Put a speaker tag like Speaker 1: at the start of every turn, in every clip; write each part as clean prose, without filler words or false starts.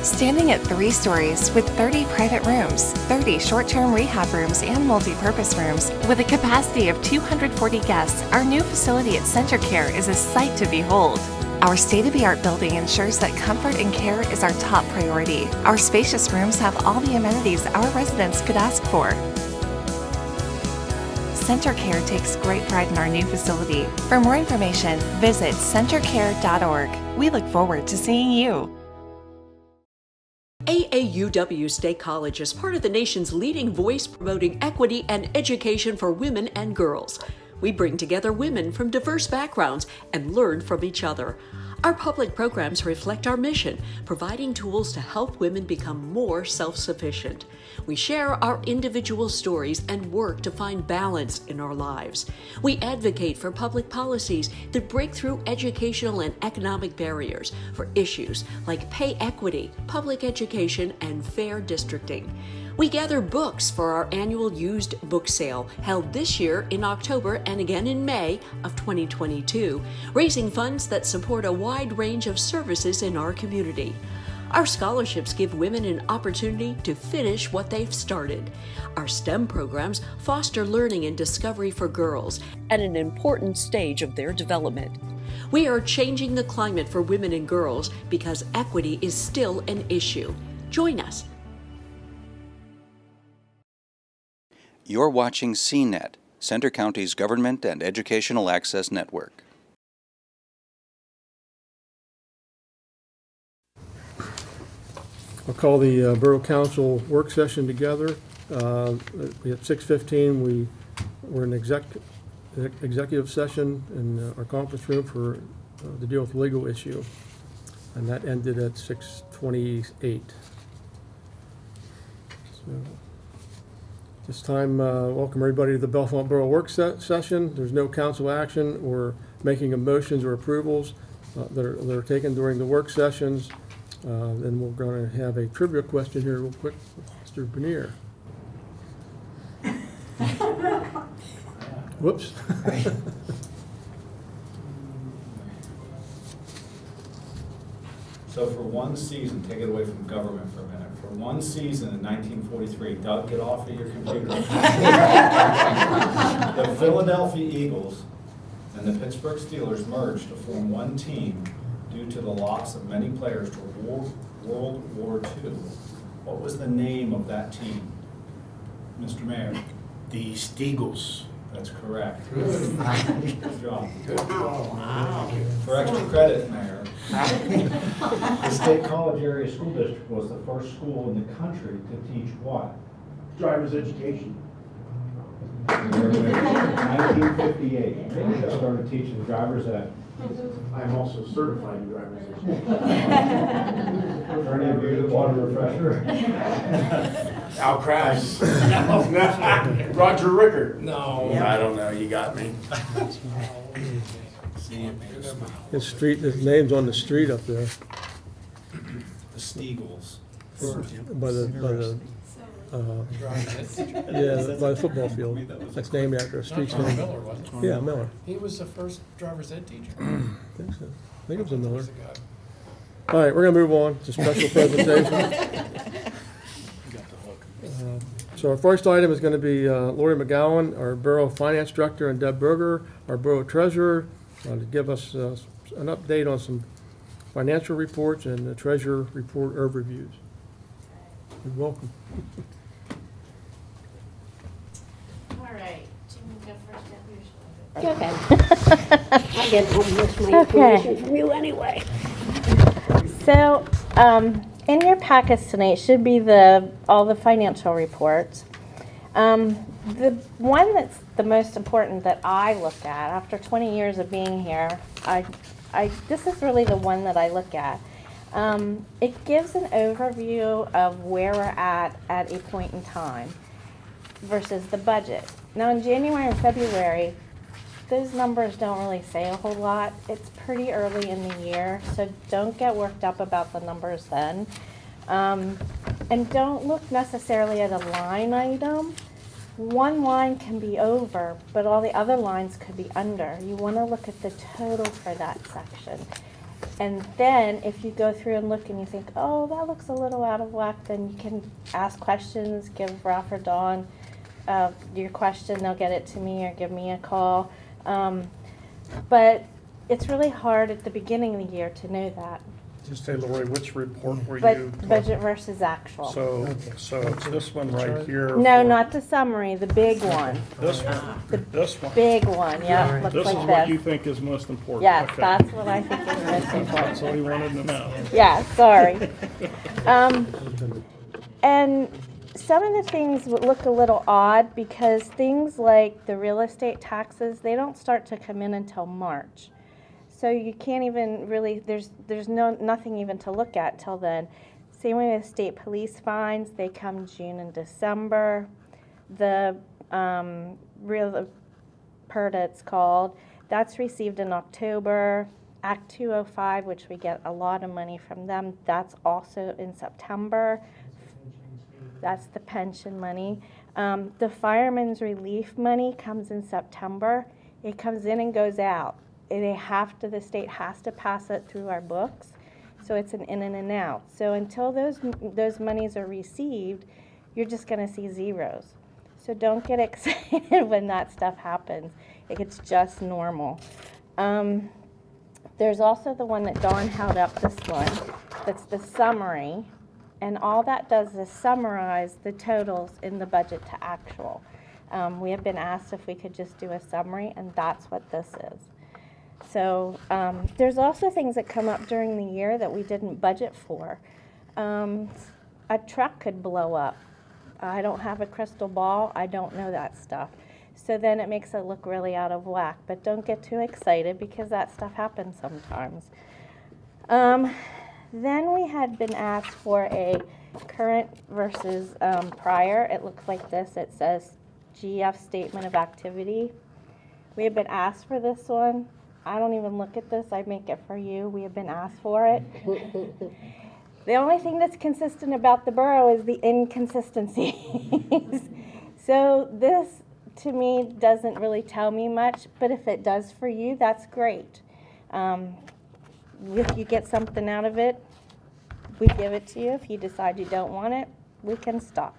Speaker 1: Standing at 3 stories with 30 private rooms, 30 short-term rehab rooms, and multi-purpose rooms, with a capacity of 240 guests, our new facility at Center Care is a sight to behold. Our state-of-the-art building ensures that comfort and care is our top priority. Our spacious rooms have all the amenities our residents could ask for. Center Care takes great pride in our new facility. For more information, visit centercare.org. We look forward to seeing you.
Speaker 2: AAUW State College is part of the nation's leading voice promoting equity and education for women and girls. We bring together women from diverse backgrounds and learn from each other. Our public programs reflect our mission, providing tools to help women become more self-sufficient. We share our individual stories and work to find balance in our lives. We advocate for public policies that break through educational and economic barriers for issues like pay equity, public education, and fair districting. We gather books for our annual used book sale, held this year in October and again in May of 2022, raising funds that support a wide range of services in our community. Our scholarships give women an opportunity to finish what they've started. Our STEM programs foster learning and discovery for girls at an important stage of their development. We are changing the climate for women and girls because equity is still an issue. Join us.
Speaker 3: You're watching CNET, Center County's Government and Educational Access Network.
Speaker 4: I'll call the Borough Council work session together. At 6:15, we're in executive session in our conference room for to deal with legal issue, and that ended at 6:28. So, this time, welcome everybody to the Bellefonte Borough work session. There's no council action or making of motions or approvals that are taken during the work sessions. Then we're going to have a trivia question here real quick with Mr. Bernier. Whoops.
Speaker 5: So for one season, take it away from government for a minute. For one season in 1943, Doug, get off of your computer. The Philadelphia Eagles and the Pittsburgh Steelers merged to form one team due to the loss of many players to World War II. What was the name of that team, Mr. Mayor?
Speaker 6: The Steagles.
Speaker 5: That's correct. Good job. Good job. For extra credit, Mayor. The State College Area School District was the first school in the country to teach what?
Speaker 6: Driver's education.
Speaker 5: 1958. They started teaching driver's ed.
Speaker 6: I'm also certified in driver's education.
Speaker 5: For any of you that want a refresher.
Speaker 6: Al Krabs. No. Roger Rickard.
Speaker 7: No.
Speaker 6: I don't know. You got me.
Speaker 4: His name's on the street up there.
Speaker 5: The Steagles.
Speaker 4: By the by the football field. That's named after a street name.
Speaker 7: Miller, wasn't it?
Speaker 4: Yeah, Miller.
Speaker 7: He was the first driver's ed teacher.
Speaker 4: I think so. I think it was a Miller. All right, we're going to move on to special presentation. So our first item is going to be Lori McGowan, our Borough Finance Director, and Deb Berger, our Borough Treasurer, to give us an update on some financial reports and the Treasurer report overviews. You're welcome.
Speaker 8: All right, Jim, you go first. Go ahead. I get home with my information from you anyway.
Speaker 9: So, in your packets tonight should be all the financial reports. The one that's the most important that I look at after 20 years of being here, this is really the one that I look at. It gives an overview of where we're at a point in time versus the budget. Now in January and February, those numbers don't really say a whole lot. It's pretty early in the year, so don't get worked up about the numbers then. And don't look necessarily at a line item. One line can be over, but all the other lines could be under. You want to look at the total for that section. And then if you go through and look and you think, oh, that looks a little out of whack, then you can ask questions, give Ralph or Dawn your question, they'll get it to me or give me a call. But it's really hard at the beginning of the year to know that.
Speaker 10: Just say, Lori, which report were
Speaker 9: But
Speaker 10: you?
Speaker 9: budget versus actual.
Speaker 10: So it's this one right here.
Speaker 9: No,
Speaker 10: for-
Speaker 9: not the summary, the big one.
Speaker 10: This one, this one.
Speaker 9: Big one, yeah, looks
Speaker 10: This is
Speaker 9: like
Speaker 10: what you
Speaker 9: this.
Speaker 10: think is most important.
Speaker 9: Yes,
Speaker 10: Okay.
Speaker 9: that's what I think is most
Speaker 10: That's
Speaker 9: important.
Speaker 10: all you wanted to know.
Speaker 9: Yeah, sorry. And some of the things would look a little odd because things like the real estate taxes, they don't start to come in until March. So you can't even really, there's nothing even to look at till then. Same way with state police fines, they come June and December. The real PERDA it's called, that's received in October. Act 205, which we get a lot of money from them, that's also in September. That's the pension money. The fireman's relief money comes in September. It comes in and goes out. The state has to pass it through our books. So it's an in and an out. So until those monies are received, you're just gonna see zeros. So don't get excited when that stuff happens. It's just normal. There's also the one that Dawn held up, this one, that's the summary. And all that does is summarize the totals in the budget to actual. We have been asked if we could just do a summary, and that's what this is. So there's also things that come up during the year that we didn't budget for. A truck could blow up. I don't have a crystal ball. I don't know that stuff. So then it makes it look really out of whack. But don't get too excited because that stuff happens sometimes. Then we had been asked for a current versus prior. It looks like this. It says GF Statement of Activity. We have been asked for this one. I don't even look at this. I make it for you. We have been asked for it. The only thing that's consistent about the borough is the inconsistencies. So this, to me, doesn't really tell me much, but if it does for you, that's great. If you get something out of it, we give it to you. If you decide you don't want it, we can stop.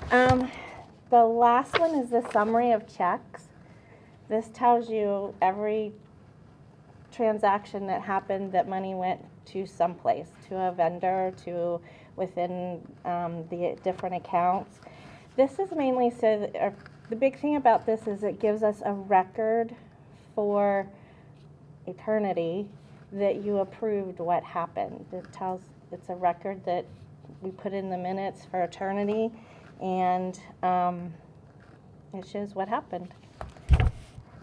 Speaker 9: The last one is the summary of checks. This tells you every transaction that happened that money went to someplace, to a vendor, to within the different accounts. This is mainly so that, the big thing about this is it gives us a record for eternity that you approved what happened. It's a record that we put in the minutes for eternity, and it shows what happened.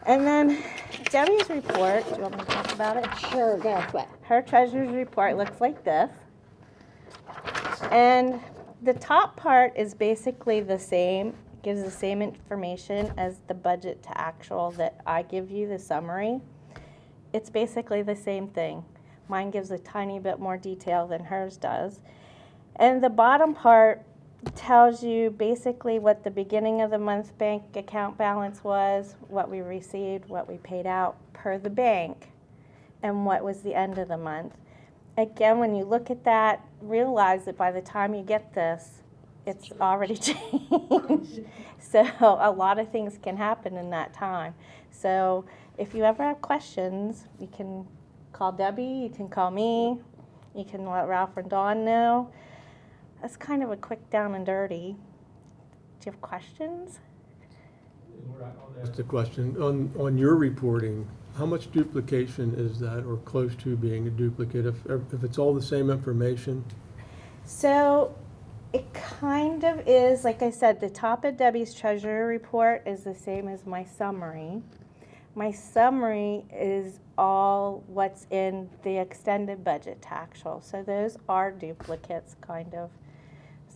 Speaker 9: And then Debbie's report, do you want me to talk about it?
Speaker 8: Sure, go for it.
Speaker 9: Her treasurer's report looks like this. And the top part is basically the same, gives the same information as the budget to actual that I give you, the summary. It's basically the same thing. Mine gives a tiny bit more detail than hers does. And the bottom part tells you basically what the beginning of the month bank account balance was, what we received, what we paid out per the bank, and what was the end of the month. Again, when you look at that, realize that by the time you get this, it's already changed. So a lot of things can happen in that time. So if you ever have questions, you can call Debbie, you can call me, you can let Ralph and Dawn know. That's kind of a quick down and dirty. Do you have questions?
Speaker 4: I'll ask the question. On your reporting, how much duplication is that, or close to being a duplicate, if it's all the same information?
Speaker 9: So it kind of is, like I said, the top of Debbie's treasurer report is the same as my summary. My summary is all what's in the extended budget to actual. So those are duplicates, kind of.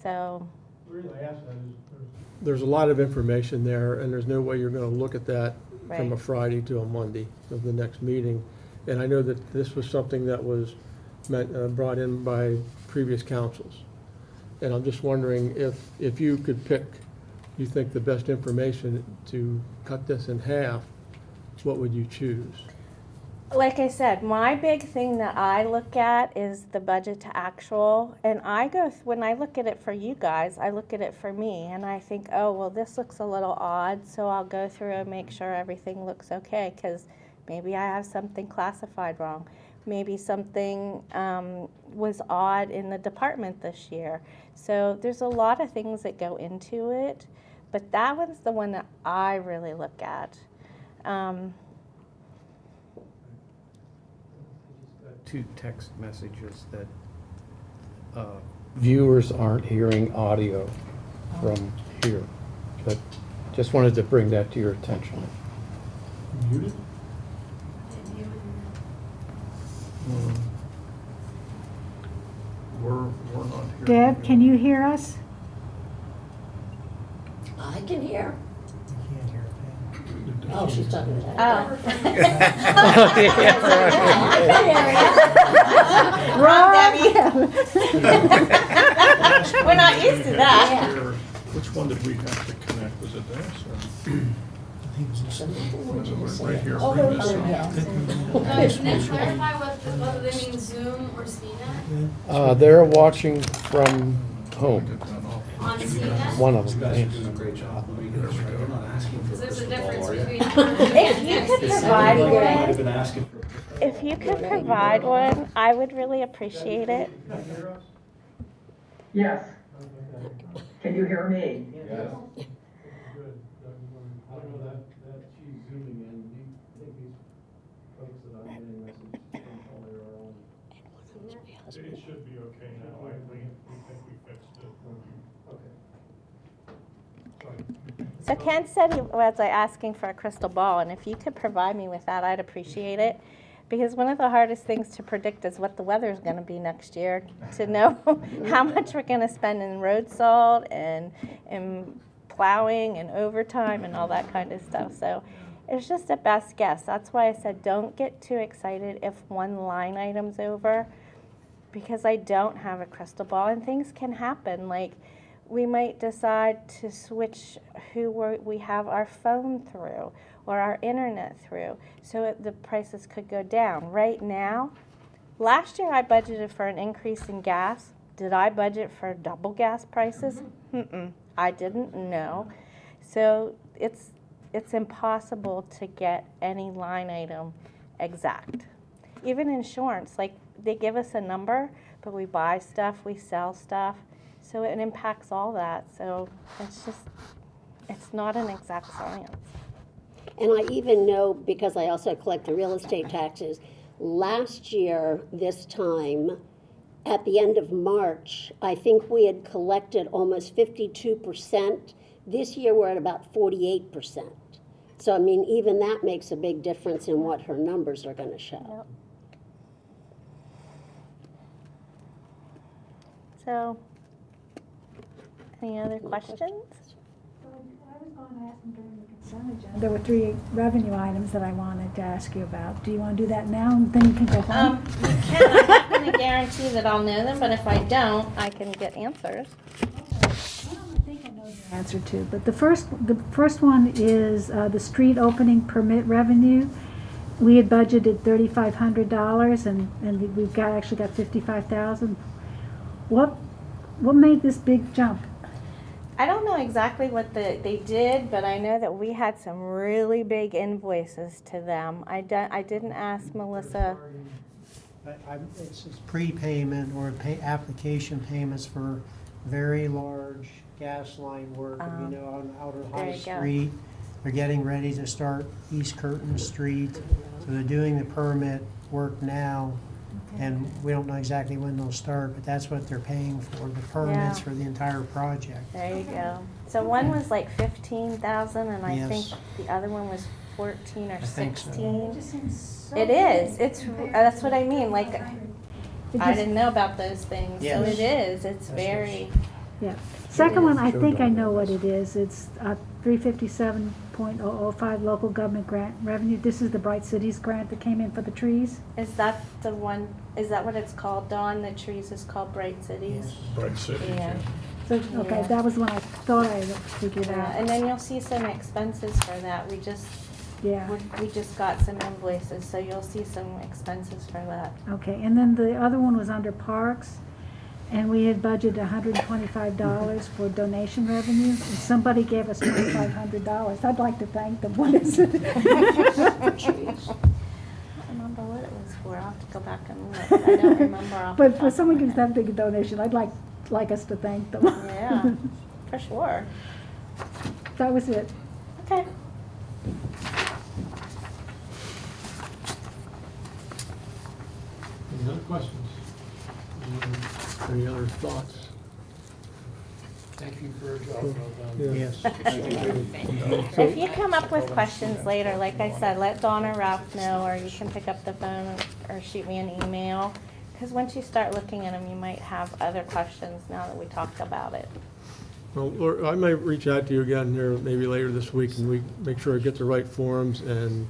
Speaker 9: So
Speaker 4: The reason I ask that is there's a lot of information there, and there's no way you're going to look at that from a
Speaker 9: Right.
Speaker 4: Friday to a Monday of the next meeting. And I know that this was something that was brought in by previous councils. And I'm just wondering if you could pick, you think the best information to cut this in half, what would you choose?
Speaker 9: Like I said, my big thing that I look at is the budget to actual, and when I look at it for you guys, I look at it for me, and I think, oh, well, this looks a little odd, so I'll go through and make sure everything looks okay, because maybe I have something classified wrong. Maybe something was odd in the department this year. So there's a lot of things that go into it, but that one's the one that I really look at.
Speaker 11: Two text messages that viewers aren't hearing audio from here. But just wanted to bring that to your attention.
Speaker 4: Muted?
Speaker 10: We're not here.
Speaker 12: Deb, can you hear us?
Speaker 8: I can hear.
Speaker 6: Can't hear a
Speaker 8: Oh, she's talking to that.
Speaker 9: Oh.
Speaker 12: Wrong,
Speaker 9: We're not used to that.
Speaker 10: Here, which one did we have to connect? Was it this or? Was it right here?
Speaker 8: Oh,
Speaker 10: Bring this
Speaker 8: oh,
Speaker 10: up.
Speaker 8: yeah.
Speaker 13: Can they clarify whether they mean Zoom or CNET?
Speaker 11: They're watching from home,
Speaker 13: On CNET?
Speaker 11: one of them.
Speaker 5: Doing a great job. Let me get this right. I'm not asking for a
Speaker 13: There's a
Speaker 5: crystal
Speaker 13: difference
Speaker 5: ball, are you?
Speaker 13: between.
Speaker 9: If you could
Speaker 5: It sounded
Speaker 9: provide
Speaker 5: like you might have
Speaker 9: one,
Speaker 5: been asking for.
Speaker 9: if you could provide one, I would really appreciate it.
Speaker 14: Yes. Can you hear me?
Speaker 5: Yes.
Speaker 4: Good. I know that she's zooming in. Do you think these folks that I'm getting messages from earlier are on?
Speaker 10: It should be okay now. We think we fixed it.
Speaker 4: Okay.
Speaker 9: So Ken said he was asking for a crystal ball, and if you could provide me with that, I'd appreciate it. Because one of the hardest things to predict is what the weather's going to be next year, to know how much we're going to spend in road salt and plowing and overtime and all that kind of stuff. So it's just a best guess. That's why I said don't get too excited if one line item's over, because I don't have a crystal ball and things can happen. Like we might decide to switch who we have our phone through or our internet through, so the prices could go down. Right now, last year I budgeted for an increase in gas. Did I budget for double gas prices? I didn't know. So it's impossible to get any line item exact. Even insurance, like they give us a number, but we buy stuff, we sell stuff, so it impacts all that. So it's not an exact science.
Speaker 8: And I even know, because I also collect the real estate taxes, last year, this time, at the end of March, I think we had collected almost 52%. This year, we're at about 48%. So, I mean, even that makes a big difference in what her numbers are going to show.
Speaker 9: Yep. So, any other questions?
Speaker 12: There were 3 revenue items that I wanted to ask you about. Do you want to do that now, and then you can go home?
Speaker 9: You can. I'm not going to guarantee that I'll know them, but if I don't, I can get answers.
Speaker 12: I think I know the answer to, but the first one is the street opening permit revenue. We had budgeted $3,500, and we've actually got $55,000. What made this big jump?
Speaker 9: I don't know exactly what they did, but I know that we had some really big invoices to them. I didn't ask Melissa.
Speaker 15: It's just prepayment or application payments for very large gas line work, on Outer High Street. They're getting ready to start East Curtin Street, so they're doing the permit work now. And we don't know exactly when they'll start, but that's what they're paying for, the permits for the entire project.
Speaker 9: There you go. So one was like 15,000, and I think
Speaker 15: Yes.
Speaker 9: the other one was 14 or
Speaker 15: I think so.
Speaker 9: 16. It is. That's what I mean. Like I didn't know about those things,
Speaker 15: Yes.
Speaker 9: so it is. It's very.
Speaker 12: Yeah. Second one, I think I know what it is. It's 357.005 local government grant revenue. This is the Bright Cities grant that came in for the trees.
Speaker 9: Is that the one? Is that what it's called, Dawn? The trees is called Bright Cities.
Speaker 10: Bright City.
Speaker 9: Yeah.
Speaker 12: So, okay,
Speaker 9: Yeah.
Speaker 12: that was one I thought I figured out.
Speaker 9: And then you'll see some expenses for that. We just
Speaker 12: Yeah.
Speaker 9: We just got some invoices, so you'll see some expenses for that.
Speaker 12: Okay, and then the other one was under parks, and we had budgeted $125 for donation revenue, and somebody gave us $2,500. I'd like to thank them. What is it?
Speaker 9: I don't remember what it was for. I'll have to go back and look. I don't remember off the
Speaker 12: But
Speaker 9: top
Speaker 12: for
Speaker 9: of
Speaker 12: someone
Speaker 9: my
Speaker 12: gives
Speaker 9: head.
Speaker 12: that big a donation, I'd like us to thank them.
Speaker 9: Yeah, for sure.
Speaker 12: That was it.
Speaker 9: Okay.
Speaker 4: Any other questions? Any other thoughts?
Speaker 11: Thank you for your job well done.
Speaker 4: Yeah.
Speaker 15: Yes.
Speaker 9: If you come up with questions later, like I said, let Dawn or Ralph know, or you can pick up the phone or shoot me an email. Because once you start looking at them, you might have other questions now that we talked about it.
Speaker 4: Well, Laura, I may reach out to you again here maybe later this week, and we make sure I get the right forms and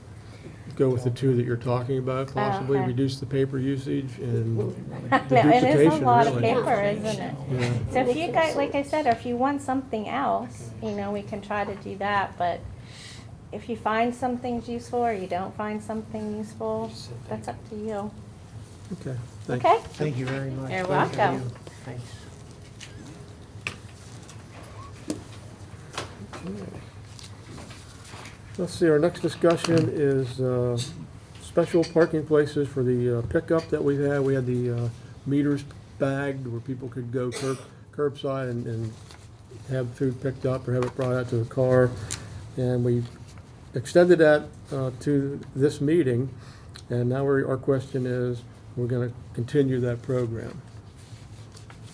Speaker 4: go with the two that you're talking about, possibly
Speaker 9: okay.
Speaker 4: reduce the paper usage and the
Speaker 9: No, it is a
Speaker 4: duplication,
Speaker 9: lot of
Speaker 4: really.
Speaker 9: paper, isn't it?
Speaker 4: Yeah.
Speaker 9: So if you guys, like I said, if you want something else, you know, we can try to do that, but if you find some things useful or you don't find something useful, that's up to you.
Speaker 4: Okay, thank you.
Speaker 9: Okay?
Speaker 15: Thank you very much.
Speaker 9: You're
Speaker 15: Both of
Speaker 9: welcome.
Speaker 15: you. Thanks.
Speaker 4: Let's see, our next discussion is special parking places for the pickup that we've had. We had the meters bagged where people could go curbside and have food picked up or have it brought out to the car. And we extended that to this meeting. And now our question is, we're going to continue that program.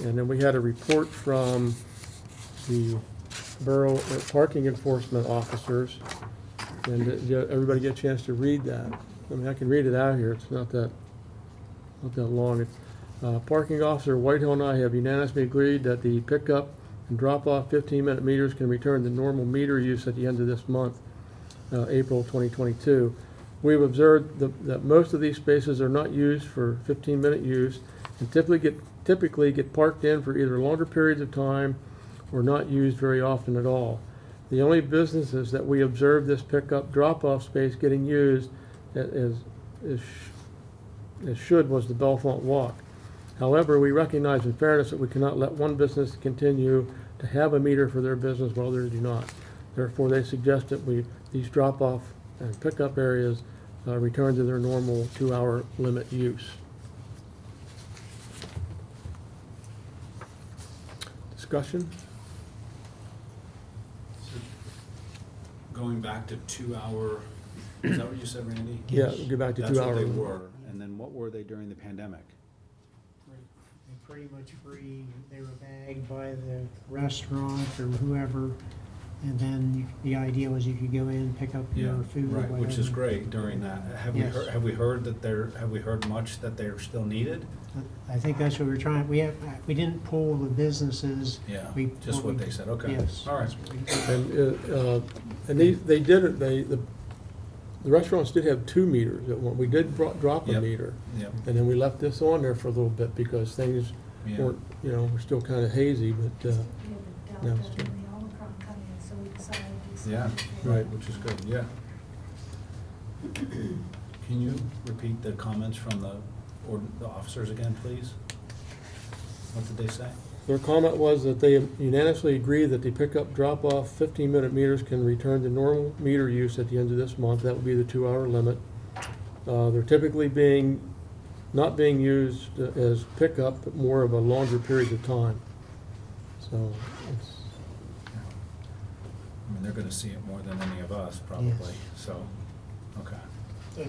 Speaker 4: And then we had a report from the borough parking enforcement officers. And did everybody get a chance to read that? I mean, I can read it out here. It's not that long. Parking officer Whitehill and I have unanimously agreed that the pickup and drop-off 15-minute meters can return to normal meter use at the end of this month, April 2022. We've observed that most of these spaces are not used for 15-minute use and typically get parked in for either longer periods of time or not used very often at all. The only businesses that we observed this pickup drop-off space getting used as should was the Bellefonte Walk. However, we recognize in fairness that we cannot let one business continue to have a meter for their business while others do not. Therefore, they suggest that these drop-off and pickup areas return to their normal 2-hour limit use. Discussion?
Speaker 5: Going back to 2-hour, is that what you said, Randy?
Speaker 4: Yeah, go back to 2 hours.
Speaker 5: That's what they were, and then what were they during the pandemic?
Speaker 15: They're pretty much free. They were bagged by the restaurant or whoever. And then the idea was you could go in, pick up your food or
Speaker 5: Right,
Speaker 15: whatever.
Speaker 5: which is great during that. Have we heard much that they're still needed?
Speaker 15: I think that's what we're trying, we didn't pull the businesses.
Speaker 5: Yeah,
Speaker 15: We-
Speaker 5: just what they said, okay.
Speaker 15: Yes.
Speaker 5: All right.
Speaker 4: And the restaurants did have 2 meters at one. We did drop a
Speaker 5: Yep.
Speaker 4: meter.
Speaker 5: Yep.
Speaker 4: And then we left this on there for a little bit because things
Speaker 5: Yeah.
Speaker 4: weren't, were still kind of hazy, but, no, it's true.
Speaker 5: Yeah,
Speaker 4: Right.
Speaker 5: which is good, yeah. Can you repeat the comments from the officers again, please? What did they say?
Speaker 4: Their comment was that they unanimously agree that the pickup drop-off 15-minute meters can return to normal meter use at the end of this month. That would be the 2-hour limit. They're typically not being used as pickup, but more of a longer period of time. So it's.
Speaker 5: I mean, they're gonna see it more than any of us, probably,
Speaker 15: Yes.
Speaker 5: so, okay.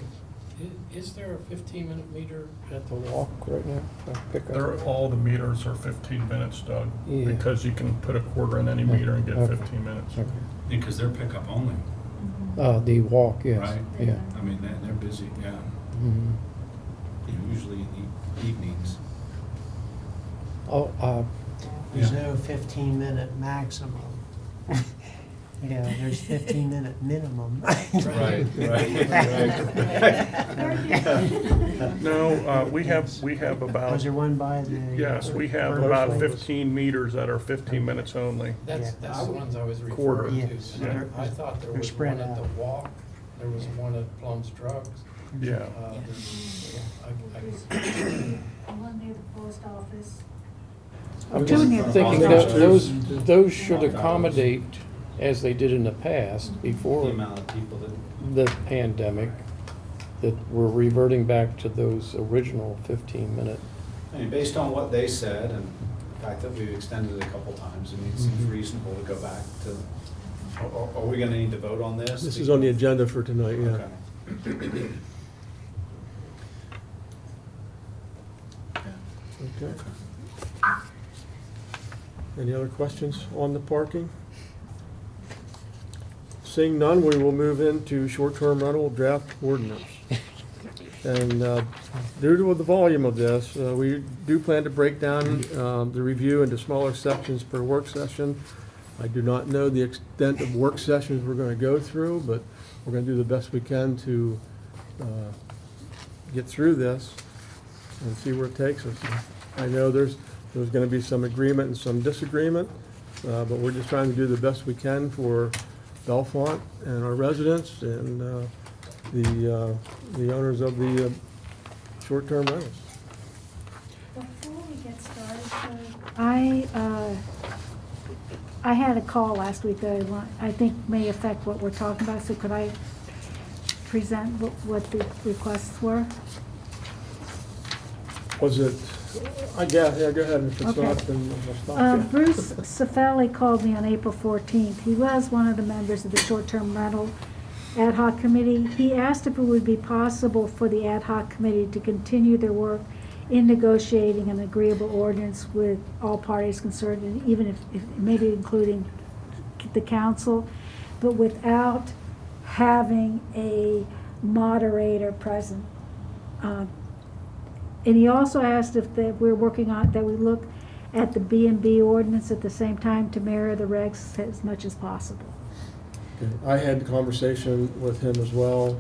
Speaker 11: Is there a 15-minute meter at the walk right now?
Speaker 10: All the meters are 15 minutes, Doug,
Speaker 11: Yeah.
Speaker 10: because you can put a quarter in any meter and get 15 minutes.
Speaker 11: Okay.
Speaker 5: Because they're pickup only,
Speaker 11: The walk, yes.
Speaker 5: right?
Speaker 11: Yeah.
Speaker 5: I mean, they're busy, yeah,
Speaker 11: Mhm.
Speaker 5: usually in the evenings.
Speaker 11: Oh,
Speaker 15: There's
Speaker 5: Yeah.
Speaker 15: no 15-minute maximum. There's 15-minute minimum.
Speaker 5: Right.
Speaker 10: No, we have about.
Speaker 15: Was there one by the?
Speaker 10: Yes, we have about 15 meters that are 15 minutes only.
Speaker 11: That's
Speaker 15: Yeah.
Speaker 11: the ones I was
Speaker 10: Quarter.
Speaker 11: referring to.
Speaker 15: Yes.
Speaker 11: So I thought there
Speaker 15: They're
Speaker 11: was
Speaker 15: spread
Speaker 11: one at
Speaker 15: out.
Speaker 11: the walk There was one at Plum's Drugs.
Speaker 4: Yeah.
Speaker 12: One near the post office.
Speaker 11: I'm
Speaker 12: Two
Speaker 11: just
Speaker 12: near the
Speaker 11: thinking
Speaker 12: post
Speaker 11: that
Speaker 12: office.
Speaker 11: those should accommodate, as they did in the past,
Speaker 5: The
Speaker 11: before
Speaker 5: amount of people that,
Speaker 11: the pandemic, that we're reverting back to those original 15-minute.
Speaker 5: I mean, based on what they said and the fact that we've extended it a couple times, I mean, it seems reasonable to go back to, are we gonna need to vote on this?
Speaker 4: This is on the agenda for tonight, yeah.
Speaker 5: Okay.
Speaker 4: Okay. Any other questions on the parking? Seeing none, we will move into short-term rental draft ordinance. And due to the volume of this, we do plan to break down the review into smaller sections per work session. I do not know the extent of work sessions we're going to go through, but we're going to do the best we can to get through this and see where it takes us. I know there's going to be some agreement and some disagreement, but we're just trying to do the best we can for Bellefonte and our residents and the owners of the short-term rentals.
Speaker 12: Before we get started, I had a call last week that I think may affect what we're talking about, so could I present what the requests were?
Speaker 4: Was it, I guess, yeah, go ahead, if it's
Speaker 12: Okay.
Speaker 4: not, then we'll stop you.
Speaker 12: Bruce Cefelli called me on April 14th. He was one of the members of the short-term rental ad hoc committee. He asked if it would be possible for the ad hoc committee to continue their work in negotiating an agreeable ordinance with all parties concerned, and even if maybe including the council, but without having a moderator present. And he also asked if we're working on, that we look at the B&B ordinance at the same time to mirror the regs as much as possible.
Speaker 4: Okay. I had a conversation with him as well,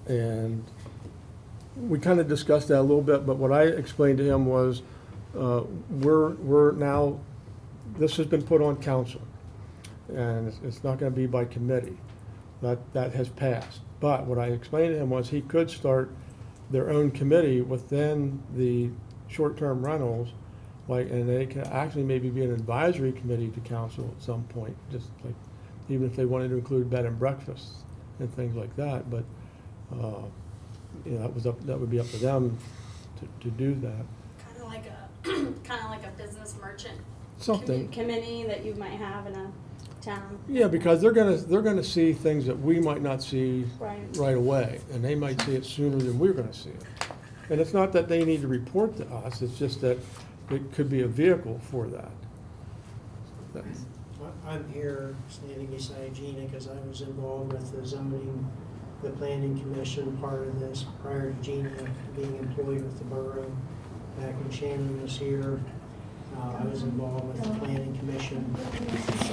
Speaker 4: and we kind of discussed that a little bit, but what I explained to him was, we're now, this has been put on council, and it's not going to be by committee. That has passed. But what I explained to him was he could start their own committee within the short-term rentals, and they can actually maybe be an advisory committee to council at some point, just like, even if they wanted to include bed and breakfast and things like that, but, that would be up to them to do that.
Speaker 13: Kind of like a business merchant
Speaker 4: Something.
Speaker 13: committee that you might have in a town.
Speaker 4: Yeah, because they're gonna see things that we might not see
Speaker 13: Right.
Speaker 4: right away, and they might see it sooner than we're gonna see it. And it's not that they need to report to us, it's just that it could be a vehicle for that.
Speaker 15: I'm here standing beside Gina because I was involved with the zoning, the planning commission part of this prior to Gina being employed with the borough. Back when Shannon was here, I was involved with the planning commission.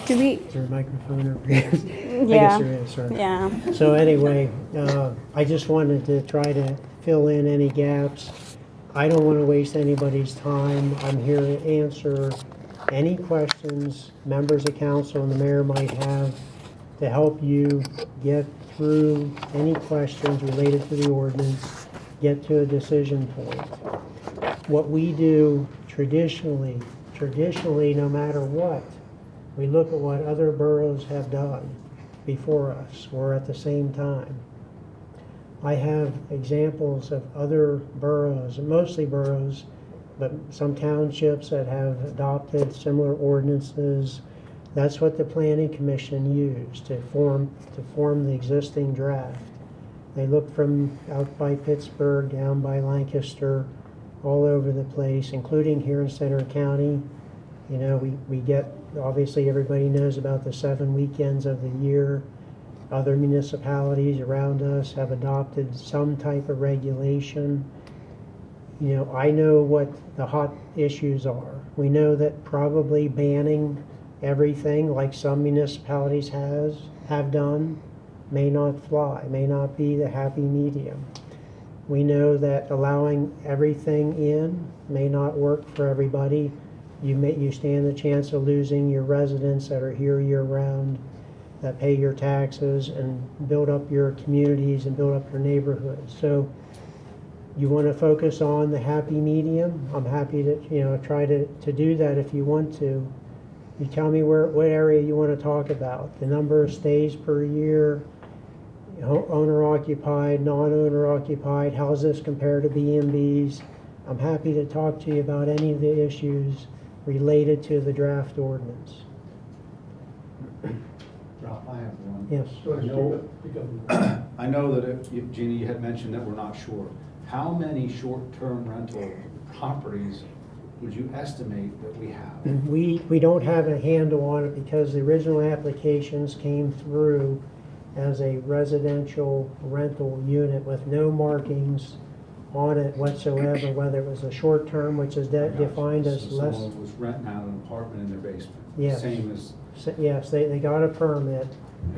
Speaker 9: Do we?
Speaker 15: Is there a microphone over here? I
Speaker 9: Yeah.
Speaker 15: guess there is, sorry.
Speaker 9: Yeah.
Speaker 15: So anyway, I just wanted to try to fill in any gaps. I don't want to waste anybody's time. I'm here to answer any questions members of council and the mayor might have to help you get through any questions related to the ordinance, get to a decision point. What we do traditionally, no matter what, we look at what other boroughs have done before us or at the same time. I have examples of other boroughs, mostly boroughs, but some townships that have adopted similar ordinances. That's what the planning commission used to form the existing draft. They looked from out by Pittsburgh, down by Lancaster, all over the place, including here in Center County. You know, we get, obviously everybody knows about the 7 weekends of the year. Other municipalities around us have adopted some type of regulation. You know, I know what the hot issues are. We know that probably banning everything like some municipalities have done may not fly, may not be the happy medium. We know that allowing everything in may not work for everybody. You stand the chance of losing your residents that are here year round. that pay your taxes and build up your communities and build up your neighborhoods. So you want to focus on the happy medium. I'm happy to, try to do that if you want to. You tell me what area you want to talk about, the number of stays per year, owner occupied, non-owner occupied, how's this compare to B&Bs? I'm happy to talk to you about any of the issues related to the draft ordinance.
Speaker 16: Ralph, I have one.
Speaker 15: Yes.
Speaker 16: I know that Jeannie, you had mentioned that we're not sure. How many short-term rental properties would you estimate that we have?
Speaker 15: We don't have a handle on it because the original applications came through as a residential rental unit with no markings on it whatsoever, whether it was a short term, which is defined as less.
Speaker 16: Someone was renting out an apartment in their basement.
Speaker 15: Yes.
Speaker 16: Same as.
Speaker 15: Yes, they got a permit,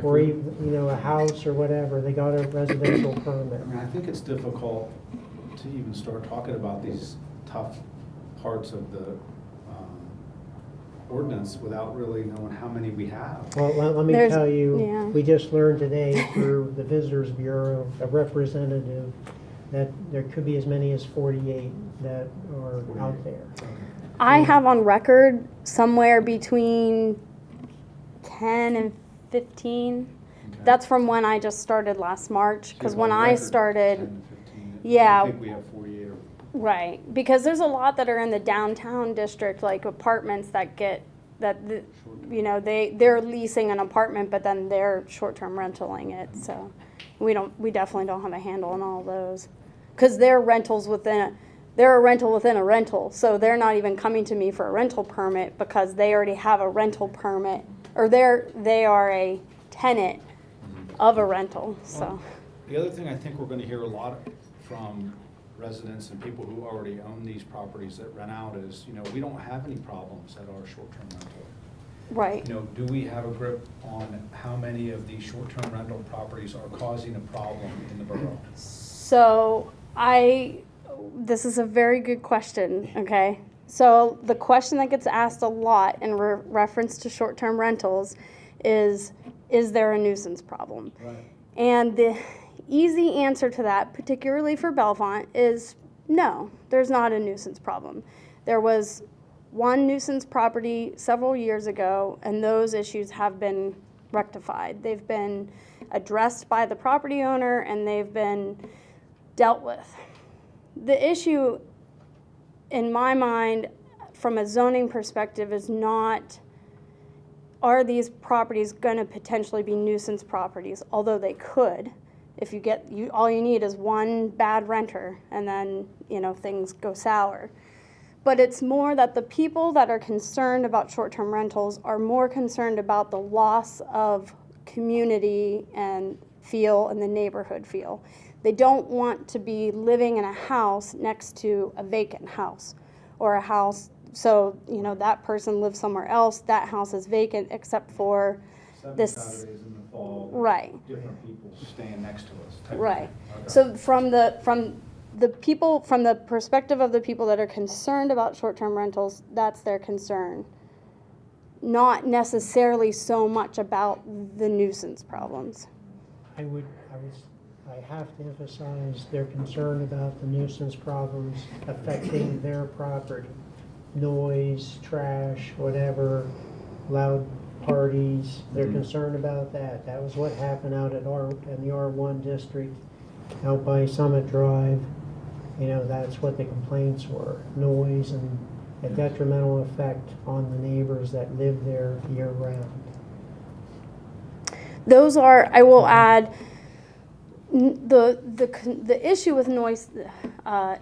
Speaker 15: or even, a house or whatever, they got a residential permit.
Speaker 16: I mean, I think it's difficult to even start talking about these tough parts of the ordinance without really knowing how many we have.
Speaker 15: Well, let me tell you, we just learned today through the Visitors Bureau, a representative, that there could be as many as 48 that are out there.
Speaker 13: I have on record somewhere between 10 and 15.
Speaker 16: Okay.
Speaker 13: That's from when I just started last March, because when I started,
Speaker 16: 10 to 15.
Speaker 13: yeah.
Speaker 16: I think we have 48 or.
Speaker 13: Right, because there's a lot that are in the downtown district, like apartments that they're leasing an apartment, but then they're short-term rentaling it. So we definitely don't have a handle on all those, because they're a rental within a rental. So they're not even coming to me for a rental permit because they already have a rental permit, or they are a tenant of a rental. So
Speaker 5: the other thing I think we're going to hear a lot from residents and people who already own these properties that rent out is, we don't have any problems at our short-term rental.
Speaker 13: Right.
Speaker 5: Do we have a grip on how many of these short-term rental properties are causing a problem in the borough?
Speaker 13: So this is a very good question, okay? So the question that gets asked a lot in reference to short-term rentals is there a nuisance problem?
Speaker 5: Right.
Speaker 13: And the easy answer to that, particularly for Bellefonte, is no, there's not a nuisance problem. There was one nuisance property several years ago, and those issues have been rectified. They've been addressed by the property owner, and they've been dealt with. The issue, in my mind, from a zoning perspective, is not, are these properties going to potentially be nuisance properties, although they could. If all you need is one bad renter, and then, things go sour. But it's more that the people that are concerned about short-term rentals are more concerned about the loss of community and feel and the neighborhood feel. They don't want to be living in a house next to a vacant house, or a house, so, that person lives somewhere else, that house is vacant except for this.
Speaker 5: Saturdays in the fall.
Speaker 13: Right.
Speaker 5: Different people staying next to us.
Speaker 13: Right.
Speaker 5: Okay.
Speaker 13: So from the perspective of the people that are concerned about short-term rentals, that's their concern. Not necessarily so much about the nuisance problems.
Speaker 15: I have to emphasize they're concerned about the nuisance problems affecting their property. Noise, trash, whatever, loud parties, they're concerned about that. That was what happened out in the R1 district, out by Summit Drive. That's what the complaints were, noise and a detrimental effect on the neighbors that live there year round.
Speaker 13: Those are, I will add, the issue with noise,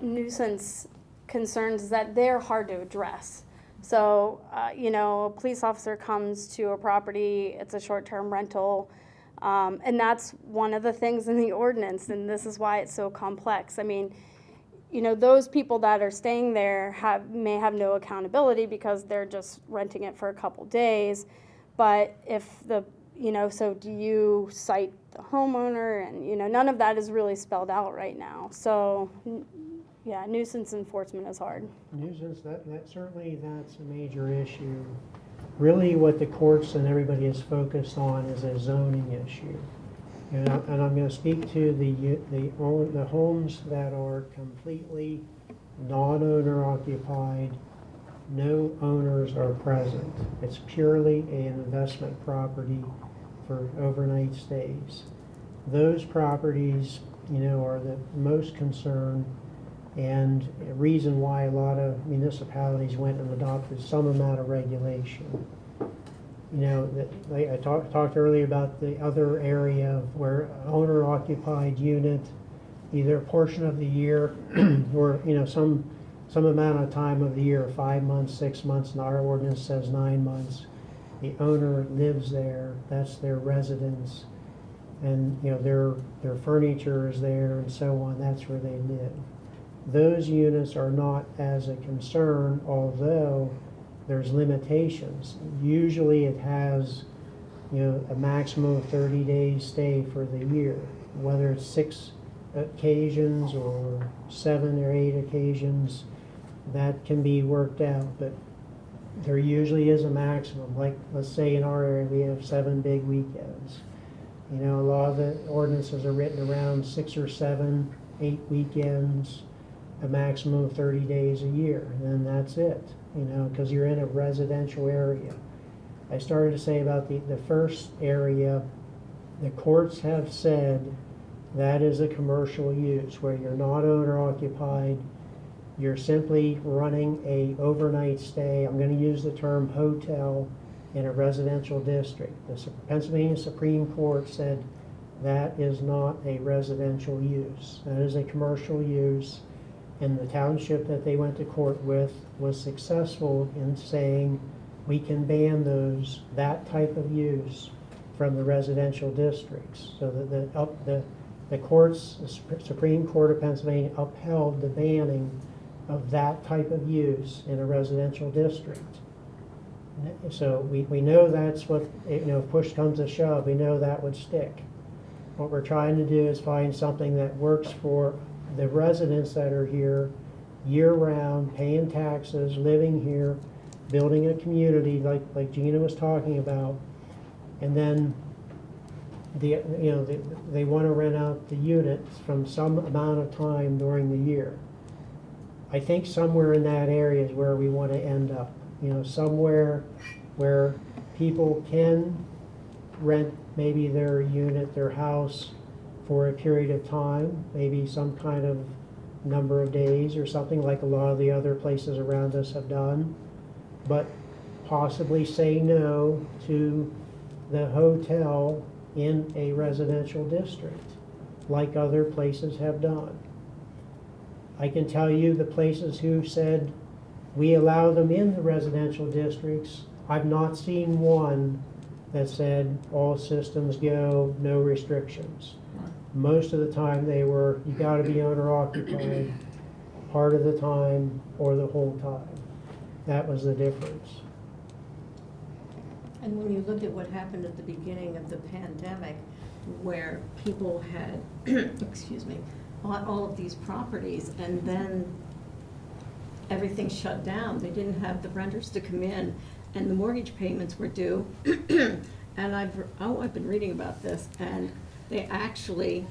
Speaker 13: nuisance concerns is that they're hard to address. So, a police officer comes to a property, it's a short-term rental, and that's one of the things in the ordinance, and this is why it's so complex. I mean, those people that are staying there may have no accountability because they're just renting it for a couple days, but if so do you cite the homeowner? And, none of that is really spelled out right now. So Yeah, nuisance enforcement is hard.
Speaker 15: Nuisance, that certainly, that's a major issue. Really what the courts and everybody is focused on is a zoning issue. And I'm going to speak to the homes that are completely non-owner occupied, no owners are present. It's purely an investment property for overnight stays. Those properties, are the most concerned, and a reason why a lot of municipalities went and adopted some amount of regulation. I talked earlier about the other area where owner-occupied unit, either a portion of the year or some amount of time of the year, 5 months, 6 months, and our ordinance says 9 months. The owner lives there, that's their residence, and their furniture is there and so on, that's where they live. Those units are not as a concern, although there's limitations. Usually it has a maximum of 30 days stay for the year, whether it's 6 occasions or 7 or 8 occasions, that can be worked out, but there usually is a maximum. Like, let's say in our area we have 7 big weekends. A lot of the ordinances are written around 6 or 7, 8 weekends, a maximum of 30 days a year, and then that's it, because you're in a residential area. I started to say about the first area, the courts have said that is a commercial use where you're not owner occupied, you're simply running a overnight stay. I'm going to use the term hotel in a residential district. The Pennsylvania Supreme Court said that is not a residential use. That is a commercial use, and the township that they went to court with was successful in saying we can ban that type of use from the residential districts. So that the courts, the Supreme Court of Pennsylvania upheld the banning of that type of use in a residential district. So we know that's what, if push comes to shove, we know that would stick. What we're trying to do is find something that works for the residents that are here year-round, paying taxes, living here, building a community like Gina was talking about, and then they want to rent out the units from some amount of time during the year. I think somewhere in that area is where we want to end up. Somewhere where people can rent maybe their unit, their house, for a period of time, maybe some kind of number of days or something like a lot of the other places around us have done, but possibly say no to the hotel in a residential district, like other places have done. I can tell you the places who said we allow them in the residential districts, I've not seen one that said all systems go, no restrictions. Most of the time they were, you got to be owner occupied part of the time or the whole time. That was the difference.
Speaker 2: And when you look at what happened at the beginning of the pandemic, where people had, excuse me, bought all of these properties and then everything shut down. They didn't have the renters to come in and the mortgage payments were due. And I've been reading about this, and they actually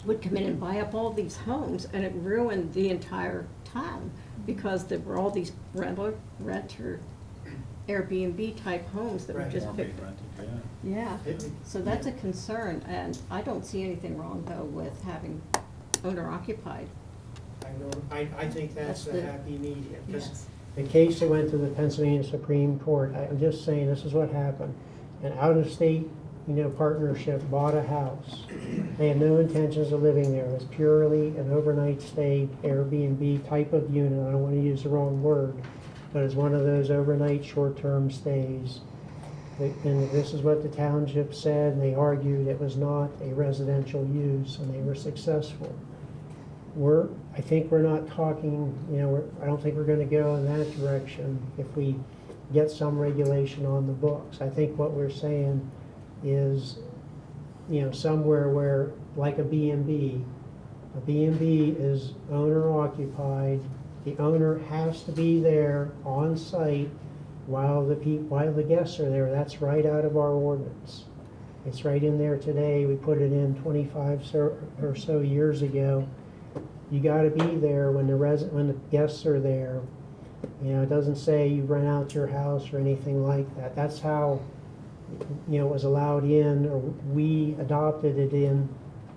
Speaker 2: would come in and buy up all these homes, and it ruined the entire town because there were all these renter Airbnb type homes that were just picked up. Yeah, so that's a concern, and I don't see anything wrong though with having owner occupied.
Speaker 15: I think that's the happy medium.
Speaker 2: Yes.
Speaker 15: The case that went to the Pennsylvania Supreme Court, I'm just saying this is what happened. An out-of-state, partnership bought a house. They had no intentions of living there. It was purely an overnight stay, Airbnb type of unit. I don't want to use the wrong word, but it's one of those overnight short-term stays. And this is what the township said, and they argued it was not a residential use, and they were successful. I think we're not talking, I don't think we're going to go in that direction if we get some regulation on the books. I think what we're saying is, somewhere where, like a B&B, A B&B is owner occupied. The owner has to be there on site while the guests are there. That's right out of our ordinance. It's right in there today. We put it in 25 or so years ago. You got to be there when the guests are there. You know, it doesn't say you rent out your house or anything like that. That's how, you know, it was allowed in, or we adopted it in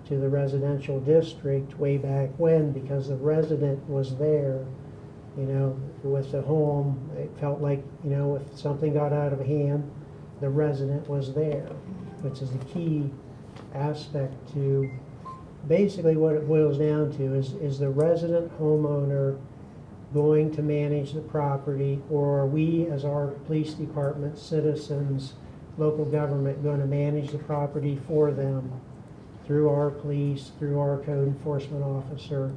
Speaker 15: to the residential district way back when, because the resident was there, you know, with the home. It felt like, you know, if something got out of hand, the resident was there, which is the key aspect to basically what it boils down to is the resident homeowner going to manage the property, or are we as our police department, citizens, local government going to manage the property for them through our police, through our code enforcement officer.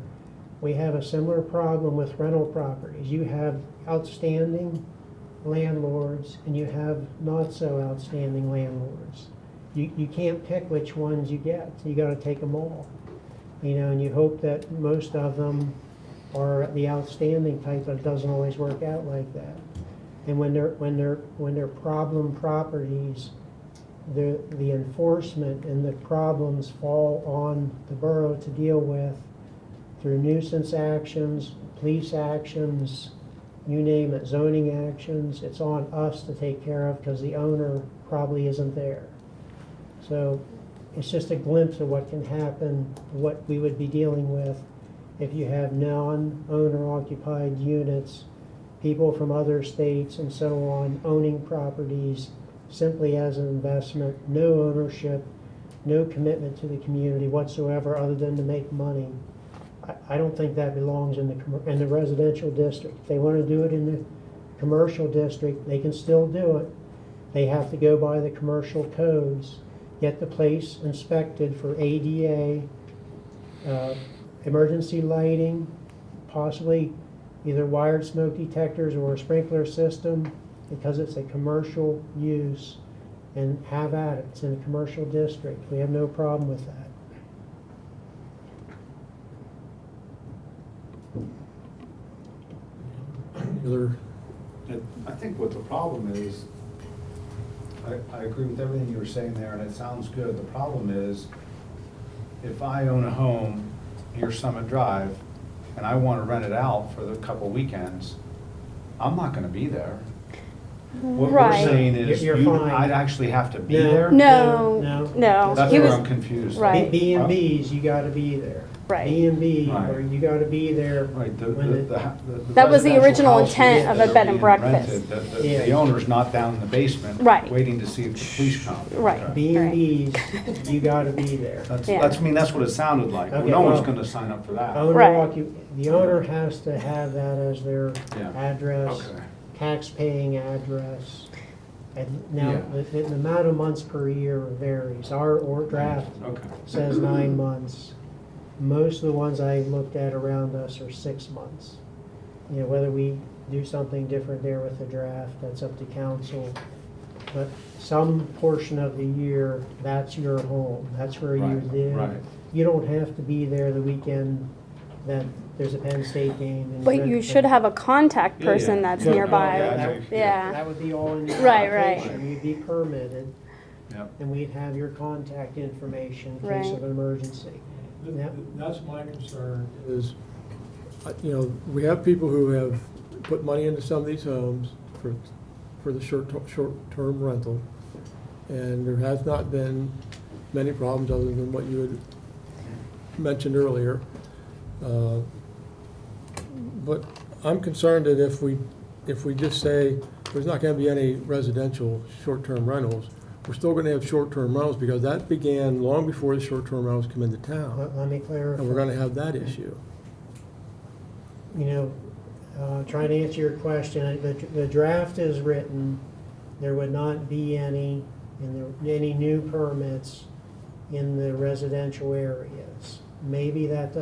Speaker 15: We have a similar problem with rental properties. You have outstanding landlords and you have not so outstanding landlords. You can't pick which ones you get. You got to take them all, you know, and you hope that most of them are the outstanding type, but it doesn't always work out like that. And when they're problem properties, the enforcement and the problems fall on the borough to deal with through nuisance actions, police actions, you name it, zoning actions. It's on us to take care of because the owner probably isn't there. So it's just a glimpse of what can happen, what we would be dealing with if you have non-owner occupied units, people from other states and so on owning properties simply as an investment, no ownership, no commitment to the community whatsoever other than to make money. I don't think that belongs in the residential district. If they want to do it in the commercial district, they can still do it. They have to go by the commercial codes, get the place inspected for ADA, emergency lighting, possibly either wired smoke detectors or a sprinkler system, because it's a commercial use, and have at it. It's in a commercial district. We have no problem with that.
Speaker 16: I think what the problem is, I agree with everything you were saying there, and it sounds good. The problem is, if I own a home near Summit Drive, and I want to rent it out for the couple weekends, I'm not going to be there. What we're saying is, I'd actually have to be there?
Speaker 13: No.
Speaker 16: That's where I'm confused.
Speaker 13: Right.
Speaker 15: B&Bs, you got to be there.
Speaker 13: Right.
Speaker 15: B&B, or you got to be there.
Speaker 16: Right.
Speaker 13: That was the
Speaker 16: residential
Speaker 13: original
Speaker 16: houses
Speaker 13: intent of
Speaker 16: that
Speaker 13: a
Speaker 16: are
Speaker 13: bed and
Speaker 16: being
Speaker 13: breakfast.
Speaker 16: rented, the owner's not down in the basement,
Speaker 13: Right.
Speaker 16: waiting to see if the police come.
Speaker 13: Right.
Speaker 15: B&Bs, you got to be there.
Speaker 16: That's what it sounded like.
Speaker 15: Okay,
Speaker 16: No one's
Speaker 15: well,
Speaker 16: going to sign up for that.
Speaker 15: The owner has to have that as their address,
Speaker 16: Okay.
Speaker 15: tax-paying address. And now, the amount of months per year varies. Our draft says 9 months. Most of the ones I looked at around us are 6 months. You know, whether we do something different there with the draft, that's up to council. But some portion of the year, that's your home. That's where you live.
Speaker 16: Right.
Speaker 15: You don't have to be there the weekend that there's a Penn State game. And
Speaker 13: But you should have a contact person that's nearby.
Speaker 15: That would be all in your
Speaker 13: Right.
Speaker 15: application. You'd be permitted.
Speaker 16: Yep.
Speaker 15: And we'd have your contact information in case of an emergency.
Speaker 4: That's my concern is, you know, we have people who have put money into some of these homes for the short-term rental, and there has not been many problems other than what you had mentioned earlier. But I'm concerned that if we just say there's not going to be any residential short-term rentals, we're still going to have short-term rentals, because that began long before the short-term rentals come into town.
Speaker 15: Let me clarify.
Speaker 4: And we're going to have that issue.
Speaker 15: You know, trying to answer your question, the draft is written, there would not be any new permits in the residential areas. Maybe that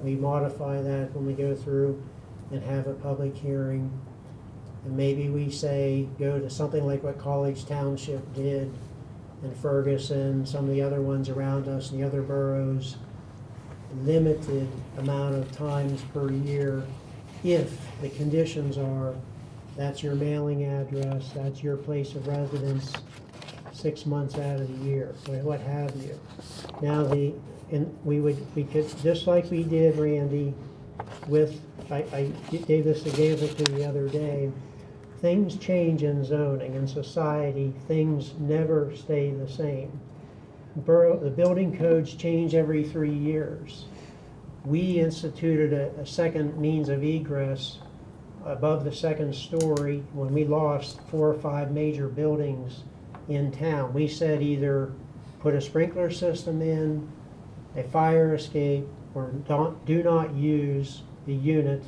Speaker 15: we modify that when we go through and have a public hearing. And maybe we say, go to something like what College Township did, and Ferguson, some of the other ones around us, and the other boroughs. limited amount of times per year if the conditions are, that's your mailing address, that's your place of residence 6 months out of the year, what have you. Now we could, just like we did, Randy, with, I gave this example to you the other day, things change in zoning and society, things never stay the same. The building codes change every 3 years. We instituted a second means of egress above the second story when we lost 4 or 5 major buildings in town. We said either put a sprinkler system in, a fire escape, or do not use the unit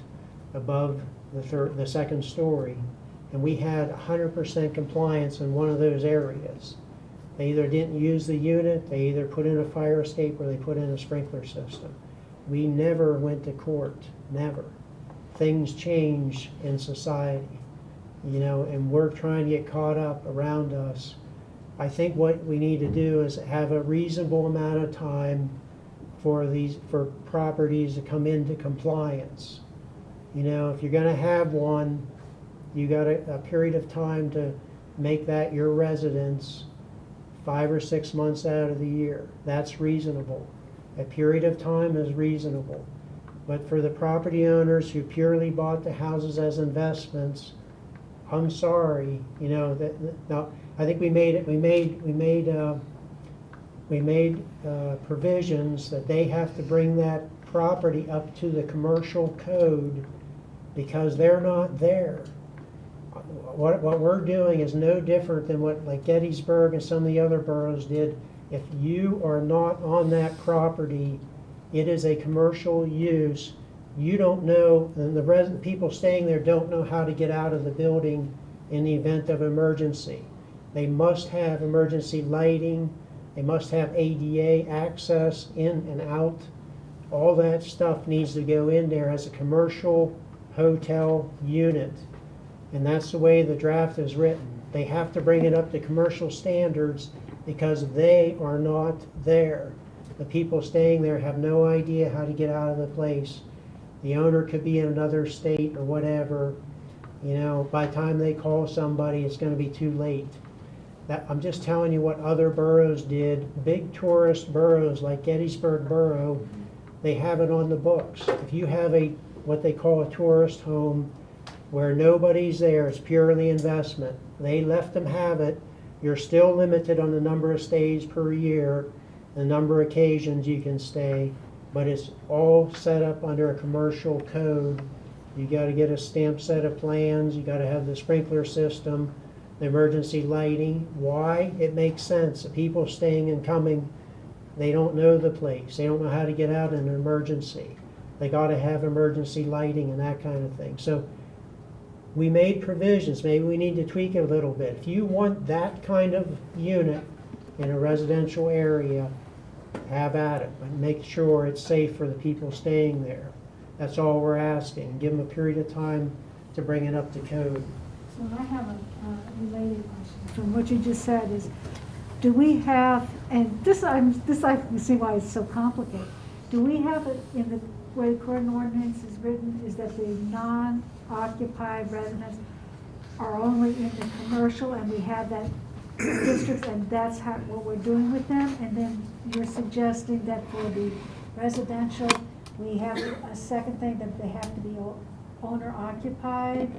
Speaker 15: above the second story. And we had 100% compliance in one of those areas. They either didn't use the unit, they either put in a fire escape, or they put in a sprinkler system. We never went to court, never. Things change in society, you know, and we're trying to get caught up around us. I think what we need to do is have a reasonable amount of time for properties to come into compliance. You know, if you're gonna have one, you got a period of time to make that your residence 5 or 6 months out of the year. That's reasonable. A period of time is reasonable. But for the property owners who purely bought the houses as investments, I'm sorry, you know, now I think we made provisions that they have to bring that property up to the commercial code because they're not there. What we're doing is no different than what like Gettysburg and some of the other boroughs did. If you are not on that property, it is a commercial use. You don't know, and the people staying there don't know how to get out of the building in the event of emergency. They must have emergency lighting. They must have ADA access in and out. All that stuff needs to go in there as a commercial hotel unit. And that's the way the draft is written. They have to bring it up to commercial standards because they are not there. The people staying there have no idea how to get out of the place. The owner could be in another state or whatever. You know, by the time they call somebody, it's going to be too late. I'm just telling you what other boroughs did. Big tourist boroughs like Gettysburg Borough, they have it on the books. If you have what they call a tourist home where nobody's there, it's purely investment. They let them have it. You're still limited on the number of stays per year, the number of occasions you can stay, but it's all set up under a commercial code. You got to get a stamped set of plans. You got to have the sprinkler system, the emergency lighting. Why? It makes sense. The people staying and coming, they don't know the place. They don't know how to get out in an emergency. They got to have emergency lighting and that kind of thing. So we made provisions. Maybe we need to tweak it a little bit. If you want that kind of unit in a residential area, have at it, but make sure it's safe for the people staying there. That's all we're asking. Give them a period of time to bring it up to code.
Speaker 12: So I have a related question from what you just said is, do we have, and this I can see why it's so complicated. Do we have it in the way the current ordinance is written, is that the non-occupied residents are only in the commercial, and we have that districts, and that's what we're doing with them, and then you're suggesting that for the residential, we have a second thing that they have to be owner occupied,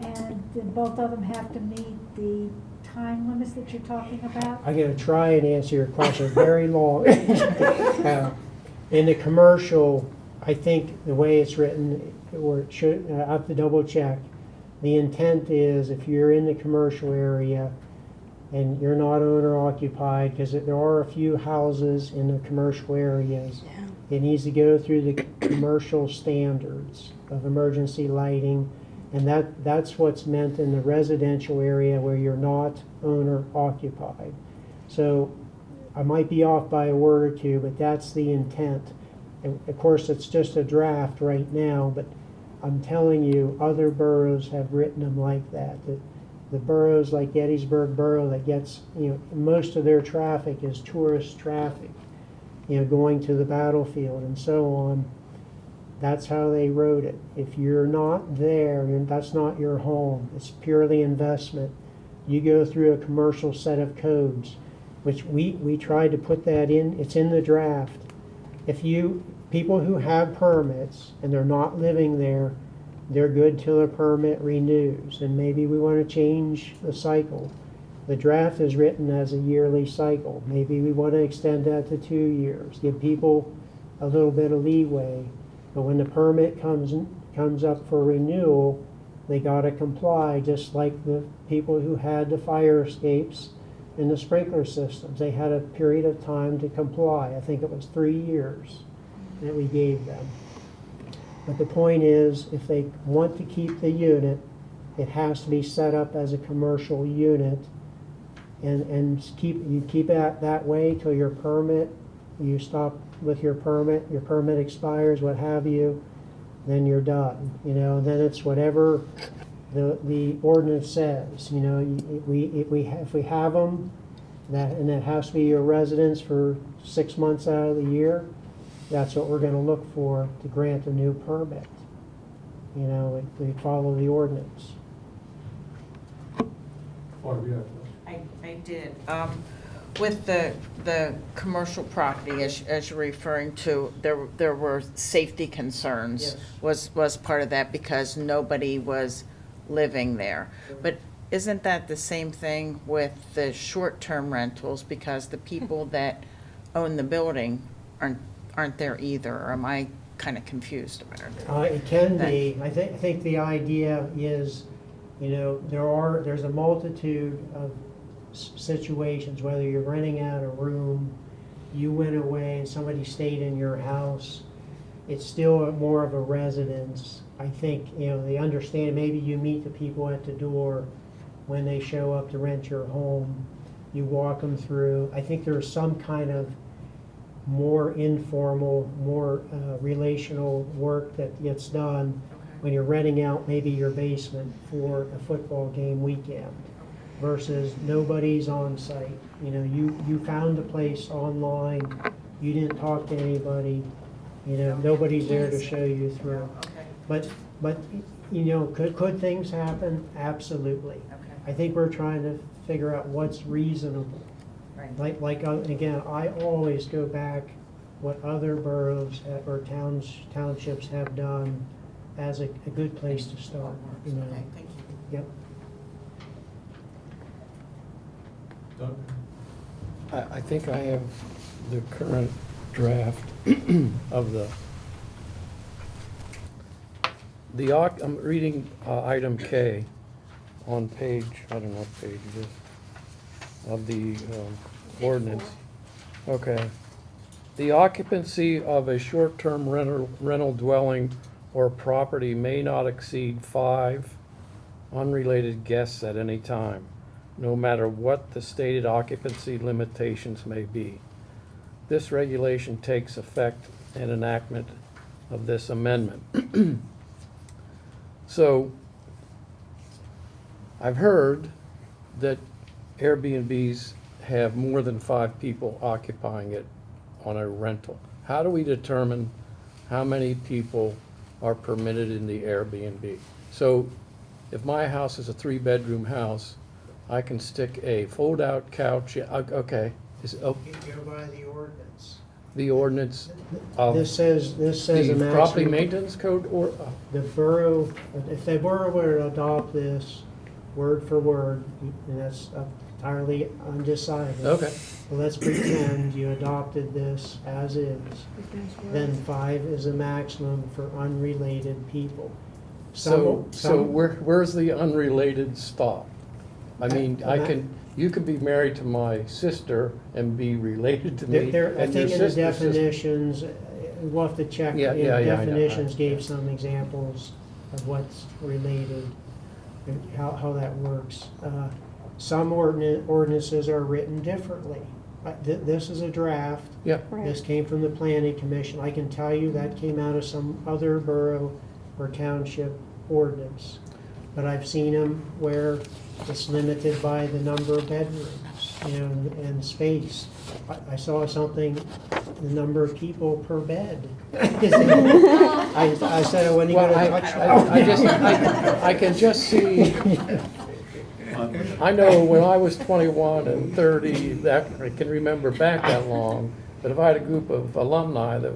Speaker 12: and then both of them have to meet the time limits that you're talking about? I'm going to try and answer your question very long. In the commercial, I think the way it's written, or it should, I have to double check. The intent is if you're in the commercial area and you're not owner occupied, because there are a few houses in the commercial areas, it needs to go through the commercial standards of emergency lighting, and that's what's meant in the residential area where you're not owner occupied. So I might be off by a word or two, but that's the intent. And of course, it's just a draft right now, but I'm telling you, other boroughs have written them like that. The boroughs like Gettysburg Borough that gets, most of their traffic is tourist traffic.
Speaker 15: going to the battlefield and so on. That's how they wrote it. If you're not there, and that's not your home, it's purely investment. You go through a commercial set of codes, which we tried to put that in. It's in the draft. People who have permits and they're not living there, they're good till the permit renews. And maybe we want to change the cycle. The draft is written as a yearly cycle. Maybe we want to extend that to 2 years, give people a little bit of leeway. But when the permit comes up for renewal, they got to comply, just like the people who had the fire escapes and the sprinkler systems. They had a period of time to comply. I think it was 3 years that we gave them. But the point is, if they want to keep the unit, it has to be set up as a commercial unit, and keep it that way till your permit, you stop with your permit expires, what have you, then you're done. Then it's whatever the ordinance says. If we have them, and it has to be your residence for 6 months out of the year, that's what we're going to look for to grant a new permit. We follow the ordinance.
Speaker 17: I did. With the commercial property, as you're referring to, there were safety concerns.
Speaker 15: Yes.
Speaker 17: Was part of that because nobody was living there. But isn't that the same thing with the short-term rentals, because the people that own the building aren't there either? Or am I kind of confused about it?
Speaker 15: It can be. I think the idea is, there's a multitude of situations, whether you're renting out a room, you went away and somebody stayed in your house, it's still more of a residence. I think, they understand, maybe you meet the people at the door when they show up to rent your home, you walk them through. I think there's some kind of more informal, more relational work that gets done when you're renting out maybe your basement for a football game weekend versus nobody's on site. You found the place online, you didn't talk to anybody, nobody's there to show you through. But could things happen? Absolutely. I think we're trying to figure out what's reasonable. Like again, I always go back what other boroughs or townships have done as a good place to start.
Speaker 17: Okay, thank you.
Speaker 15: Yep.
Speaker 11: I think I have the current draft of I'm reading item K on page, I don't know what page it is, of the ordinance. Okay. The occupancy of a short-term rental dwelling or property may not exceed 5 unrelated guests at any time, no matter what the stated occupancy limitations may be. This regulation takes effect in enactment of this amendment. So, I've heard that Airbnbs have more than 5 people occupying it on a rental. How do we determine how many people are permitted in the Airbnb? So, if my house is a 3-bedroom house, I can stick a fold-out couch. Okay.
Speaker 15: You go by the ordinance.
Speaker 11: The ordinance of
Speaker 15: This says a
Speaker 11: the
Speaker 15: maximum.
Speaker 11: property maintenance code, or
Speaker 15: The borough, if the borough were to adopt this word for word, and that's entirely undecided.
Speaker 11: Okay.
Speaker 15: Well, let's pretend you adopted this as is. Then 5 is a maximum for unrelated people.
Speaker 11: So where's the unrelated stop? I mean, you could be married to my sister and be related to me.
Speaker 15: I think in the definitions, we'll have to check.
Speaker 11: Yeah,
Speaker 15: Definitions gave some examples of what's related, and how that works. Some ordinances are written differently. This is a draft.
Speaker 11: Yeah.
Speaker 13: Right.
Speaker 15: This came from the planning commission. I can tell you that came out of some other borough or township ordinance. But I've seen them where it's limited by the number of bedrooms, and space. I saw something the number of people per bed. I said, when are you
Speaker 11: Well,
Speaker 15: gonna touch that?
Speaker 11: I can just see, I know when I was 21 and 30, that, I can remember back that long, but if I had a group of alumni that,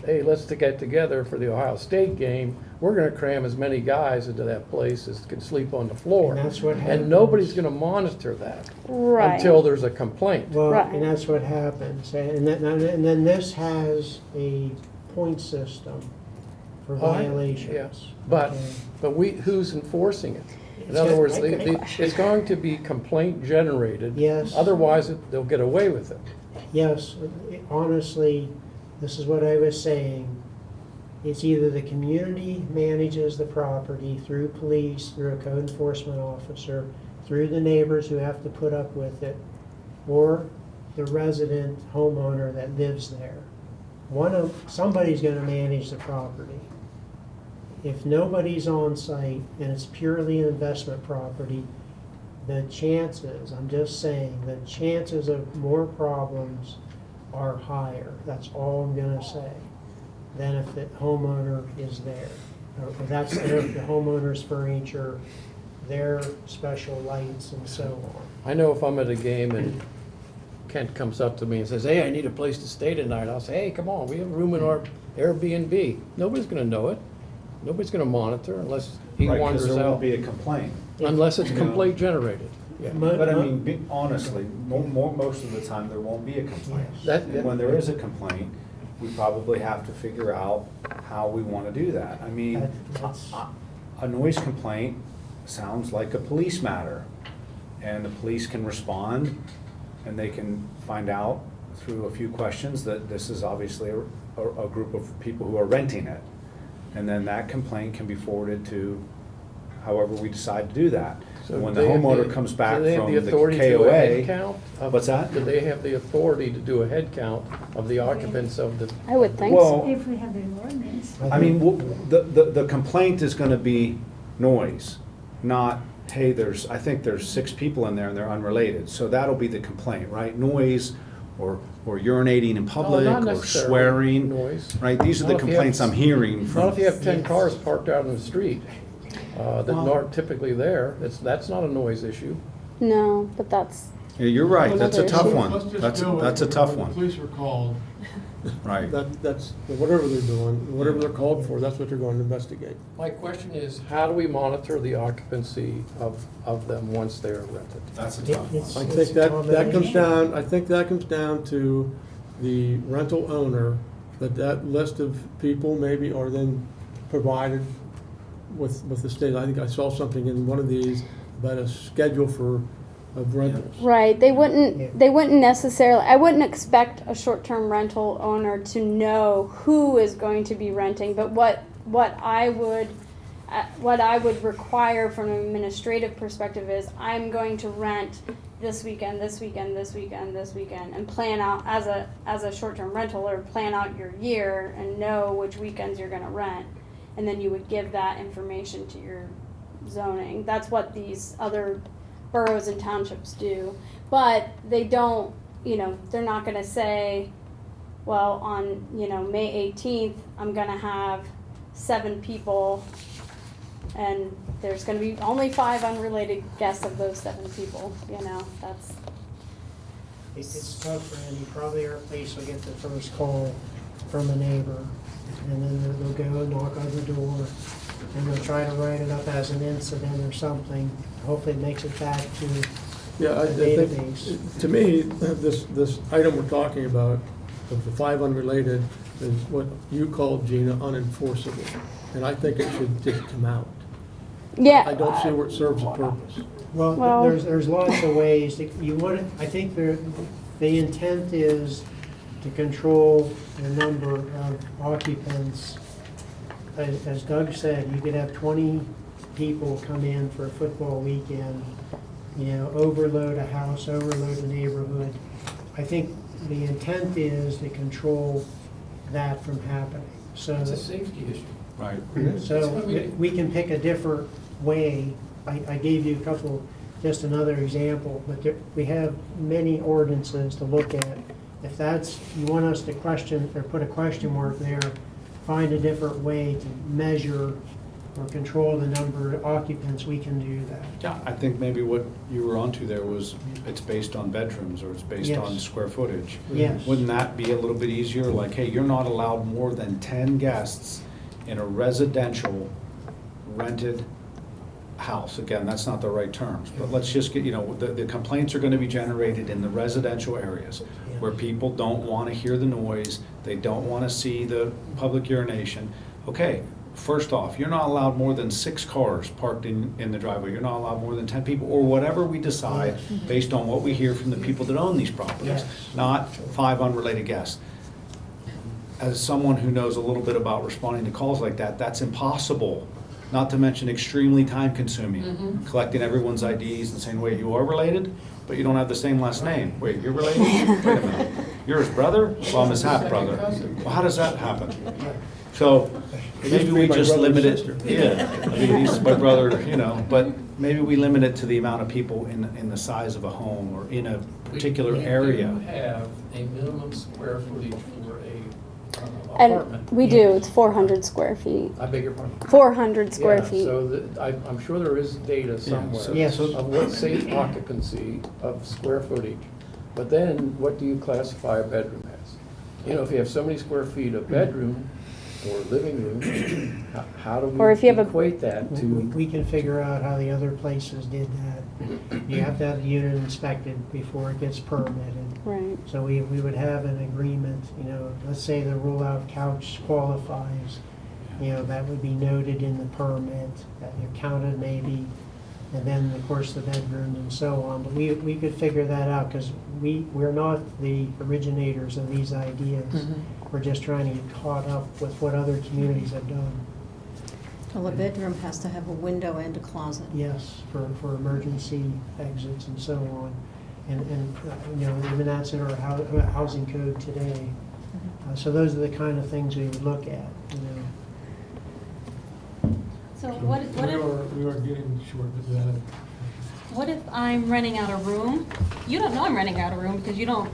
Speaker 11: hey, let's get together for the Ohio State game, we're gonna cram as many guys into that place as can sleep on the floor.
Speaker 15: And that's what
Speaker 11: And
Speaker 15: happens.
Speaker 11: nobody's gonna monitor that
Speaker 13: Right.
Speaker 11: until there's a complaint.
Speaker 15: Well,
Speaker 13: Right.
Speaker 15: and that's what happens. And then this has a point system for
Speaker 11: Oh, yeah.
Speaker 15: violations.
Speaker 11: But,
Speaker 15: Okay.
Speaker 11: who's enforcing it? In
Speaker 15: It's
Speaker 11: other
Speaker 15: gonna-
Speaker 11: words,
Speaker 15: great
Speaker 11: it's going to be complaint generated.
Speaker 15: Yes.
Speaker 11: Otherwise, they'll get away with it.
Speaker 15: Yes, honestly, this is what I was saying. It's either the community manages the property through police, through a code enforcement officer, through the neighbors who have to put up with it, or the resident homeowner that lives there. Somebody's gonna manage the property. If nobody's on site and it's purely an investment property, the chances, I'm just saying, the chances of more problems are higher. That's all I'm gonna say, than if the homeowner is there. Or that's the homeowner's furniture, their special lights and so on.
Speaker 11: I know if I'm at a game and Kent comes up to me and says, hey, I need a place to stay tonight, I'll say, hey, come on, we have a room in our Airbnb. Nobody's gonna know it. Nobody's gonna monitor unless he
Speaker 16: Right, 'cause
Speaker 11: wanders
Speaker 16: there won't
Speaker 11: out.
Speaker 16: be a complaint.
Speaker 11: Unless it's
Speaker 16: You know?
Speaker 11: complaint generated. Yeah.
Speaker 16: But I mean, honestly, most of the time, there won't be a complaint.
Speaker 11: That-
Speaker 16: And when there is a complaint, we probably have to figure out how we want to do that. I mean, a noise complaint sounds like a police matter. And the police can respond, and they can find out through a few questions that this is obviously a group of people who are renting it. And then that complaint can be forwarded to however we decide to do that.
Speaker 11: So
Speaker 16: When
Speaker 11: do
Speaker 16: the
Speaker 11: they have
Speaker 16: homeowner comes back
Speaker 11: do they have
Speaker 16: from
Speaker 11: the
Speaker 16: the
Speaker 11: authority to do a head
Speaker 16: KOA.
Speaker 11: count of-
Speaker 16: What's that?
Speaker 11: Do they have the authority to do a head count of the occupants of the?
Speaker 13: I would think
Speaker 16: Well,
Speaker 13: so.
Speaker 12: If we have the ordinance.
Speaker 16: I mean, the complaint is gonna be noise, not, hey, I think there's 6 people in there and they're unrelated. So that'll be the complaint, right? Noise, or urinating in public,
Speaker 11: not
Speaker 16: or
Speaker 11: necessarily
Speaker 16: swearing.
Speaker 11: noise.
Speaker 16: Right, these are
Speaker 11: Not
Speaker 16: the
Speaker 11: if you
Speaker 16: complaints
Speaker 11: have-
Speaker 16: I'm hearing from.
Speaker 11: Not if you have 10 cars parked out in the street that
Speaker 16: Well-
Speaker 11: aren't typically there. That's not a noise issue.
Speaker 13: No, but that's
Speaker 16: Yeah, you're right, that's a
Speaker 13: Another
Speaker 16: tough
Speaker 13: issue.
Speaker 16: one.
Speaker 4: Let's just
Speaker 16: That's
Speaker 4: do it
Speaker 16: a
Speaker 4: when
Speaker 16: tough
Speaker 4: the
Speaker 16: one,
Speaker 4: police are called.
Speaker 16: right.
Speaker 4: That's, whatever they're doing, whatever they're called for, that's what they're going to investigate.
Speaker 11: My question is, how do we monitor the occupancy of them once they're rented?
Speaker 16: That's a tough one.
Speaker 4: I think I think that comes down to the rental owner, that list of people maybe are then provided with the state. I think I saw something in one of these about a schedule of rentals.
Speaker 13: right. They wouldn't necessarily, I wouldn't expect a short-term rental owner to know who is going to be renting, but what I would require from an administrative perspective is I'm going to rent this weekend, this weekend, this weekend, this weekend, and plan out as a short-term rental, or plan out your year and know which weekends you're gonna rent. And then you would give that information to your zoning. That's what these other boroughs and townships do. But they don't, they're not gonna say, well, on, May 18th, I'm gonna have 7 people, and there's gonna be only 5 unrelated guests of those 7 people, that's.
Speaker 15: It's tough, Randy. Probably our police will get the first call from a neighbor, and then they'll go and knock on the door, and they'll try to write it up as an incident or something. Hopefully it makes it back to
Speaker 4: Yeah, I
Speaker 15: the
Speaker 4: think,
Speaker 15: database.
Speaker 4: to me, this item we're talking about, of the 5 unrelated, is what you called, Gina, unenforceable. And I think it should just come out.
Speaker 13: Yeah.
Speaker 4: I don't see where it serves a purpose.
Speaker 15: Well, there's lots of ways that you want it. I think the intent is to control the number of occupants. As Doug said, you could have 20 people come in for a football weekend, overload a house, overload a neighborhood. I think the intent is to control that from happening. So
Speaker 11: It's a safety issue.
Speaker 16: Right.
Speaker 15: So we can pick a different way. I gave you just another example, but we have many ordinances to look at if that's, you want us to question, or put a question mark there, find a different way to measure or control the number of occupants, we can do that.
Speaker 16: Yeah, I think maybe what you were onto there was, it's based on bedrooms, or it's based
Speaker 15: Yes.
Speaker 16: on square footage.
Speaker 15: Yes.
Speaker 16: Wouldn't that be a little bit easier? Like, hey, you're not allowed more than 10 guests in a residential rented house. Again, that's not the right terms, but let's just get, the complaints are gonna be generated in the residential areas where people don't wanna hear the noise, they don't wanna see the public urination. Okay, first off, you're not allowed more than 6 cars parked in the driveway. You're not allowed more than 10 people, or whatever we decide based on what we hear from the people that own these properties,
Speaker 15: Yes.
Speaker 16: not 5 unrelated guests. As someone who knows a little bit about responding to calls like that, that's impossible, not to mention extremely time-consuming. Collecting everyone's IDs and saying, wait, you are related, but you don't have the same last name. Wait, you're related? Wait a minute. You're his brother? Well, I'm his half-brother. Well, how does that happen? So maybe we just limit it. Yeah, I mean, he's my brother, but maybe we limit it to the amount of people in the size of a home or in a particular area.
Speaker 11: We do have a minimum square footage for a
Speaker 13: And
Speaker 11: apartment.
Speaker 13: we do, it's 400 square feet.
Speaker 11: I beg your pardon?
Speaker 13: 400 square
Speaker 11: Yeah,
Speaker 13: feet.
Speaker 11: so I'm sure there is data somewhere
Speaker 15: Yes.
Speaker 11: of what safe occupancy of square footage. But then, what do you classify a bedroom as? If you have so many square feet of bedroom or living room, how do
Speaker 13: Or if you
Speaker 11: we
Speaker 13: have a-
Speaker 11: equate that to?
Speaker 15: We can figure out how the other places did that. You have to have the unit inspected before it gets permitted.
Speaker 13: Right.
Speaker 15: So we would have an agreement, let's say the roll-out couch qualifies, that would be noted in the permit, that you counted maybe, and then, of course, the bedrooms and so on. But we could figure that out, because we're not the originators of these ideas. We're just trying to get caught up with what other communities have done.
Speaker 18: Well, a bedroom has to have a window and a closet.
Speaker 15: Yes, for emergency exits and so on. And even that's in our housing code today. So those are the kind of things we would look at,
Speaker 19: So what
Speaker 4: We are getting short.
Speaker 19: what if I'm renting out a room? You don't know I'm renting out a room because you don't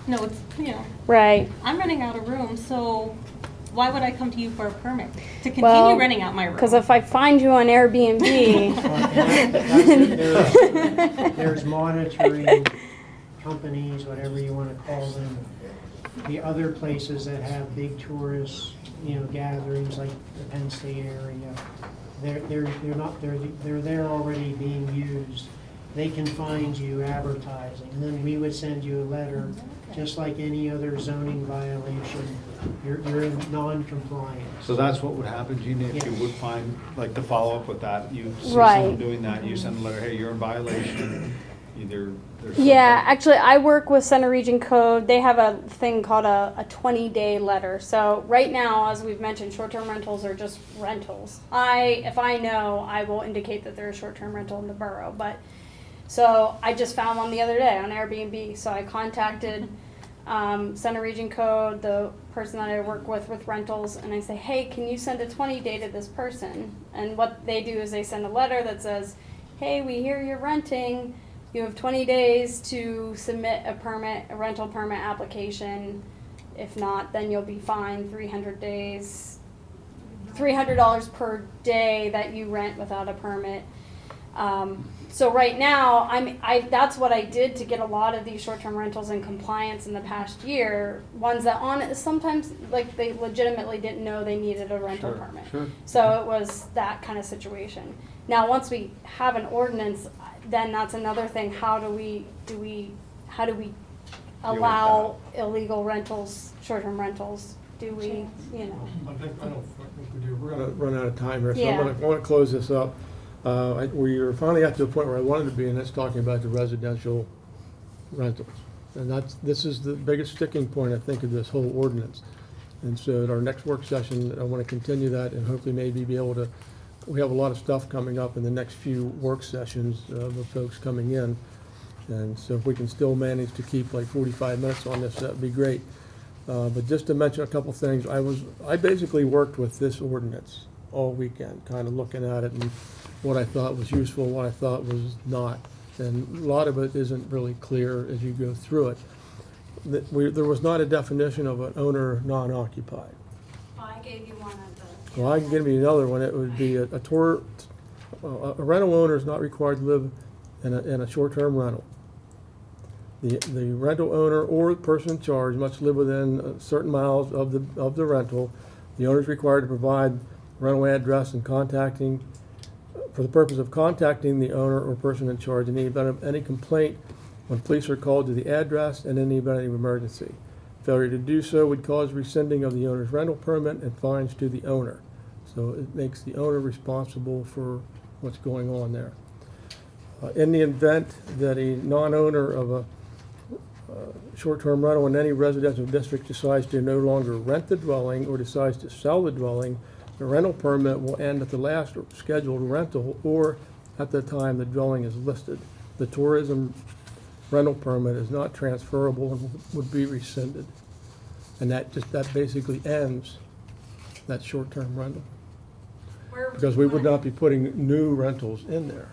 Speaker 19: know it's,
Speaker 13: Right.
Speaker 19: I'm renting out a room, so why would I come to you for a permit? To continue
Speaker 13: Well,
Speaker 19: renting out my room?
Speaker 13: Because if I find you on Airbnb.
Speaker 15: There's monitoring companies, whatever you want to call them. The other places that have big tourist, gatherings like the Penn State area, they're there already being used. They can find you advertising, and then we would send you a letter, just like any other zoning violation. You're in non-compliance.
Speaker 16: So that's what would happen, Gina, if you would find, like, the follow-up with that, you see
Speaker 13: Right.
Speaker 16: someone doing that, you send a letter, hey, you're in violation, either there's.
Speaker 13: Yeah, actually, I work with Center Region Code. They have a thing called a 20-day letter. So right now, as we've mentioned, short-term rentals are just rentals. If I know, I will indicate that there's a short-term rental in the borough. But so I just found one the other day on Airbnb. So I contacted Center Region Code, the person that I work with rentals, and I say, hey, can you send a 20-day to this person? And what they do is they send a letter that says, hey, we hear you're renting. You have 20 days to submit a rental permit application. If not, then you'll be fined $300 per day that you rent without a permit. So right now, that's what I did to get a lot of these short-term rentals in compliance in the past year. Ones that sometimes, like, they legitimately didn't know they needed a rental permit.
Speaker 4: Sure.
Speaker 13: So it was that kind of situation. Now, once we have an ordinance, then that's another thing. How do we allow illegal rentals, short-term rentals? Do we,
Speaker 4: I don't think we do. We're going to run out of time here, so
Speaker 13: Yeah.
Speaker 4: I want to close this up. We are finally at the point where I wanted to be, and that's talking about the residential rentals. And this is the biggest sticking point, I think, of this whole ordinance. And so at our next work session, I want to continue that and hopefully maybe be able to, we have a lot of stuff coming up in the next few work sessions with folks coming in. And so if we can still manage to keep like 45 minutes on this, that'd be great. But just to mention a couple things, I basically worked with this ordinance all weekend, kind of looking at it and what I thought was useful, what I thought was not. And a lot of it isn't really clear as you go through it. there was not a definition of an owner non-occupied.
Speaker 13: I gave you one at the.
Speaker 4: Well, I can give you another one. It would be a rental owner is not required to live in a short-term rental. The rental owner or person in charge must live within certain miles of the rental. The owner is required to provide rental address and contacting, for the purpose of contacting the owner or person in charge in the event of any complaint when police are called to the address and in the event of emergency. Failure to do so would cause rescinding of the owner's rental permit and fines to the owner. So it makes the owner responsible for what's going on there. In the event that a non-owner of a short-term rental in any residential district decides to no longer rent the dwelling or decides to sell the dwelling, the rental permit will end at the last scheduled rental or at the time the dwelling is listed. The tourism rental permit is not transferable and would be rescinded. And that basically ends that short-term rental. Because we would not be putting new rentals in there.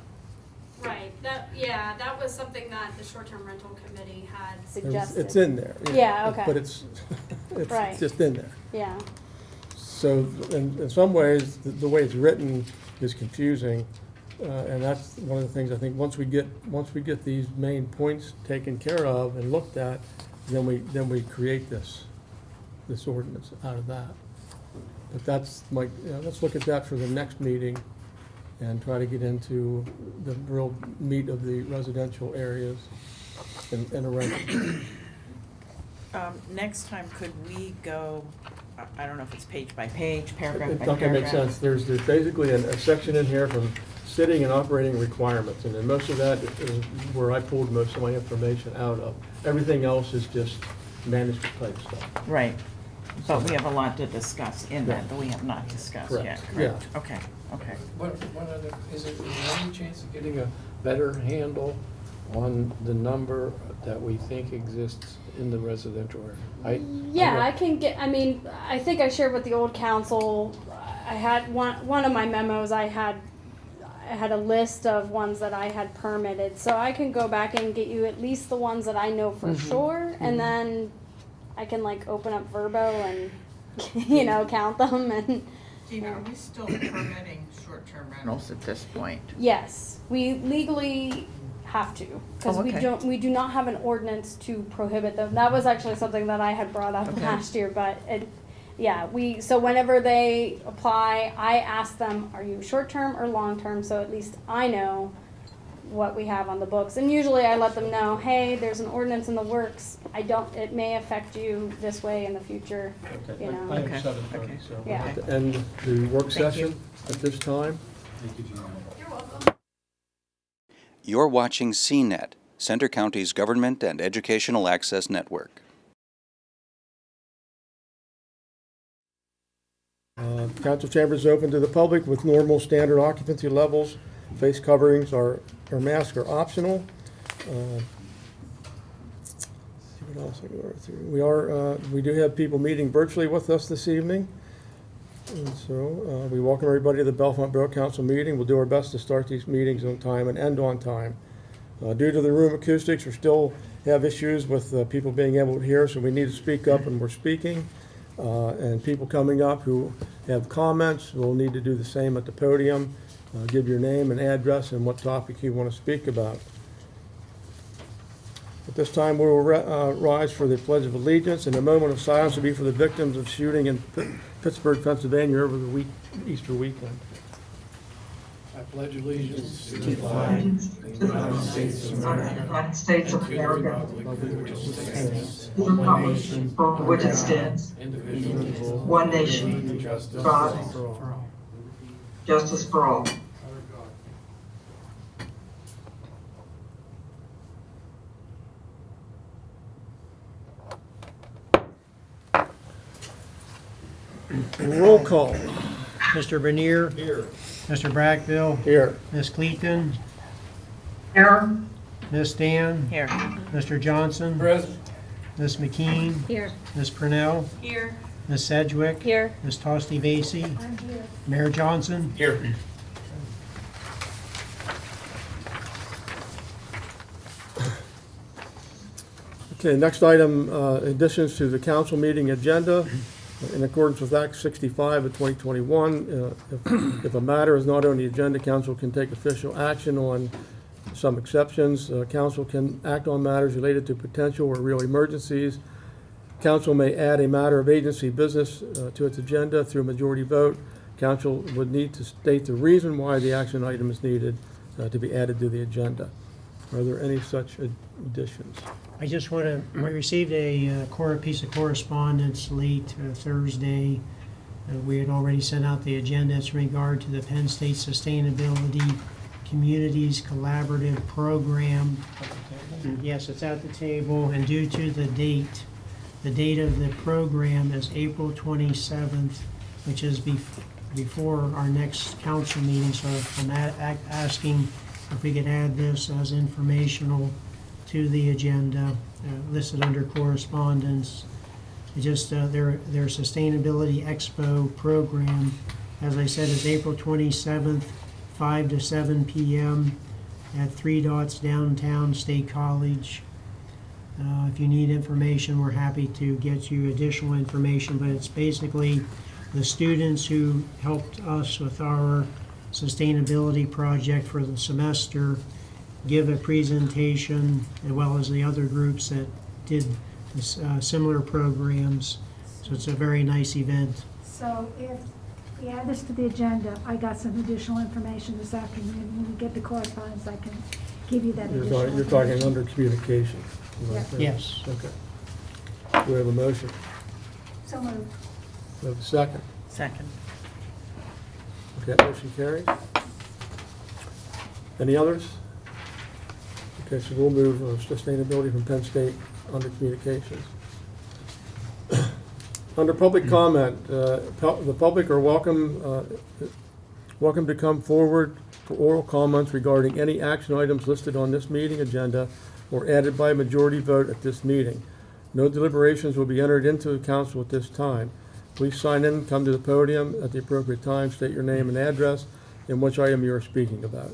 Speaker 13: Right, that was something that the short-term rental committee had
Speaker 4: suggested. It's in there.
Speaker 13: Yeah, okay.
Speaker 4: But it's
Speaker 13: Right.
Speaker 4: just in there.
Speaker 13: Yeah.
Speaker 4: So in some ways, the way it's written is confusing. And that's one of the things I think once we get these main points taken care of and looked at, then we create this ordinance out of that. But that's let's look at that for the next meeting and try to get into the real meat of the residential areas and around.
Speaker 17: Next time, could we go, I don't know if it's page by page, paragraph by
Speaker 4: It's not gonna make
Speaker 17: paragraph?
Speaker 4: sense. There's basically a section in here from sitting and operating requirements, and then most of that is where I pulled most of my information out of. Everything else is just management type stuff.
Speaker 17: Right, but we have a lot to discuss in that we have not discussed yet, correct?
Speaker 4: Yeah.
Speaker 17: Okay.
Speaker 11: One other, is there any chance of getting a better handle on the number that we think exists in the residential area?
Speaker 13: I can get, I think I shared with the old council, I had one of my memos, I had a list of ones that I had permitted, so I can go back and get you at least the ones that I know for sure, and then I can open up Verbo and, count them and.
Speaker 17: Gina, are we still permitting short-term rentals at this point?
Speaker 13: Yes, we legally have to, because we do not have an ordinance to prohibit them. That was actually something that I had brought up last year, but so whenever they apply, I ask them, are you short-term or long-term, so at least I know what we have on the books. And usually I let them know, hey, there's an ordinance in the works. It may affect you this way in the future,
Speaker 4: Okay.
Speaker 13: you know.
Speaker 4: I have 7:30, so we'll
Speaker 13: Yeah.
Speaker 4: have to end the work session at this time.
Speaker 5: Thank you, Gina.
Speaker 13: You're welcome.
Speaker 3: You're watching CNET, Center County's Government and Educational Access Network.
Speaker 4: Council chamber is open to the public with normal standard occupancy levels. Face coverings or masks are optional. See what else I can go through. We do have people meeting virtually with us this evening. And so we welcome everybody to the Bellefonte Borough Council meeting. We'll do our best to start these meetings on time and end on time. Due to the room acoustics, we still have issues with people being able to hear, so we need to speak up and we're speaking. And people coming up who have comments will need to do the same at the podium. Give your name and address and what topic you want to speak about. At this time, we will rise for the Pledge of Allegiance, and a moment of silence will be for the victims of shooting in Pittsburgh, Pennsylvania over the Easter weekend.
Speaker 11: I pledge allegiance
Speaker 14: to the flag of the United States of America, to the republic for which it stands, one nation, God, justice for all.
Speaker 4: Roll call.
Speaker 15: Mr. Bernier.
Speaker 4: Here.
Speaker 15: Mr. Brackville.
Speaker 4: Here.
Speaker 15: Ms. Cleaton.
Speaker 14: Here.
Speaker 15: Ms. Dan.
Speaker 17: Here.
Speaker 15: Mr. Johnson.
Speaker 4: Present.
Speaker 15: Ms. McKean.
Speaker 19: Here.
Speaker 15: Ms. Purnell.
Speaker 19: Here.
Speaker 15: Ms. Sedgwick.
Speaker 19: Here.
Speaker 15: Ms. Tosti Vasey.
Speaker 19: I'm here.
Speaker 15: Mayor Johnson.
Speaker 4: Here. Okay, next item, additions to the council meeting agenda. In accordance with Act 65 of 2021, if a matter is not on the agenda, council can take official action on some exceptions. Council can act on matters related to potential or real emergencies. Council may add a matter of agency business to its agenda through a majority vote. Council would need to state the reason why the action item is needed to be added to the agenda. Are there any such additions?
Speaker 15: I just want to, we received a piece of correspondence late Thursday. We had already sent out the agenda. It's in regard to the Penn State Sustainability Communities Collaborative Program. Yes, it's at the table, and due to the date of the program is April 27th, which is before our next council meeting, so I'm asking if we could add this as informational to the agenda, listed under correspondence. Just their Sustainability Expo program, as I said, is April 27th, 5 to 7 p.m. at 3 Dots downtown State College. If you need information, we're happy to get you additional information, but it's basically the students who helped us with our sustainability project for the semester give a presentation, as well as the other groups that did similar programs. So it's a very nice event.
Speaker 12: So if we add this to the agenda, I got some additional information this afternoon. When we get the correspondence, I can give you that additional
Speaker 4: You're talking under communication.
Speaker 12: Yeah.
Speaker 15: Yes.
Speaker 4: Okay. Do we have a motion?
Speaker 12: So moved.
Speaker 4: Do we have a second?
Speaker 17: Second.
Speaker 4: Okay, that motion carries. Any others? Okay, so we'll move sustainability from Penn State under communications. Under public comment, the public are welcome to come forward for oral comments regarding any action items listed on this meeting agenda or added by a majority vote at this meeting. No deliberations will be entered into the council at this time. Please sign in, come to the podium at the appropriate time, state your name and address, and which item you are speaking about.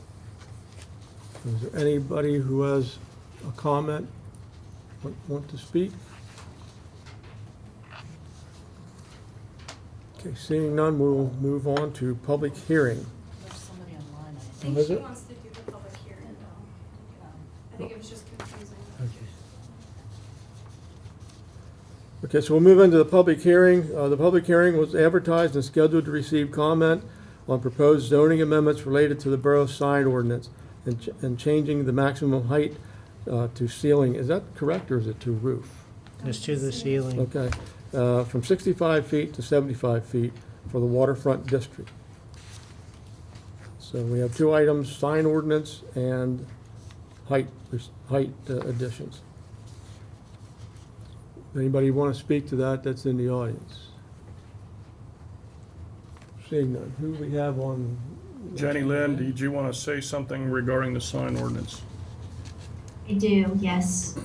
Speaker 4: Is there anybody who has a comment, want to speak? Okay, seeing none, we'll move on to public hearing.
Speaker 19: There's somebody online.
Speaker 4: I think she
Speaker 19: wants to do the public hearing, though. I think it was just confusing.
Speaker 4: Okay, so we'll move into the public hearing. The public hearing was advertised and scheduled to receive comment on proposed zoning amendments related to the borough sign ordinance and changing the maximum height to ceiling. Is that correct, or is it to roof?
Speaker 15: It's to the ceiling.
Speaker 4: Okay, from 65 feet to 75 feet for the Waterfront district. So we have two items, sign ordinance and height additions. Anybody want to speak to that that's in the audience? Seeing none. Who do we have on?
Speaker 10: Jenny Lynn, did you want to say something regarding the sign ordinance?
Speaker 20: I do, yes.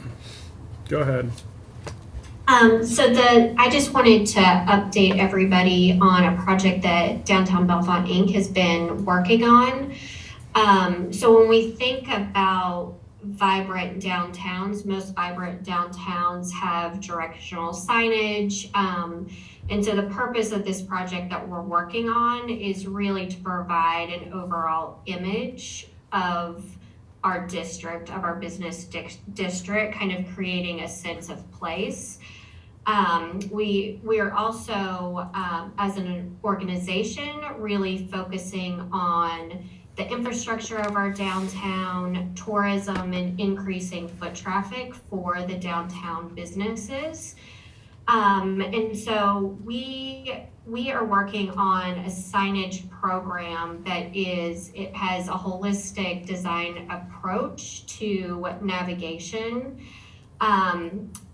Speaker 10: Go ahead.
Speaker 20: I just wanted to update everybody on a project that Downtown Bellefonte Inc. has been working on. So when we think about vibrant downtowns, most vibrant downtowns have directional signage. And so the purpose of this project that we're working on is really to provide an overall image of our district, of our business district, kind of creating a sense of place. We are also, as an organization, really focusing on the infrastructure of our downtown, tourism, and increasing foot traffic for the downtown businesses. And so we are working on a signage program that it has a holistic design approach to navigation.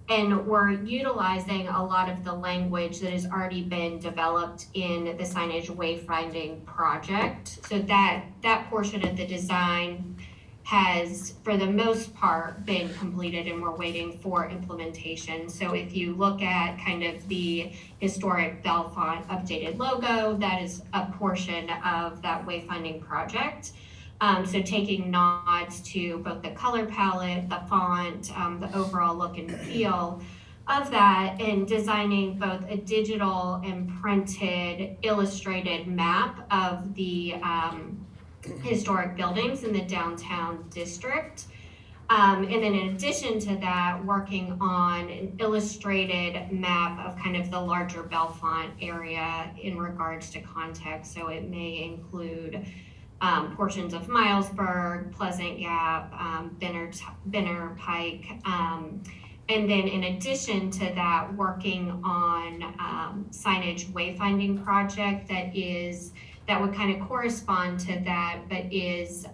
Speaker 20: And we're utilizing a lot of the language that has already been developed in the signage wayfinding project. So that portion of the design has, for the most part, been completed, and we're waiting for implementation. So if you look at kind of the historic Bellefonte updated logo, that is a portion of that wayfinding project. So taking nods to both the color palette, the font, the overall look and feel of that, and designing both a digital and printed illustrated map of the historic buildings in the downtown district. And then in addition to that, working on an illustrated map of kind of the larger Bellefonte area in regards to context. So it may include portions of Milesburg, Pleasant Gap, Benner Pike, and then in addition to that, working on signage wayfinding project that would kind of correspond to that, but is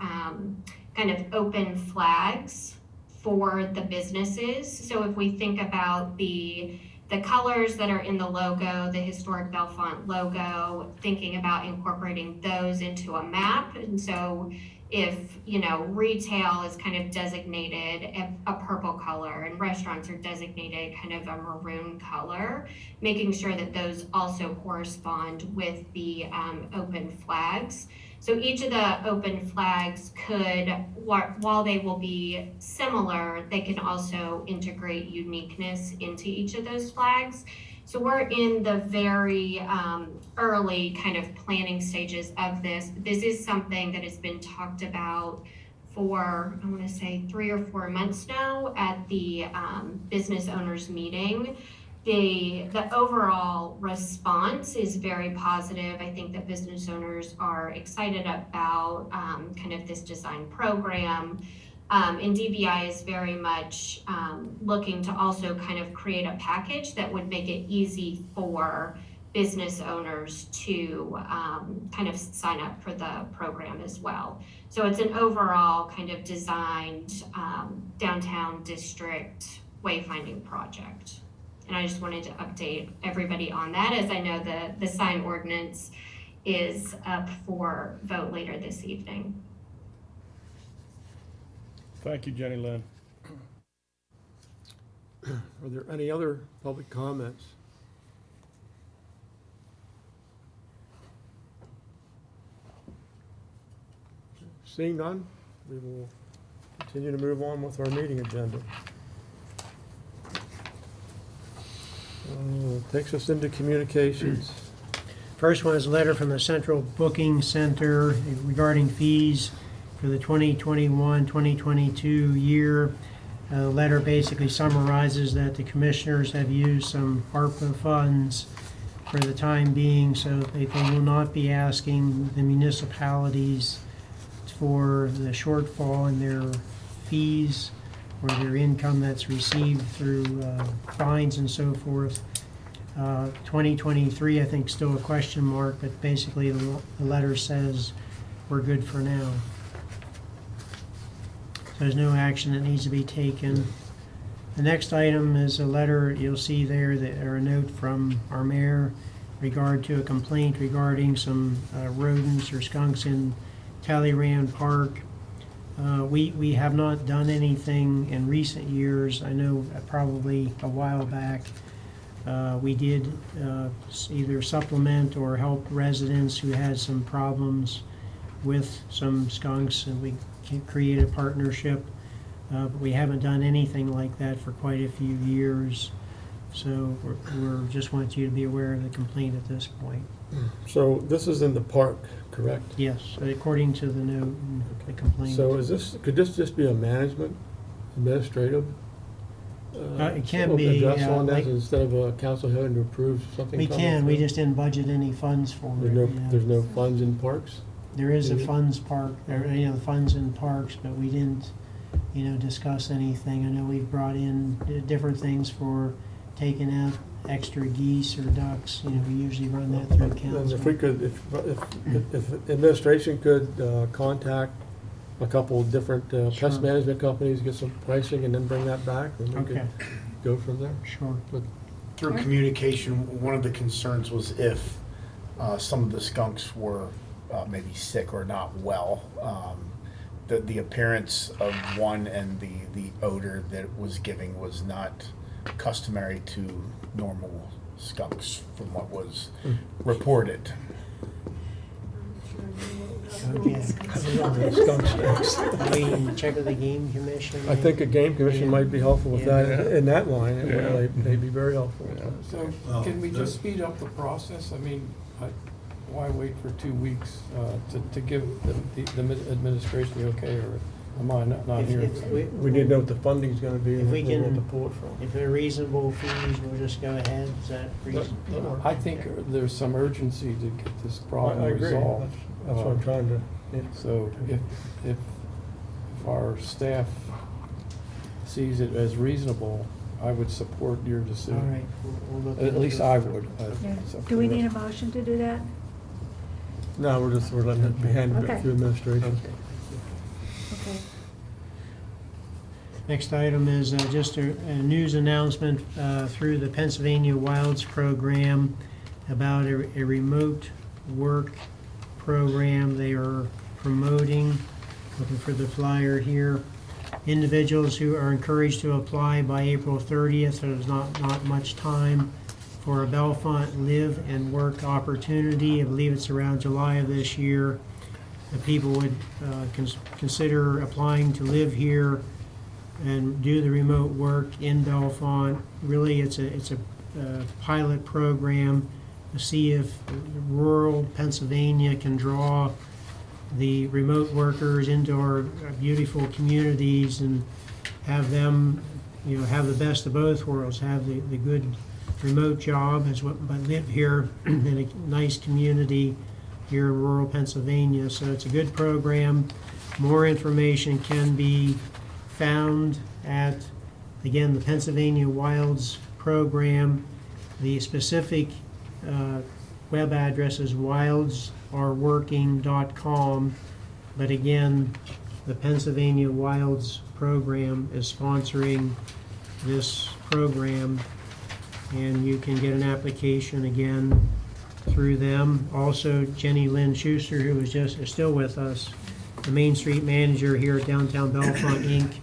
Speaker 20: kind of open flags for the businesses. So if we think about the colors that are in the logo, the historic Bellefonte logo, thinking about incorporating those into a map. And so if, retail is kind of designated a purple color and restaurants are designated kind of a maroon color, making sure that those also correspond with the open flags. So each of the open flags could, while they will be similar, they can also integrate uniqueness into each of those flags. So we're in the very early kind of planning stages of this. This is something that has been talked about for, I want to say 3 or 4 months now at the business owners meeting. The overall response is very positive. I think that business owners are excited about kind of this design program. And DBI is very much looking to also kind of create a package that would make it easy for business owners to kind of sign up for the program as well. So it's an overall kind of designed downtown district wayfinding project. And I just wanted to update everybody on that, as I know the sign ordinance is up for vote later this evening.
Speaker 10: Thank you, Jenny Lynn.
Speaker 4: Are there any other public comments? Seeing none, we will continue to move on with our meeting agenda. Takes us into communications.
Speaker 15: First one is a letter from the Central Booking Center regarding fees for the 2021-2022 year. The letter basically summarizes that the commissioners have used some ARPA funds for the time being, so they will not be asking the municipalities for the shortfall in their fees or their income that's received through fines and so forth. 2023, I think, still a question mark, but basically the letter says we're good for now. So there's no action that needs to be taken. The next item is a letter you'll see there, or a note from our mayor regard to a complaint regarding some rodents or skunks in Talleyrand Park. We have not done anything in recent years. I know probably a while back we did either supplement or help residents who had some problems with some skunks, and we created a partnership. But we haven't done anything like that for quite a few years. So we're just want you to be aware of the complaint at this point.
Speaker 4: So this is in the park, correct?
Speaker 15: Yes, according to the note and the complaint.
Speaker 4: So could this just be a administrative?
Speaker 15: It can be.
Speaker 4: Address on that instead of a council having to approve something?
Speaker 15: We can. We just didn't budget any funds for it.
Speaker 4: There's no funds in parks?
Speaker 15: There is a funds funds in parks, but we didn't, discuss anything. I know we've brought in different things for taking out extra geese or ducks. We usually run that through council.
Speaker 4: If we could, if administration could contact a couple of different pest management companies, get some pricing, and then bring that back, then we could go from there.
Speaker 15: Sure.
Speaker 4: But
Speaker 21: through communication, one of the concerns was if some of the skunks were maybe sick or not well. The appearance of one and the odor that it was giving was not customary to normal skunks from what was reported.
Speaker 15: We check with the game commission.
Speaker 4: I think a game commission might be helpful with that, in that line, it
Speaker 11: Yeah.
Speaker 4: would may be very helpful.
Speaker 11: So can we just speed up the process? I mean, why wait for 2 weeks to give the administration the okay, or am I not hearing something?
Speaker 4: We need to know what the funding's gonna be
Speaker 15: If
Speaker 4: and
Speaker 15: we
Speaker 4: where we have to
Speaker 15: can,
Speaker 4: pull it from.
Speaker 15: if they're reasonable fees, we'll just go ahead. Is that reasonable?
Speaker 11: I think there's some urgency to get this problem
Speaker 4: I agree.
Speaker 11: resolved.
Speaker 4: That's what I'm trying to, yeah.
Speaker 11: So if our staff sees it as reasonable, I would support your decision.
Speaker 15: All right, we'll look
Speaker 11: At
Speaker 15: into
Speaker 11: least
Speaker 15: it.
Speaker 11: I would.
Speaker 12: Yeah. Do we need a motion to do that?
Speaker 4: No, we're letting it be handled
Speaker 12: Okay.
Speaker 4: through administration.
Speaker 12: Okay.
Speaker 15: Next item is just a news announcement through the Pennsylvania Wilds program about a remote work program they are promoting. Looking for the flyer here. Individuals who are encouraged to apply by April 30th, so there's not much time, for a Bellefonte live and work opportunity. I believe it's around July of this year. The people would consider applying to live here and do the remote work in Bellefonte. Really, it's a pilot program to see if rural Pennsylvania can draw the remote workers into our beautiful communities and have them, have the best of both worlds, have the good remote job but live here in a nice community here in rural Pennsylvania. So it's a good program. More information can be found at, again, the Pennsylvania Wilds program. The specific web address is wildsareworking.com, but again, the Pennsylvania Wilds program is sponsoring this program, and you can get an application again through them. Also, Jenny Lynn Schuster, who is still with us, the Main Street manager here at Downtown Bellefonte, Inc.,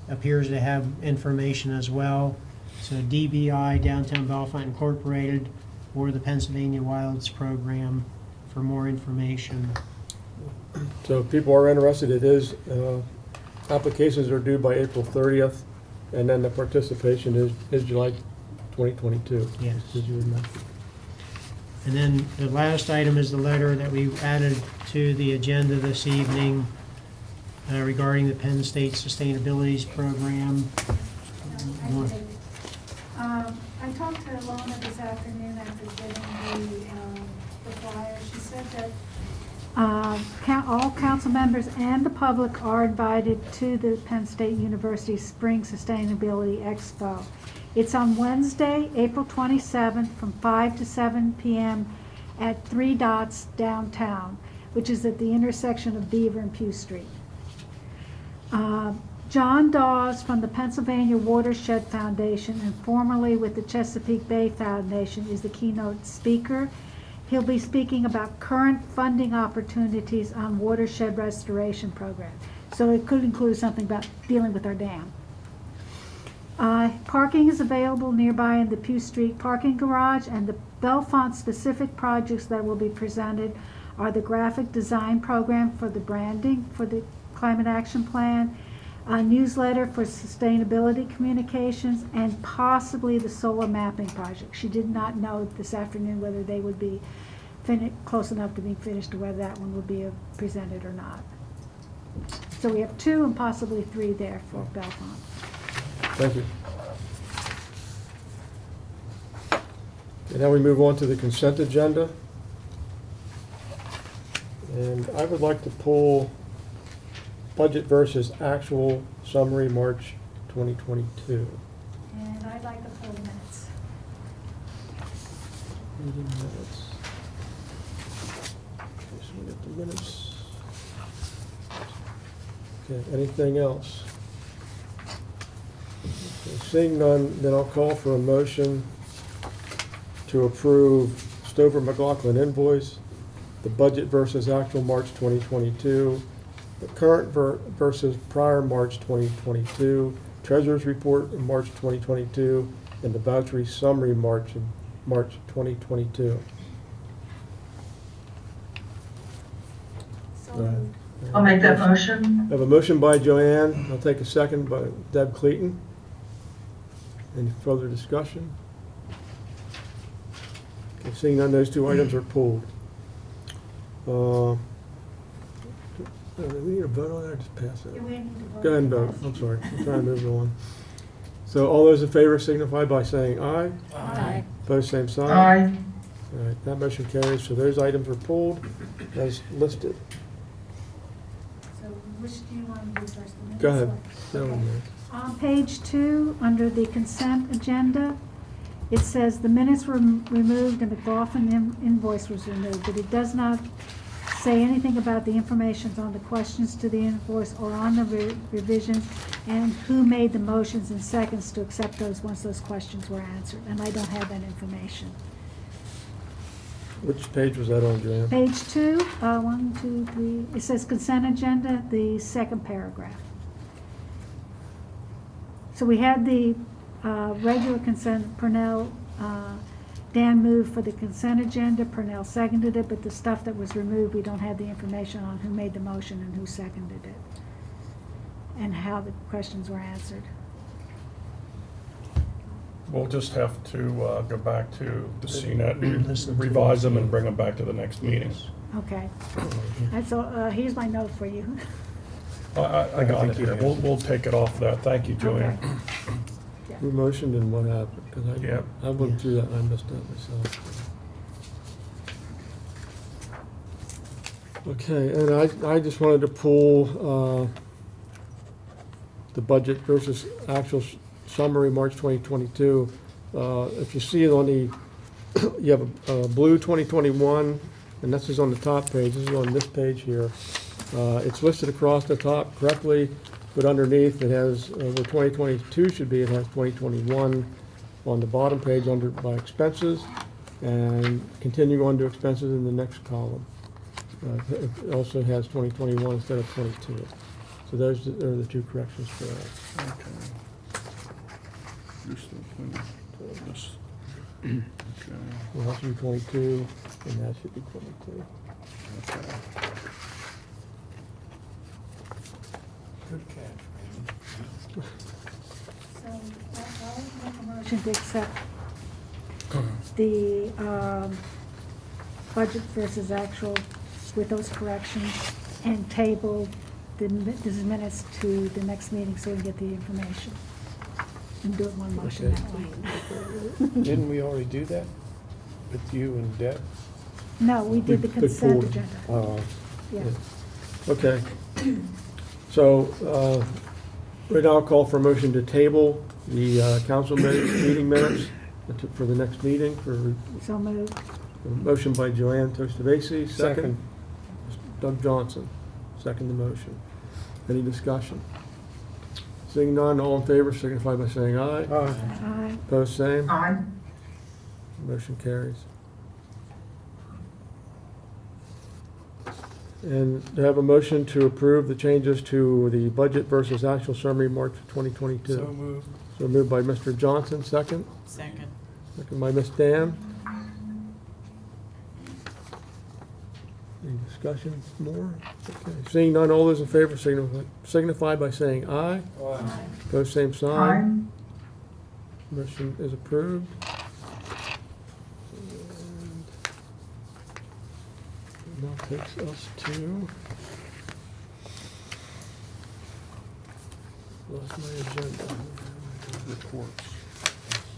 Speaker 15: appears to have information as well. So DBI, Downtown Bellefonte Incorporated, or the Pennsylvania Wilds program for more information.
Speaker 4: So if people are interested, it is, applications are due by April 30th, and then the participation is July 2022.
Speaker 15: Yes.
Speaker 4: As you had mentioned.
Speaker 15: And then the last item is the letter that we added to the agenda this evening regarding the Penn State Sustainability Program.
Speaker 12: I talked to Lona this afternoon after getting the flyer. She said that all council members and the public are invited to the Penn State University Spring Sustainability Expo. It's on Wednesday, April 27th from 5 to 7 p.m. at 3 Dots downtown, which is at the intersection of Beaver and Pew Street. John Dawes from the Pennsylvania Watershed Foundation and formerly with the Chesapeake Bay Foundation is the keynote speaker. He'll be speaking about current funding opportunities on watershed restoration program. So it could include something about dealing with our dam. Parking is available nearby in the Pew Street parking garage, and the Bellefonte specific projects that will be presented are the graphic design program for the branding for the climate action plan, a newsletter for sustainability communications, and possibly the solar mapping project. She did not know this afternoon whether they would be close enough to being finished or whether that one would be presented or not. So we have 2 and possibly 3 there for Bellefonte.
Speaker 4: Thank you. And now we move on to the consent agenda. And I would like to pull budget versus actual summary March 2022.
Speaker 12: And I'd like to pull the minutes.
Speaker 4: Meeting minutes. Okay, so we get the minutes. Okay, anything else? Okay, seeing none, then I'll call for a motion to approve Stover McLaughlin invoice, the budget versus actual March 2022, the current versus prior March 2022, treasurer's report in March 2022, and the voucher summary March 2022.
Speaker 12: So
Speaker 4: So,
Speaker 14: I'll make that motion.
Speaker 4: I have a motion by Joanne. I'll take a second by Deb Clayton. Any further discussion? Okay, seeing none, those two items are pulled. Do we need a vote on that or just pass it?
Speaker 12: Yeah, we need to vote.
Speaker 4: Go ahead and vote. I'm sorry. I'm trying to move it on. So all those in favor signify by saying aye.
Speaker 12: Aye.
Speaker 4: Opposed, same sign.
Speaker 14: Aye.
Speaker 4: All right, that motion carries. So those items are pulled as listed.
Speaker 12: So which do you want to do first? The minutes
Speaker 4: Go ahead.
Speaker 12: or-
Speaker 4: Go
Speaker 12: Okay.
Speaker 4: ahead.
Speaker 12: On page 2, under the consent agenda, it says the minutes were removed and the Golfin invoice was removed, but it does not say anything about the information on the questions to the invoice or on the revisions and who made the motions and seconds to accept those once those questions were answered, and I don't have that information.
Speaker 4: Which page was that on, Joanne?
Speaker 12: Page 2, 1, 2, 3, it says consent agenda, the second paragraph. So we had the regular consent, Purnell, Dan moved for the consent agenda, Purnell seconded it, but the stuff that was removed, we don't have the information on who made the motion and who seconded it, and how the questions were answered.
Speaker 10: We'll just have to go back to the CNET, revise them and bring them back to the next meeting.
Speaker 12: Okay. And so here's my note for you.
Speaker 10: I got it here. We'll take it off that. Thank you, Joanne.
Speaker 4: Who motioned and what happened? Because
Speaker 10: Yep.
Speaker 4: I went through that and I missed that myself. Okay, and I just wanted to pull the budget versus actual summary, March 2022. If you see it on the, you have a blue 2021, and this is on the top page. This is on this page here. It's listed across the top correctly, but underneath it has where 2022 should be, it has 2021 on the bottom page under by expenses, and continue on to expenses in the next column. It also has 2021 instead of 22. So those are the two corrections for that.
Speaker 10: Okay.
Speaker 4: Well, that should be 22, and that should be 22.
Speaker 15: Good catch,
Speaker 12: So I'll make a motion to accept the budget versus actual with those corrections and table the minutes to the next meeting so we can get the information. And do it one motion that way.
Speaker 11: Didn't we already do that with you and Deb?
Speaker 12: No, we did the
Speaker 4: They
Speaker 12: consent
Speaker 4: pulled.
Speaker 12: agenda. Yeah.
Speaker 4: Okay. So, right now I'll call for a motion to table the council meeting minutes for the next meeting.
Speaker 12: So moved.
Speaker 4: A motion by Joanne Tostabasi, second. Doug Johnson, second the motion. Any discussion? Seeing none, all in favor signify by saying aye.
Speaker 12: Aye.
Speaker 4: Opposed, same.
Speaker 14: Aye.
Speaker 4: Motion carries. And to have a motion to approve the changes to the budget versus actual summary March 2022.
Speaker 11: So moved.
Speaker 4: So moved by Mr. Johnson, second.
Speaker 17: Second.
Speaker 4: Second by Ms. Dam. Any discussion more? Okay. Seeing none, all those in favor signify by saying aye.
Speaker 11: Aye.
Speaker 4: Opposed, same
Speaker 14: Aye.
Speaker 4: sign. Motion is approved. And now takes us to, lost my agenda.
Speaker 10: Reports.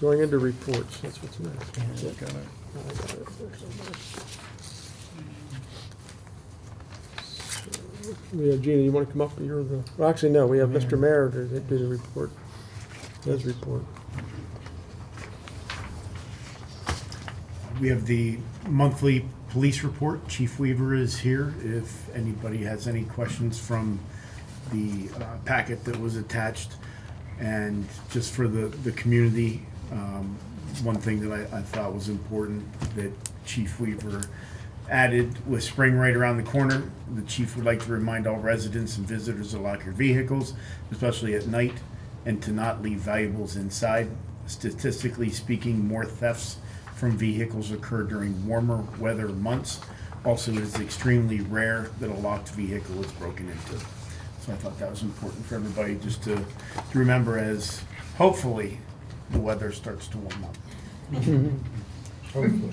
Speaker 4: Going into reports, that's what's next.
Speaker 10: Yeah, got it.
Speaker 4: I got it. We have Gina, you want to come up? You're the, well, actually, no, we have Mr. Mayor to do the report, his report.
Speaker 21: We have the monthly police report. Chief Weaver is here if anybody has any questions from the packet that was attached. And just for the community, one thing that I thought was important that Chief Weaver added with spring right around the corner, the chief would like to remind all residents and visitors to lock your vehicles, especially at night, and to not leave valuables inside. Statistically speaking, more thefts from vehicles occur during warmer weather months, Also, it is extremely rare that a locked vehicle is broken into. So I thought that was important for everybody just to remember as hopefully the weather starts to warm up.
Speaker 4: Hopefully.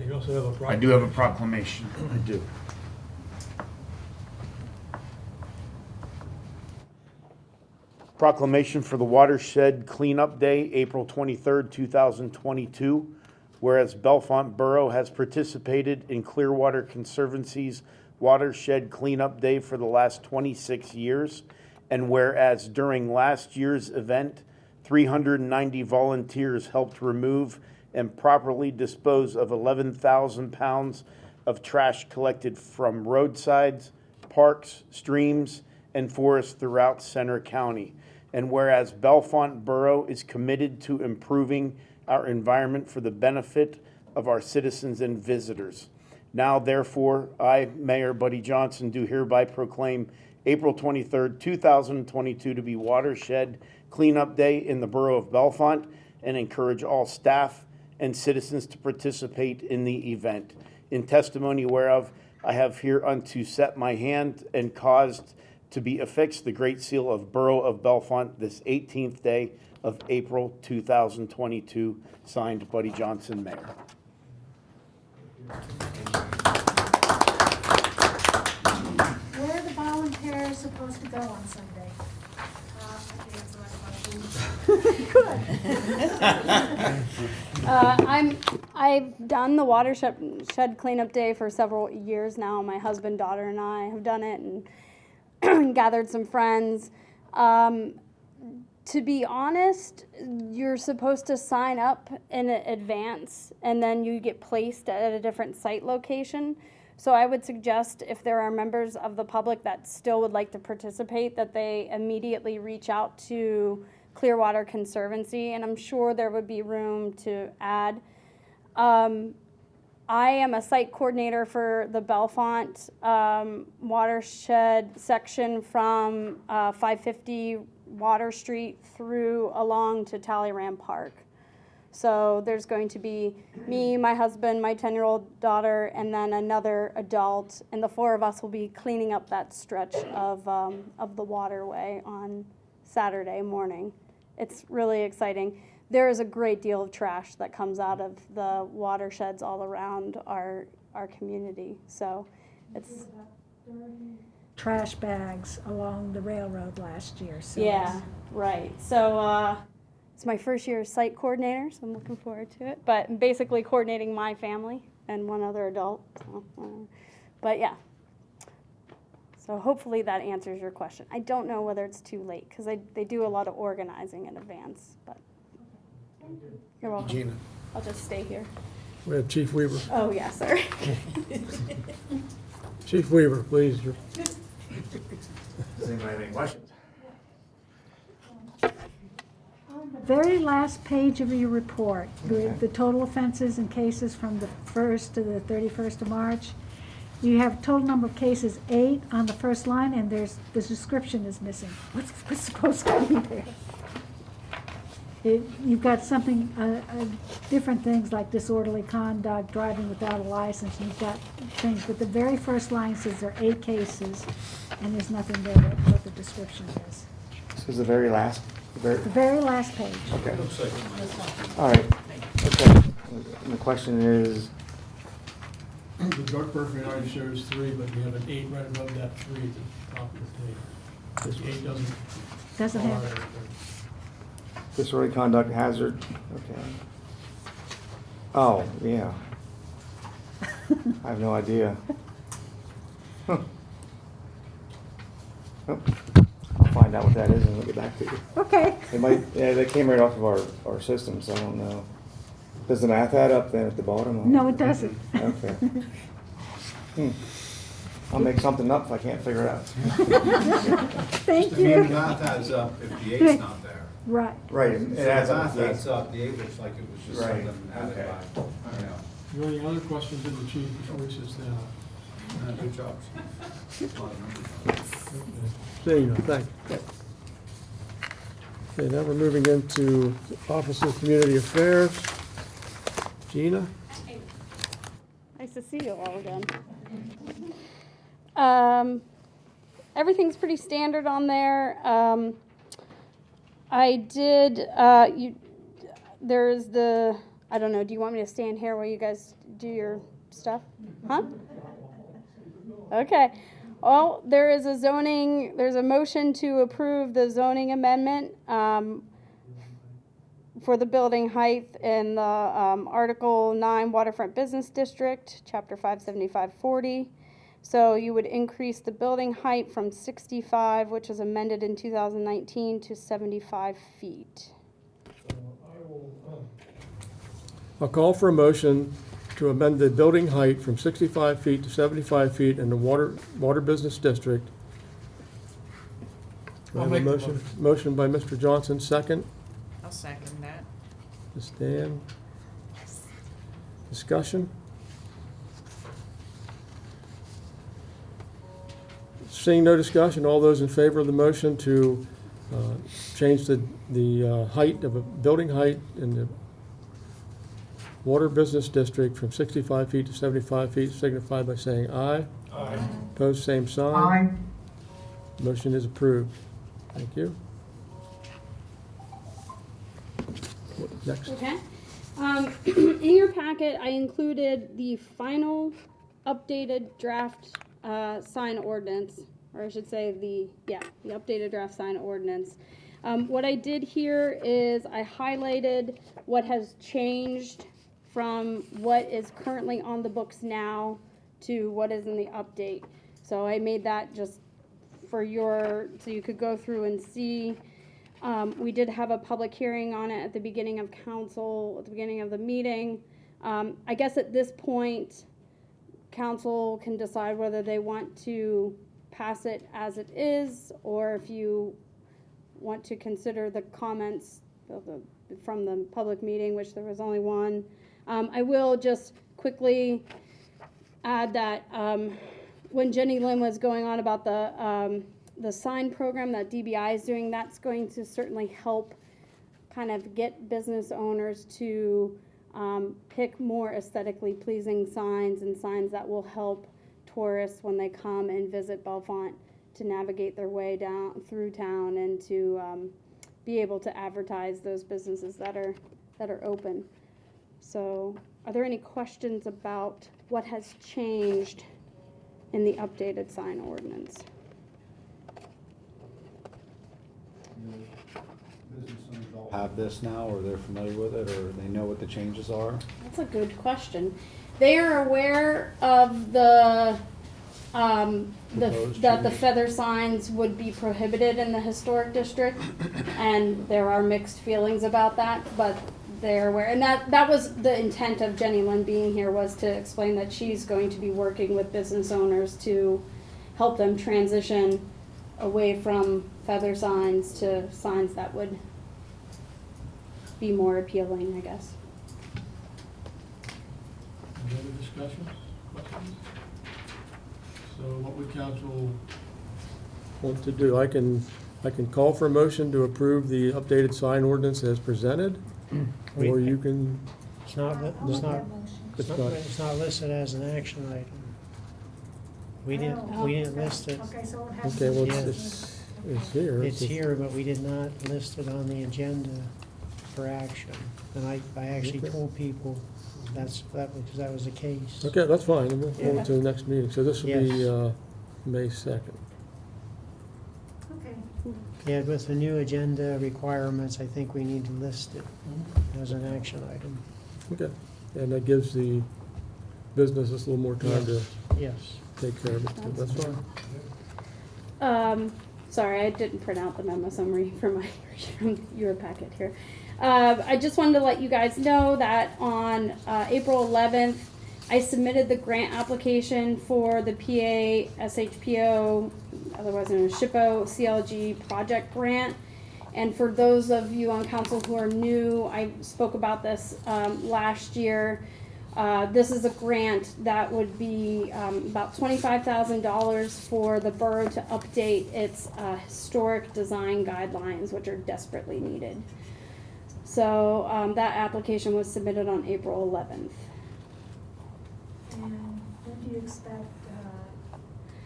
Speaker 4: You also have a proclamation.
Speaker 21: I do have a proclamation. I do. Proclamation for the Watershed Cleanup Day, April 23rd, 2022. Whereas Bellefonte Borough has participated in Clearwater Conservancy's Watershed Cleanup Day for the last 26 years, and whereas during last year's event, 390 volunteers helped remove and properly dispose of 11,000 pounds of trash collected from roadsides, parks, streams, and forests throughout Center County. And whereas Bellefonte Borough is committed to improving our environment for the benefit of our citizens and visitors. Now, therefore, I, Mayor Buddy Johnson, do hereby proclaim April 23rd, 2022 to be Watershed Cleanup Day in the Borough of Bellefonte, and encourage all staff and citizens to participate in the event. In testimony whereof, I have hereunto set my hand and caused to be affixed the Great Seal of Borough of Bellefonte this 18th day of April 2022, signed Buddy Johnson, Mayor.
Speaker 12: Where are the volunteers supposed to go on Sunday?
Speaker 13: I've done the Watershed Cleanup Day for several years now. My husband, daughter, and I have done it and gathered some friends. To be honest, you're supposed to sign up in advance and then you get placed at a different site location. So I would suggest if there are members of the public that still would like to participate, that they immediately reach out to Clearwater Conservancy, and I'm sure there would be room to add. I am a site coordinator for the Bellefonte Watershed section from 550 Water Street through along to Talleyrand Park. So there's going to be me, my husband, my 10-year-old daughter, and then another adult, and the four of us will be cleaning up that stretch of the waterway on Saturday morning. It's really exciting. There is a great deal of trash that comes out of the watersheds all around our community. So it's
Speaker 12: Trash bags along the railroad last year. So
Speaker 13: yeah, right. So it's my first year as site coordinator, so I'm looking forward to it. But basically coordinating my family and one other adult. So, but yeah. So hopefully that answers your question. I don't know whether it's too late because they do a lot of organizing in advance. But you're welcome.
Speaker 21: Gina.
Speaker 13: I'll just stay here.
Speaker 4: We have Chief Weaver.
Speaker 13: Oh yeah, sorry.
Speaker 4: Chief Weaver, please.
Speaker 21: Does anybody have any questions?
Speaker 12: on the very last page of your report, with the total offenses and cases from the 1st to the 31st of March, you have total number of cases 8 on the first line, and the description is missing. What's supposed to be there? You've got something, different things like disorderly conduct, driving without a license, and you've got things, but the very first line says there are 8 cases, and there's nothing there what the description is.
Speaker 1: This is the very last,
Speaker 12: The very last page.
Speaker 1: Okay. All right, okay. And the question is,
Speaker 4: The drug perfect already shows 3, but you have an 8 right above that 3 at the top of the page. The 8
Speaker 12: Doesn't
Speaker 4: fall
Speaker 12: have-
Speaker 4: out of it.
Speaker 1: disorderly conduct hazard, okay. Oh, yeah. I have no idea. Huh. Oh, I'll find out what that is and we'll get back to you.
Speaker 12: Okay.
Speaker 1: It might, yeah, that came right off of our system, so I don't know. Does the math add up then at the bottom?
Speaker 12: No, it doesn't.
Speaker 1: Okay. I'll make something up if I can't figure it out.
Speaker 12: Thank
Speaker 16: I mean,
Speaker 12: you.
Speaker 16: the math adds up if the eight's not there.
Speaker 12: Right.
Speaker 1: Right, it adds
Speaker 16: So
Speaker 1: up.
Speaker 16: the math adds up, the 8 looks like it was just
Speaker 1: Right,
Speaker 16: something added
Speaker 1: okay.
Speaker 16: by, you know.
Speaker 4: Are there any other questions of the chief before he sits down?
Speaker 16: Good job.
Speaker 4: Seeing none, thank you. Okay, now we're moving into the Office of Community Affairs. Gina?
Speaker 13: see you all again. Everything's pretty standard on there. I did, there's the, I don't know, do you want me to stand here while you guys do your stuff? Huh? Okay. Well, there's a motion to approve the zoning amendment for the building height in the Article 9 Waterfront Business District, Chapter 57540. So you would increase the building height from 65, which was amended in 2019, to 75 feet.
Speaker 4: I'll call for a motion to amend the building height from 65 feet to 75 feet in the Water Business District. Do I have a motion? Motion by Mr. Johnson, second.
Speaker 17: I'll second that.
Speaker 4: Ms. Dan. Discussion? Seeing no discussion, all those in favor of the motion to change the height of a building height in the Water Business District from 65 feet to 75 feet signify by saying aye.
Speaker 10: Aye.
Speaker 4: Opposed, same sign.
Speaker 14: Aye.
Speaker 4: Motion is approved. Thank you. Next.
Speaker 13: Okay. In your packet, I included the final updated draft sign ordinance, or I should say the updated draft sign ordinance. What I did here is I highlighted what has changed from what is currently on the books now to what is in the update. So I made that just for so you could go through and see. We did have a public hearing on it at the beginning of council, at the beginning of the meeting. I guess at this point, council can decide whether they want to pass it as it is, or if you want to consider the comments from the public meeting, which there was only one. I will just quickly add that when Jenny Lynn was going on about the sign program that DBI is doing, that's going to certainly help kind of get business owners to pick more aesthetically pleasing signs and signs that will help tourists when they come and visit Bellefonte to navigate their way down through town and to be able to advertise those businesses that are open. So, are there any questions about what has changed in the updated sign ordinance?
Speaker 16: Business owners all have this now, or they're familiar with it, or they know what the changes are?
Speaker 13: That's a good question. They are aware of that the feather signs would be prohibited in the historic district, and there are mixed feelings about that, but they're aware. And that was the intent of Jenny Lynn being here, was to explain that she's going to be working with business owners to help them transition away from feather signs to signs that would be more appealing, I guess.
Speaker 4: Any other discussion? Questions? So what would council want to do? I can call for a motion to approve the updated sign ordinance as presented, or you can.
Speaker 15: It's not listed as an action item. We didn't list it.
Speaker 12: Okay, so it has.
Speaker 4: Okay, well,
Speaker 15: Yes.
Speaker 4: it's here.
Speaker 15: It's here, but we did not list it on the agenda for action. And I actually told people because that was the case.
Speaker 4: Okay, that's fine. We'll hold
Speaker 15: Yeah.
Speaker 4: it to the next meeting. So this will be May 2nd.
Speaker 12: Okay.
Speaker 15: Yeah, with the new agenda requirements, I think we need to list it as an action item.
Speaker 4: Okay, and that gives the businesses a little more time to
Speaker 15: Yes.
Speaker 4: take care of it. That's fine.
Speaker 13: Sorry, I didn't print out the memo summary from your packet here. I just wanted to let you guys know that on April 11th, I submitted the grant application for the PA SHPO, otherwise known as SHPO CLG project grant. And for those of you on council who are new, I spoke about this last year. This is a grant that would be about $25,000 for the borough to update its historic design guidelines, which are desperately needed. So that application was submitted on April 11th.
Speaker 12: And do you expect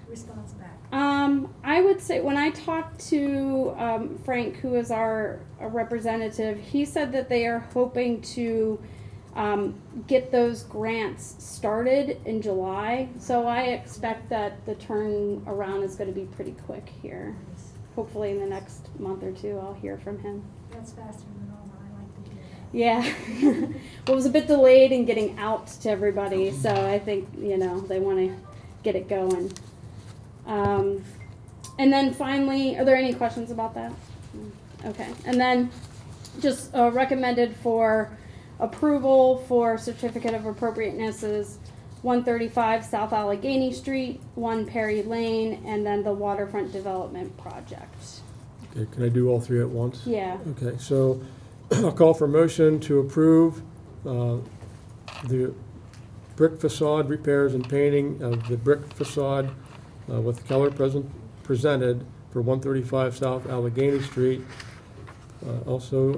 Speaker 12: response back?
Speaker 13: I would say when I talked to Frank, who is our representative, he said that they are hoping to get those grants started in July. So I expect that the turnaround is going to be pretty quick here. Hopefully in the next month or two I'll hear from him.
Speaker 12: That's faster than normal. I like to hear that.
Speaker 13: Yeah. Well, it was a bit delayed in getting out to everybody, so I think, you know, they want to get it going. And then finally, are there any questions about that? Okay. And then just recommended for approval for certificate of appropriateness is 135 South Allegheny Street, 1 Perry Lane, and then the Waterfront Development Project.
Speaker 4: Okay, can I do all three at once?
Speaker 13: Yeah.
Speaker 4: Okay, so I'll call for motion to approve the brick facade repairs and painting of the brick facade with color presented for 135 South Allegheny Street. Also,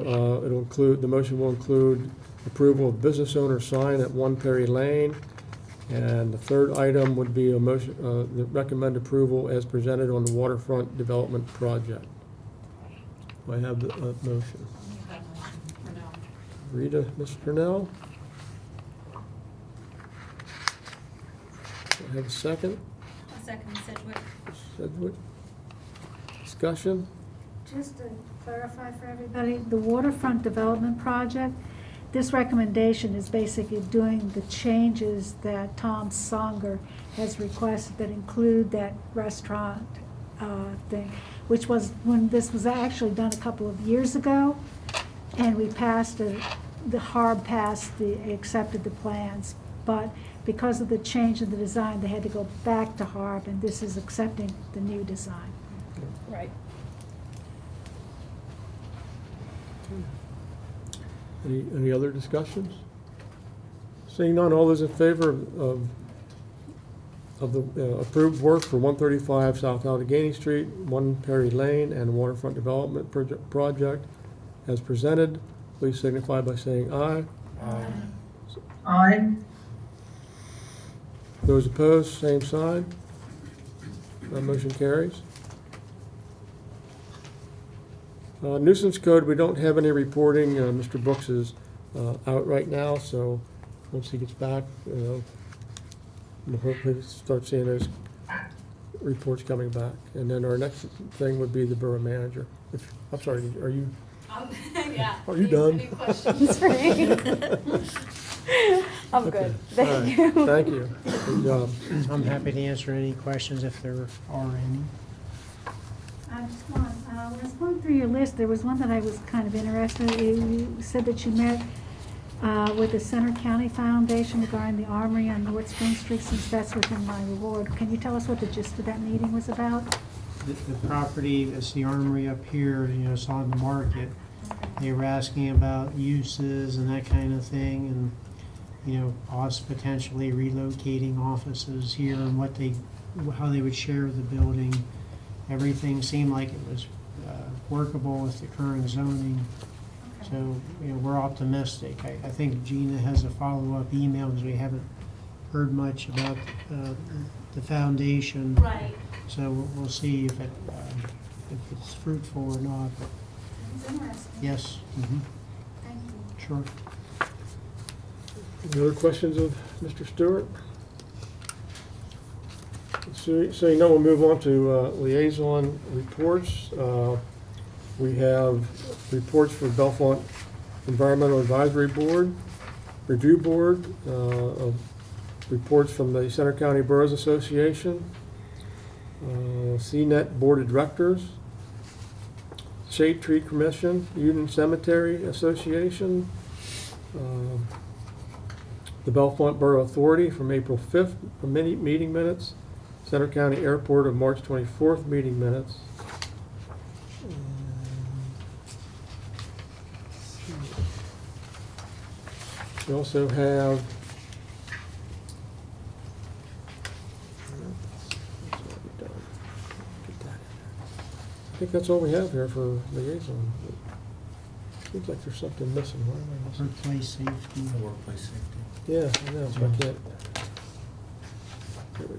Speaker 4: it'll include, the motion will include approval of business owner sign at 1 Perry Lane. And the third item would be a motion, the recommend approval as presented on the Waterfront Development Project. Do I have the motion? Rita, Ms. Purnell? Do I have a second?
Speaker 19: A second, Sedgwick.
Speaker 4: Sedgwick? Discussion?
Speaker 12: Just to clarify for everybody, the Waterfront Development Project, this recommendation is basically doing the changes that Tom Songer has requested that include that restaurant thing, which was when this was actually done a couple of years ago, and we passed the HARB accepted the plans, but because of the change in the design, they had to go back to HARB, and this is accepting the new design.
Speaker 13: Right.
Speaker 4: Any other discussions? Seeing none, all those in favor of the approved work for 135 South Allegheny Street, 1 Perry Lane, and Waterfront Development Project as presented, please signify by saying aye.
Speaker 14: Aye. Aye.
Speaker 4: Those opposed, same sign. That motion carries. Nuisance code, we don't have any reporting. Mr. Brooks is out right now, so once he gets back, we'll hopefully start seeing those reports coming back. And then our next thing would be the borough manager. I'm sorry, are you?
Speaker 19: Yeah.
Speaker 4: Are you done?
Speaker 19: Any questions for me? I'm
Speaker 4: Okay.
Speaker 19: good. Thank
Speaker 4: All right.
Speaker 19: you.
Speaker 4: Thank you. Good job.
Speaker 15: I'm happy to answer any questions if there are any.
Speaker 12: Just one, when I was going through your list, there was one that I was kind of interested in. You said that you met with the Center County Foundation regarding the armory on North Spring Street, since that's within my reward. Can you tell us what the gist of that meeting was about?
Speaker 15: The property, that's the armory up here, it's on the market. They were asking about uses and that kind of thing, and, us potentially relocating offices here and how they would share the building. Everything seemed like it was workable with the current zoning. Okay. So, we're optimistic. I think Gina has a follow-up email because we haven't heard much about the foundation.
Speaker 19: Right.
Speaker 15: So we'll see if it's fruitful or not. But
Speaker 12: It's interesting.
Speaker 15: yes. Mm-hmm.
Speaker 12: Thank you.
Speaker 15: Sure.
Speaker 4: Any other questions of Mr. Stewart? So we'll move on to liaison reports. We have reports for Bellefonte Environmental Advisory Board, Review Board, reports from the Center County Boroughs Association, CNET Board of Directors, Shade Tree Commission, Union Cemetery Association, the Bellefonte Borough Authority from April 5th, meeting minutes, Center County Airport of March 24th, meeting minutes. We also have I think that's all we have here for liaison. Seems like there's something missing. Why am I missing?
Speaker 15: Workplace safety.
Speaker 16: Workplace safety.
Speaker 4: Yeah, I know, but I can't.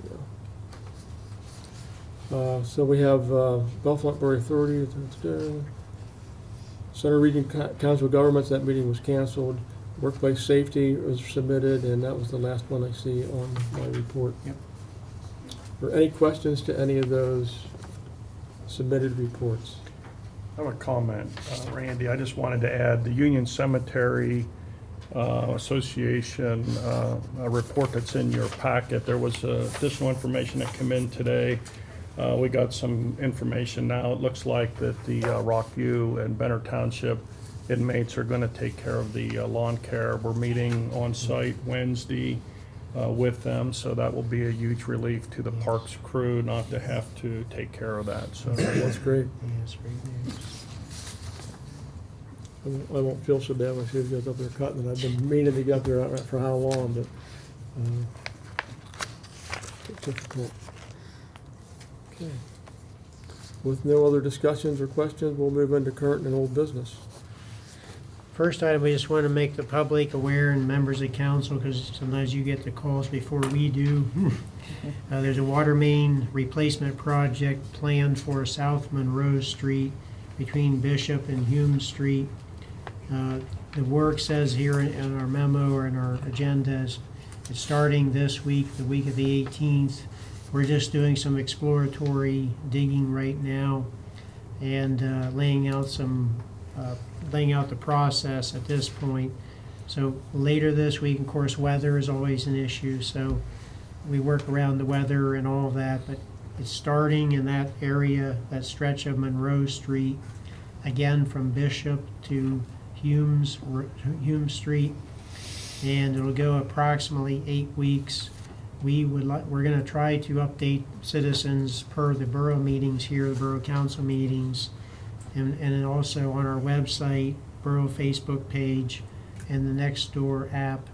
Speaker 4: we go. So we have Bellefonte Borough Authority, Center Region Council of Governments, that meeting was canceled. Workplace Safety was submitted, and that was the last one I see on my report.
Speaker 15: Yep.
Speaker 4: Are there any questions to any of those submitted reports?
Speaker 10: I have a comment, Randy. I just wanted to add the Union Cemetery Association a report that's in your packet. There was additional information that came in today. We got some information now. It looks like that the Rockview and Benner Township inmates are going to take care of the lawn care. We're meeting on site Wednesday with them, so that will be a huge relief to the parks crew not to have to take care of that. So
Speaker 4: That's great.
Speaker 15: Yeah, that's great news.
Speaker 4: I won't feel so bad when I see you guys up there cutting it. I've been meaning to get up there for how long, but it's difficult. Okay. With no other discussions or questions, we'll move into current and old business.
Speaker 15: First item, we just want to make the public aware and members of council, because sometimes you get the calls before we do. There's a water main replacement project planned for South Monroe Street between Bishop and Hume Street. The work says here in our memo or in our agendas, it's starting this week, the week of the 18th. We're just doing some exploratory digging right now and laying out the process at this point. So later this week, of course, weather is always an issue, so we work around the weather and all of that, but it's starting in that area, that stretch of Monroe Street, again from Bishop to Hume Street, and it'll go approximately 8 weeks. We're going to try to update citizens per the borough meetings here, the borough council meetings, and then also on our website, borough Facebook page, and the Nextdoor app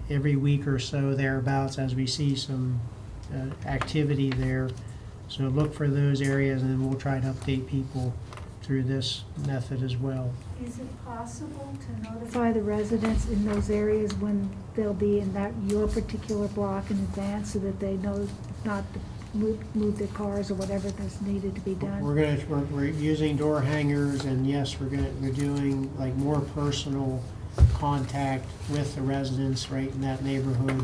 Speaker 15: every week or so thereabouts as we see some activity there. So look for those areas, and then we'll try to update people through this method as well.
Speaker 12: Is it possible to notify the residents in those areas when they'll be in your particular block in advance so that they know not to move their cars or whatever that's needed to be done?
Speaker 15: We're using door hangers, and yes, we're doing like more personal contact with the residents right in that neighborhood.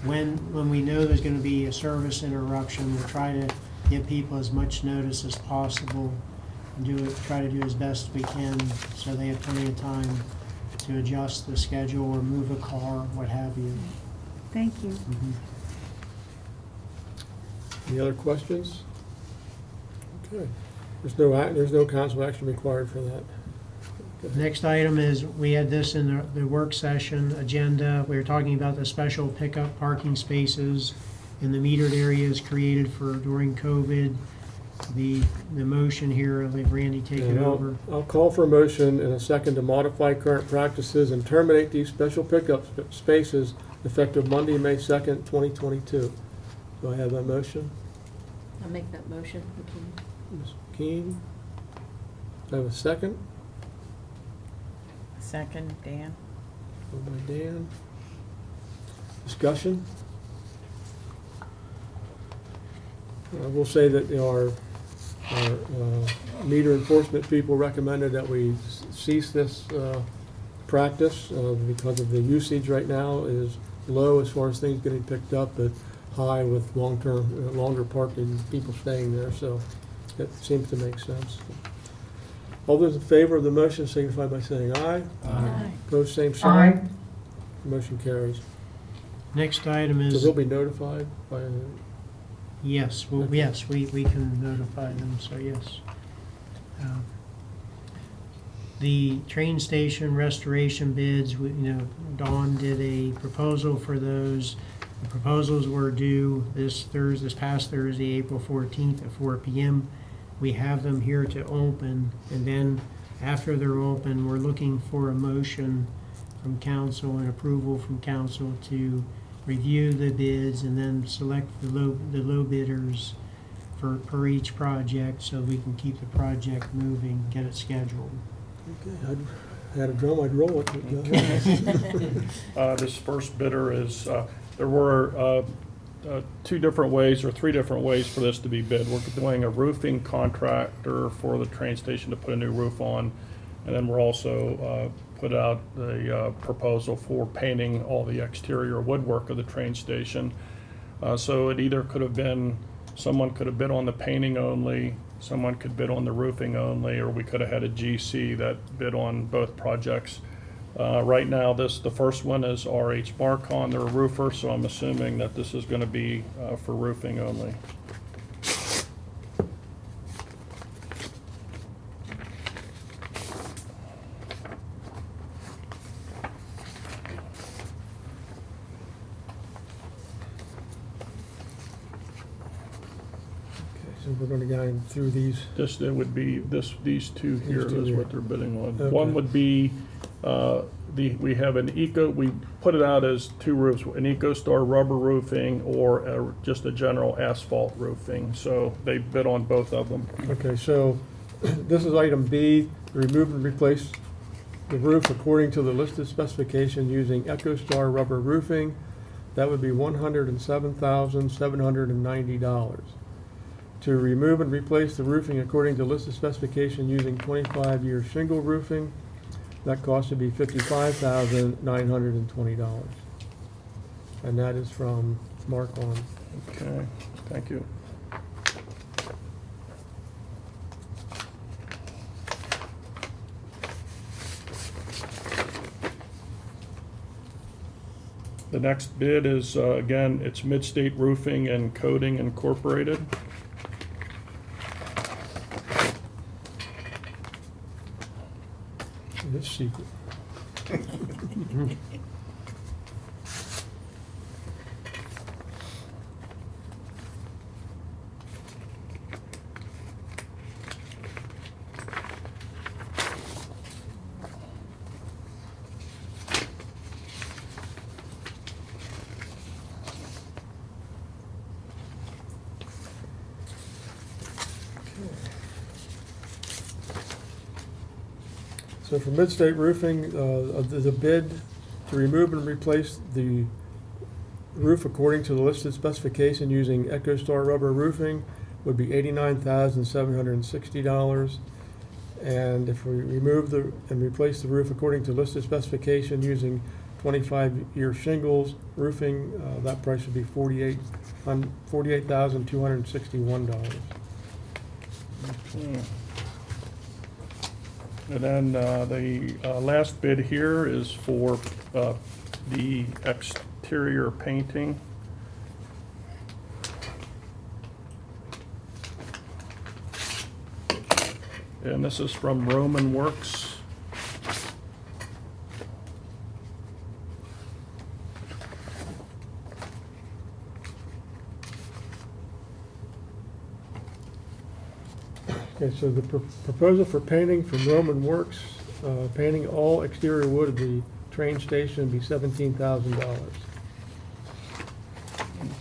Speaker 15: When we know there's going to be a service interruption, we'll try to give people as much notice as possible and try to do as best we can so they have plenty of time to adjust the schedule or move a car, what have you.
Speaker 12: Thank you.
Speaker 15: Mm-hmm.
Speaker 4: Any other questions? Okay. There's no council action required for that. Okay.
Speaker 15: Next item is, we had this in the work session agenda. We were talking about the special pickup parking spaces in the metered areas created during COVID. The motion here, I'll leave Randy take it over.
Speaker 4: I'll call for a motion in a second to modify current practices and terminate these special pickup spaces effective Monday, May 2nd, 2022. Do I have that motion?
Speaker 19: I'll make that motion.
Speaker 4: Ms. Keene? Do I have a second?
Speaker 17: Second, Dan.
Speaker 4: Moved by Dan. Discussion? I will say that our meter enforcement people recommended that we cease this practice because of the usage right now is low as far as things getting picked up, but high with longer parking, people staying there, so it seems to make sense. All those in favor of the motion signify by saying aye.
Speaker 15: Aye.
Speaker 4: Opposed, same sign.
Speaker 15: Aye.
Speaker 4: Motion carries.
Speaker 15: Next item
Speaker 4: So
Speaker 15: is.
Speaker 4: they'll be notified by.
Speaker 15: Yes, well, yes, we can notify them, so yes. The train station restoration bids, Dawn did a proposal for those. The proposals were due this past Thursday, April 14th at 4 p.m. We have them here to open, and then after they're open, we're looking for a motion from council and approval from council to review the bids and then select the low bidders per each project so we can keep the project moving, get it scheduled.
Speaker 4: Okay, I had a drum, I'd roll it.
Speaker 10: This first bidder is, there were two different ways or three different ways for this to be bid. We're doing a roofing contractor for the train station to put a new roof on, and then we're also put out the proposal for painting all the exterior woodwork of the train station. So it either could have been, someone could have bid on the painting only, someone could bid on the roofing only, or we could have had a GC that bid on both projects. Right now, the first one is RH Marcon, they're a roofer, so I'm assuming that this is going to be for roofing only.
Speaker 4: So we're going to go through these.
Speaker 10: It would be these two here,
Speaker 4: These two
Speaker 10: that's
Speaker 4: here.
Speaker 10: what they're bidding on.
Speaker 4: Okay.
Speaker 10: One would be, we have we put it out as two roofs, an EcoStar rubber roofing or just a general asphalt roofing. So they bid on both of them.
Speaker 4: Okay, so this is item B, remove and replace the roof according to the listed specification using EcoStar rubber roofing. That would be $107,790. To remove and replace the roofing according to listed specification using 25-year shingle roofing, that cost would be $55,920. And that is from Marcon.
Speaker 10: Okay, thank you. The next bid is, again, it's Midstate Roofing and Coating Incorporated.
Speaker 4: It's secret. So for Midstate Roofing, the bid to remove and replace the roof according to the listed specification using EcoStar rubber roofing would be $89,760. And if we remove and replace the roof according to listed specification using 25-year shingles roofing, that price would be $48,261.
Speaker 10: Okay. And then the last bid here is for the exterior painting. And this is from Roman Works.
Speaker 4: Okay, so the proposal for painting from Roman Works, painting all exterior wood of the train station would be $17,000.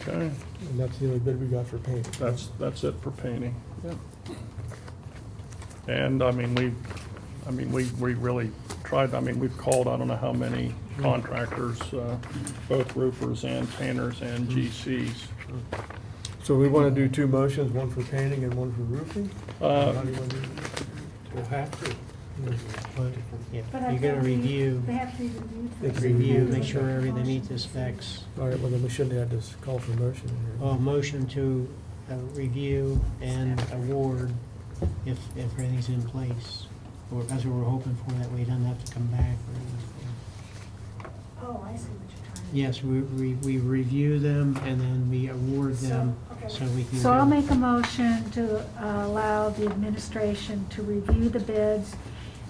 Speaker 10: Okay.
Speaker 4: And that's the only bid we got for painting.
Speaker 10: That's it for painting. Yep. And I mean, we really tried. I mean, we've called, I don't know how many contractors, both roofers and painters and GCs.
Speaker 4: So we want to do two motions, one for painting and one for roofing? How do you want to do that?
Speaker 15: We'll have to. But, yeah,
Speaker 12: But
Speaker 15: you
Speaker 12: I
Speaker 15: gotta
Speaker 12: thought
Speaker 15: review,
Speaker 12: They have to be reviewed.
Speaker 15: review, make sure everything meets the specs.
Speaker 4: All right, well, then we shouldn't have this call for motion in here.
Speaker 15: Well, motion to review and award if everything's in place. Or that's what we're hoping for, that way he doesn't have to come back or anything.
Speaker 12: Oh, I see what you're trying to do.
Speaker 15: Yes, we review them and then we award them so we can.
Speaker 12: So I'll make a motion to allow the administration to review the bids,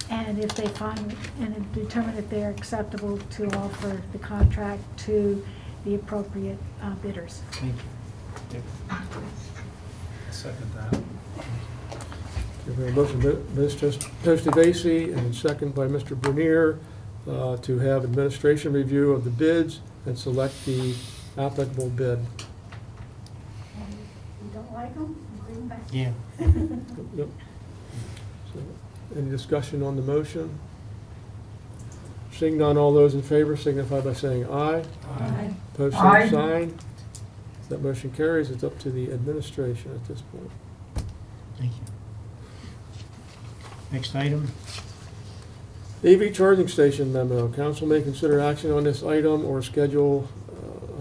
Speaker 12: and if they find and determine if they're acceptable, to offer the contract to the appropriate bidders.
Speaker 15: Thank you.
Speaker 5: Second that.
Speaker 4: We have a motion by Mr. Toasty-Vasey and second by Mr. Bernier to have administration review of the bids and select the applicable bid.
Speaker 12: And if you don't like them, bring them back.
Speaker 15: Yeah.
Speaker 4: Yep. So, any discussion on the motion? Seeing none, all those in favor signify by saying aye.
Speaker 12: Aye.
Speaker 4: Post
Speaker 14: Aye.
Speaker 4: same sign. That motion carries. It's up to the administration at this point.
Speaker 15: Thank you. Next item.
Speaker 4: EV charging station memo. Council may consider action on this item or schedule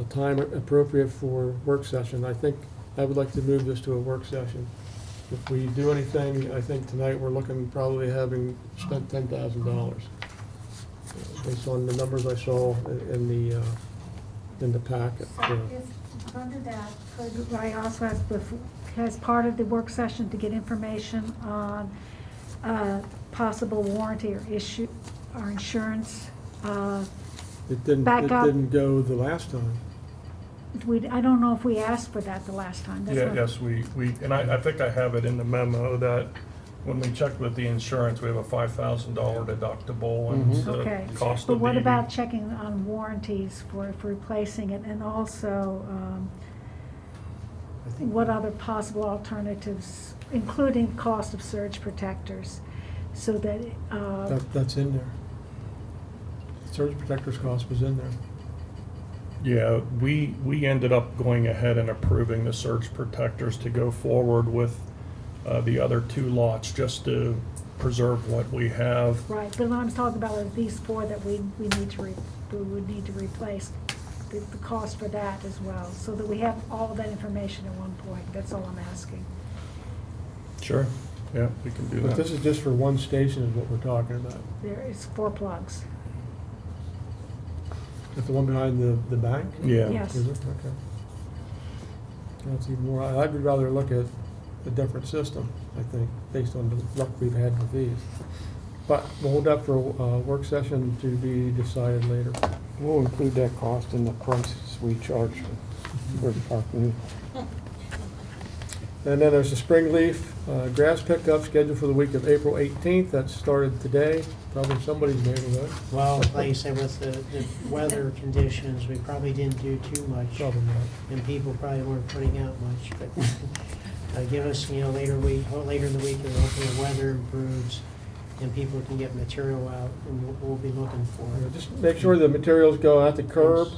Speaker 4: a time appropriate for work session. I think I would like to move this to a work session. If we do anything, I think tonight we're looking probably having spent $10,000 based on the numbers I saw in the packet.
Speaker 12: So is, under that, could I also ask, as part of the work session, to get information on possible warranty or issue or insurance?
Speaker 4: It didn't go the last time.
Speaker 12: I don't know if we asked for that the last time. That's
Speaker 10: Yeah,
Speaker 12: what-
Speaker 10: yes, and I think I have it in the memo that when we checked with the insurance, we have a $5,000 deductible and
Speaker 12: Okay,
Speaker 10: the cost
Speaker 12: but
Speaker 10: of the
Speaker 12: what
Speaker 10: EV.
Speaker 12: about checking on warranties for replacing it, and also, what other possible alternatives, including cost of surge protectors, so that,
Speaker 4: That's in there. Surge protectors cost was in there.
Speaker 10: Yeah, we ended up going ahead and approving the surge protectors to go forward with the other two lots, just to preserve what we have.
Speaker 12: right, but what I'm talking about are these four that we need to, we would need to replace, the cost for that as well, so that we have all of that information at one point. That's all I'm asking.
Speaker 10: Sure, yeah, we can do
Speaker 4: But
Speaker 10: that.
Speaker 4: this is just for one station is what we're talking about.
Speaker 12: There is 4 plugs.
Speaker 4: Is the one behind the bank?
Speaker 10: Yeah.
Speaker 12: Yes.
Speaker 4: Is it? Okay. That's even more, I would rather look at a different system, I think, based on the luck we've had with these. But we'll hold that for a work session to be decided later.
Speaker 11: We'll include that cost in the prices we charge for the parking.
Speaker 4: And then there's the spring leaf grass pickup scheduled for the week of April 18th. That started today, probably somebody's neighborhood.
Speaker 15: Well, like you said, with the weather conditions, we probably didn't do too much.
Speaker 4: Probably not.
Speaker 15: And people probably weren't putting out much, but give us, later in the week, and hopefully the weather improves and people can get material out, and we'll be looking for it.
Speaker 4: Just make sure the materials go at the curb,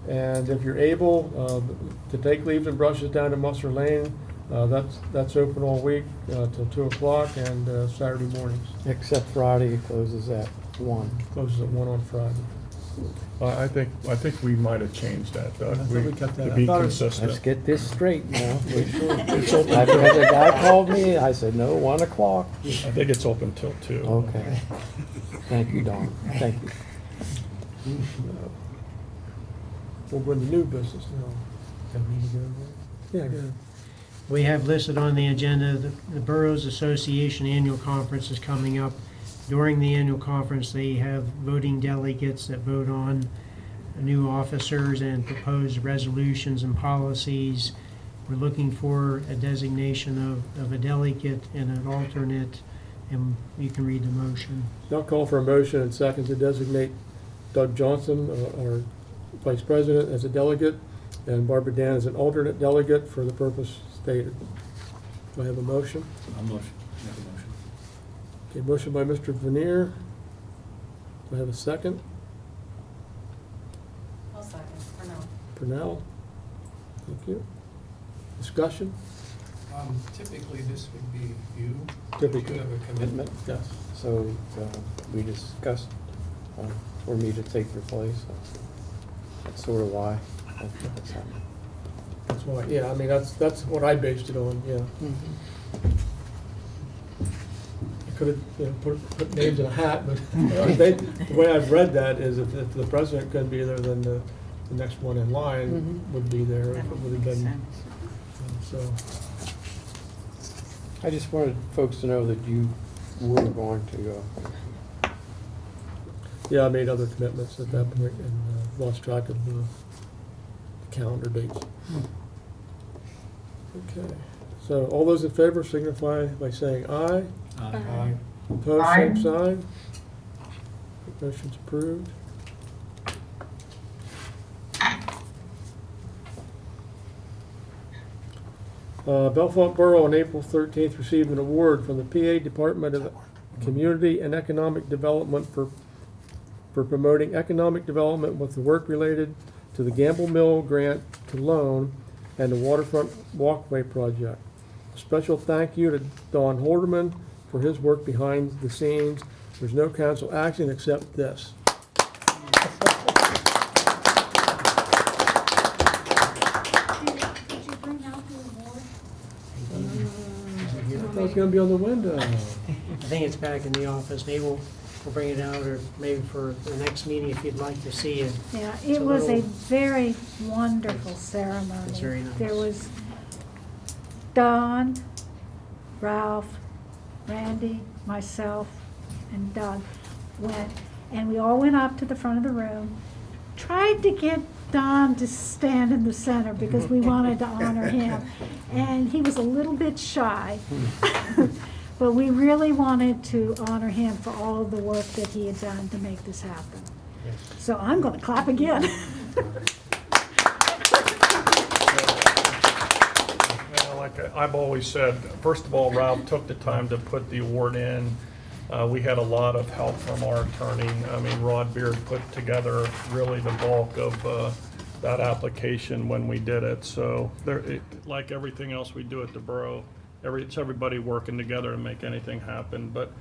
Speaker 4: and if you're able to take leaves and brushes down to Musser Lane, that's open all week till 2 o'clock and Saturday mornings.
Speaker 11: Except Friday, it closes at 1.
Speaker 4: Closes at 1 on Friday.
Speaker 10: I think we might have changed that, Doug,
Speaker 4: I thought we kept that
Speaker 10: to
Speaker 4: up.
Speaker 10: be
Speaker 4: Let's
Speaker 10: consistent.
Speaker 11: Let's get this straight now.
Speaker 10: It's open
Speaker 11: Because
Speaker 10: till-
Speaker 11: a guy called me, I said, no, 1 o'clock.
Speaker 10: I think it's open till 2.
Speaker 11: Okay. Thank you, Don. Thank you.
Speaker 4: We'll go into new business now. Yeah, go ahead.
Speaker 15: We have listed on the agenda, the Boroughs Association Annual Conference is coming up. During the annual conference, they have voting delegates that vote on new officers and proposed resolutions and policies. We're looking for a designation of a delegate and an alternate, and you can read the motion.
Speaker 4: I'll call for a motion and second to designate Doug Johnson, our Vice President, as a delegate, and Barbara Dan as an alternate delegate for the purpose stated. Do I have a motion?
Speaker 5: I'll make a motion.
Speaker 4: Okay, motion by Mr. Veneer. Do I have a second?
Speaker 19: I'll second, for now.
Speaker 4: Purnell? Thank you. Discussion?
Speaker 7: Typically, this would be you.
Speaker 4: Typically.
Speaker 7: You have a commitment.
Speaker 4: Yes.
Speaker 11: So we discussed for me to take your place. That's sort of why that's happening.
Speaker 4: That's why, yeah, I mean, that's what I based it on, yeah. I could have, put names in a hat, but the way I've read that is if the president couldn't be there, then the next one in line would be there. If it would have been, so.
Speaker 11: I just wanted folks to know that you were going to
Speaker 4: Yeah, I made other commitments at that point and lost track of the calendar dates. Okay, so all those in favor signify by saying aye.
Speaker 5: Aye.
Speaker 4: Opposed, same sign. Motion's approved. Bellefonte Borough on April 13th received an award from the PA Department of Community and Economic Development for promoting economic development with the work related to the Gamble Mill grant to loan and the Waterfront Walkway Project. A special thank you to Don Holderman for his work behind the scenes. There's no council action except this. I thought it was going to be on the window.
Speaker 15: I think it's back in the office. Maybe we'll bring it out, or maybe for the next meeting if you'd like to see it.
Speaker 12: Yeah,
Speaker 15: It's
Speaker 12: it was a
Speaker 15: little-
Speaker 12: very wonderful ceremony.
Speaker 15: It's very nice.
Speaker 12: There was Don, Ralph, Randy, myself, and Doug went, and we all went up to the front of the room, tried to get Don to stand in the center because we wanted to honor him, and he was a little bit shy. But we really wanted to honor him for all of the work that he had done to make this happen. So I'm going to clap again.
Speaker 10: Like I've always said, first of all, Ralph took the time to put the award in. We had a lot of help from our attorney. I mean, Rod Beard put together really the bulk of that application when we did it. So like everything else we do at the borough, it's everybody working together to make anything happen. But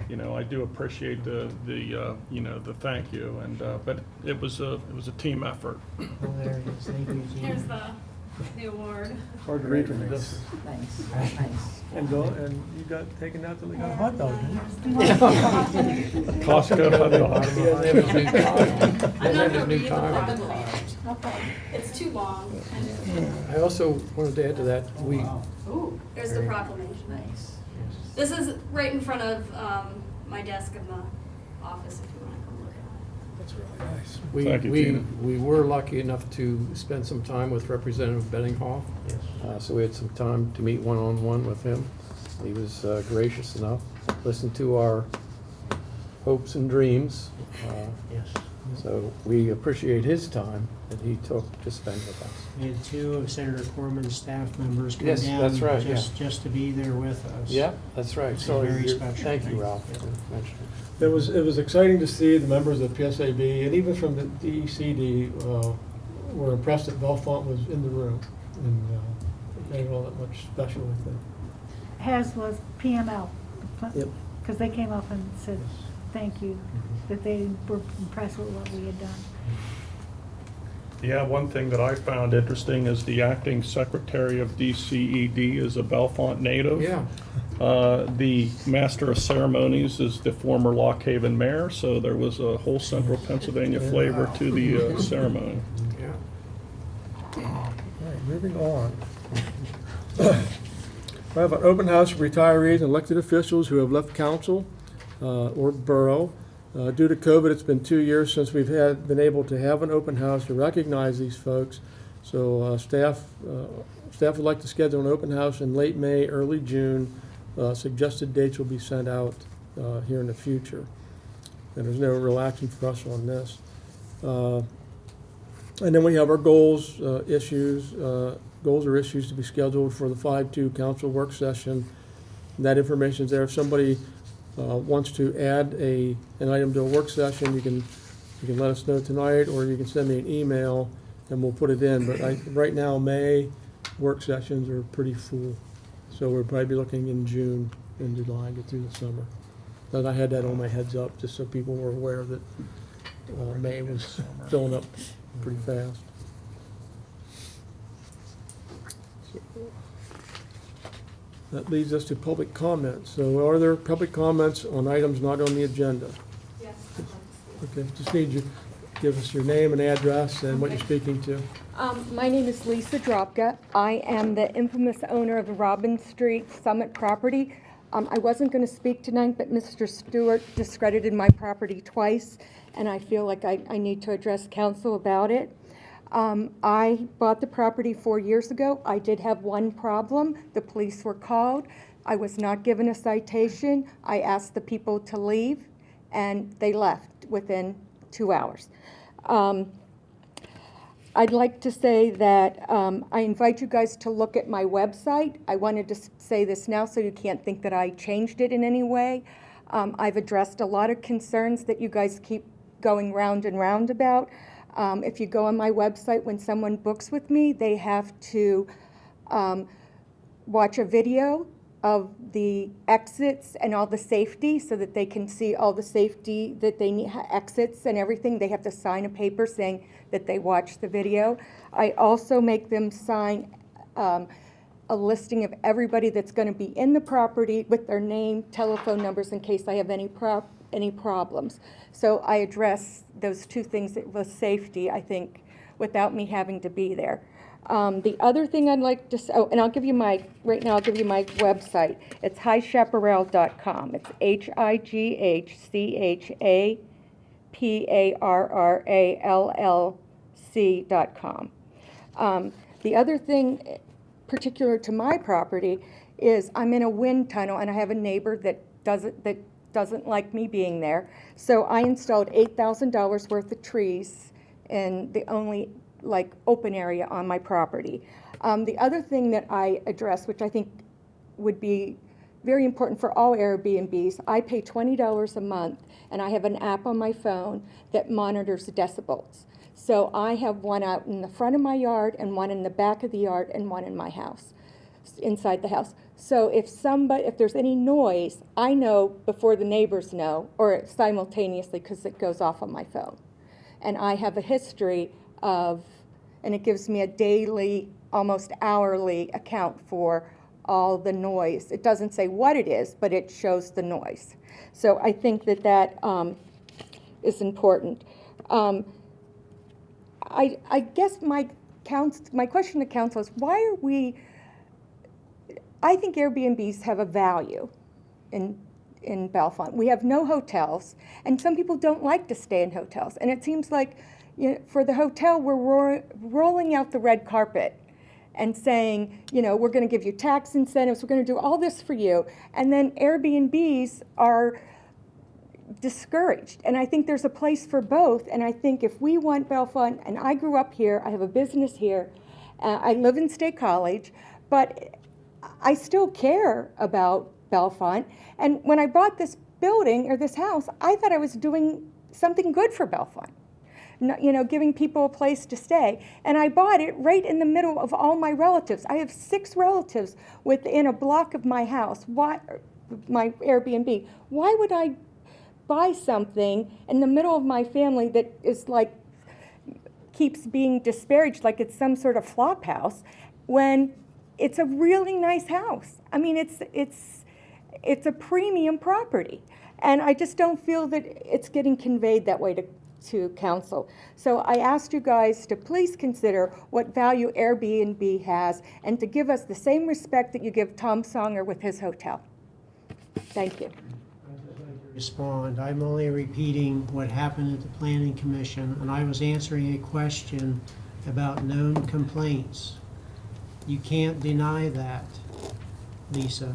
Speaker 10: you know, I do appreciate the thank you, and but it was a team effort.
Speaker 15: Oh, there it is. Thank you, Jean.
Speaker 19: Here's the award.
Speaker 4: Hard to read from this.
Speaker 17: Thanks.
Speaker 4: And you got taken out to the hot dog, didn't you?
Speaker 10: Costco hot dog.
Speaker 11: He doesn't have his new time. He
Speaker 19: I'm
Speaker 11: doesn't
Speaker 19: not
Speaker 11: have his
Speaker 19: gonna
Speaker 11: new
Speaker 19: read the
Speaker 11: time.
Speaker 19: proclamation. It's too long.
Speaker 11: I also wanted to add to that,
Speaker 19: Ooh, there's the proclamation.
Speaker 17: Nice.
Speaker 19: This is right in front of my desk in the office if you want to come look at it.
Speaker 11: That's really nice.
Speaker 10: Thank you, Tina.
Speaker 11: We were lucky enough to spend some time with Representative Benninghoff. So we had some time to meet one-on-one with him. He was gracious enough, listened to our hopes and dreams.
Speaker 15: Yes.
Speaker 11: So we appreciate his time that he took to spend with us.
Speaker 15: We had two of Senator Corman's staff members come
Speaker 11: Yes,
Speaker 15: down.
Speaker 11: that's right,
Speaker 15: Just to be there with us.
Speaker 11: Yeah, that's right.
Speaker 15: It's
Speaker 11: So
Speaker 15: very
Speaker 11: you're-
Speaker 15: special.
Speaker 11: Thank you, Ralph, for mentioning.
Speaker 4: It was exciting to see the members of PSAB and even from the DECD were impressed that Bellefonte was in the room, and it made it all that much special, I think.
Speaker 12: As was PML.
Speaker 4: Yep.
Speaker 12: Because they came up and said, thank you, that they were impressed with what we had done.
Speaker 10: Yeah, one thing that I found interesting is the acting secretary of DCED is a Bellefonte native.
Speaker 11: Yeah.
Speaker 10: The master of ceremonies is the former Lock Haven mayor, so there was a whole central Pennsylvania flavor to the ceremony.
Speaker 11: Yeah.
Speaker 4: All right, moving on. We have an open house for retirees and elected officials who have left council or borough. Due to COVID, it's been 2 years since we've been able to have an open house to recognize these folks. So staff would like to schedule an open house in late May, early June. Suggested dates will be sent out here in the future. And there's no real action for us on this. And then we have our goals, issues. Goals or issues to be scheduled for the 5-2 council work session. And that information is there. If somebody wants to add an item to a work session, you can let us know tonight, or you can send me an email and we'll put it in. But right now, May work sessions are pretty full. So we'll probably be looking in June and July, get through the summer. And I had that on my heads up, just so people were aware that May was filling up pretty fast. That leads us to public comments. So are there public comments on items not on the agenda?
Speaker 19: Yes.
Speaker 4: Okay, just need you to give us your name and address and what you're speaking to.
Speaker 6: My name is Lisa Dropka. I am the infamous owner of the Robin Street Summit property. I wasn't going to speak tonight, but Mr. Stewart discredited my property twice, and I feel like I need to address council about it. I bought the property 4 years ago. I did have one problem. The police were called. I was not given a citation. I asked the people to leave, and they left within 2 hours. I'd like to say that I invite you guys to look at my website. I wanted to say this now so you can't think that I changed it in any way. I've addressed a lot of concerns that you guys keep going round and round about. If you go on my website, when someone books with me, they have to watch a video of the exits and all the safety so that they can see all the safety that they need, exits and everything. They have to sign a paper saying that they watched the video. I also make them sign a listing of everybody that's going to be in the property with their name, telephone numbers in case I have any problems. So I address those two things with safety, I think, without me having to be there. The other thing I'd like to say, oh, and I'll give you my, right now I'll give you my website. It's highchaparral.com. It's HIGHCHAPARRALLC.com. The other thing particular to my property is I'm in a wind tunnel and I have a neighbor that doesn't like me being there. So I installed $8,000 worth of trees in the only open area on my property. The other thing that I address, which I think would be very important for all Airbnbs, I pay $20 a month and I have an app on my phone that monitors the decibels. So I have one out in the front of my yard and one in the back of the yard and one in my house, inside the house. So if there's any noise, I know before the neighbors know, or simultaneously because it goes off on my phone. And I have a history of, and it gives me a daily, almost hourly account for all the noise. It doesn't say what it is, but it shows the noise. So I think that is important. I guess my question to council is, why are we, I think Airbnbs have a value in Bellefonte. We have no hotels, and some people don't like to stay in hotels. And it seems like, for the hotel, we're rolling out the red carpet and saying, we're going to give you tax incentives, we're going to do all this for you. And then Airbnbs are discouraged. And I think there's a place for both. And I think if we want Bellefonte, and I grew up here, I have a business here, I live in State College, but I still care about Bellefonte. And when I bought this building or this house, I thought I was doing something good for Bellefonte. Giving people a place to stay. And I bought it right in the middle of all my relatives. I have 6 relatives within a block of my house, my Airbnb. Why would I buy something in the middle of my family that is keeps being disparaged like it's some sort of flop house when it's a really nice house? I mean, it's a premium property. And I just don't feel that it's getting conveyed that way to council. So I asked you guys to please consider what value Airbnb has and to give us the same respect that you give Tom Songer with his hotel. Thank you.
Speaker 15: Respond. I'm only repeating what happened at the Planning Commission, and I was answering a question about known complaints. You can't deny that, Lisa.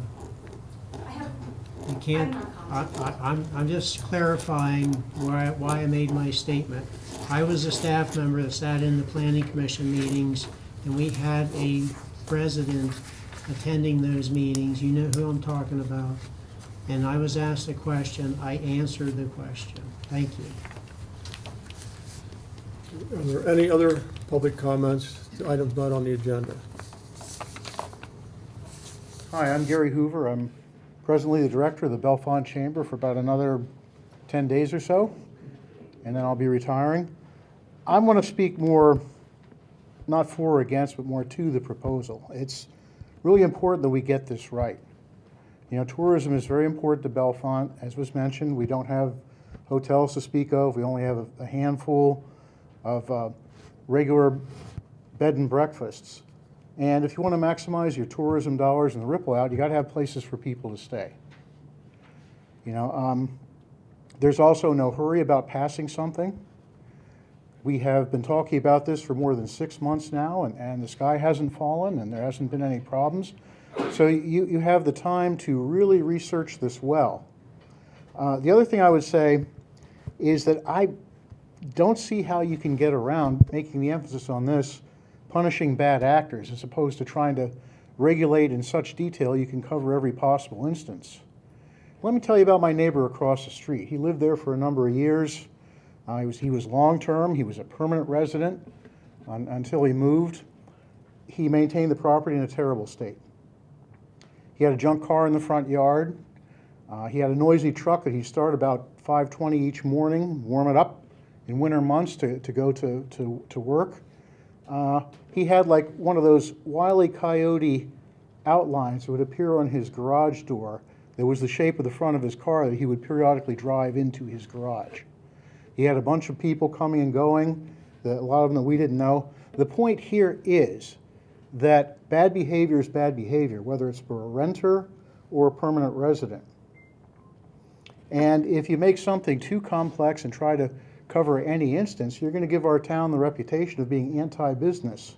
Speaker 15: You can't. I'm just clarifying why I made my statement. I was a staff member that sat in the Planning Commission meetings, and we had a resident attending those meetings. You know who I'm talking about. And I was asked a question. I answered the question. Thank you.
Speaker 4: Are there any other public comments to items not on the agenda?
Speaker 8: Hi, I'm Gary Hoover. I'm presently the director of the Bellefonte Chamber for about another 10 days or so, and then I'll be retiring. I want to speak more, not for or against, but more to the proposal. It's really important that we get this right. Tourism is very important to Bellefonte. As was mentioned, we don't have hotels to speak of. We only have a handful of regular bed and breakfasts. And if you want to maximize your tourism dollars and the ripple out, you got to have places for people to stay. There's also no hurry about passing something. We have been talking about this for more than 6 months now, and the sky hasn't fallen, and there hasn't been any problems. So you have the time to really research this well. The other thing I would say is that I don't see how you can get around making the emphasis on this, punishing bad actors, as opposed to trying to regulate in such detail you can cover every possible instance. Let me tell you about my neighbor across the street. He lived there for a number of years. He was long-term, he was a permanent resident until he moved. He maintained the property in a terrible state. He had a junk car in the front yard. He had a noisy truck that he started about 5:20 each morning, warm it up in winter months to go to work. He had like one of those Wile E. Coyote outlines that would appear on his garage door that was the shape of the front of his car that he would periodically drive into his garage. He had a bunch of people coming and going, a lot of them that we didn't know. The point here is that bad behavior is bad behavior, whether it's for a renter or a permanent resident. And if you make something too complex and try to cover any instance, you're going to give our town the reputation of being anti-business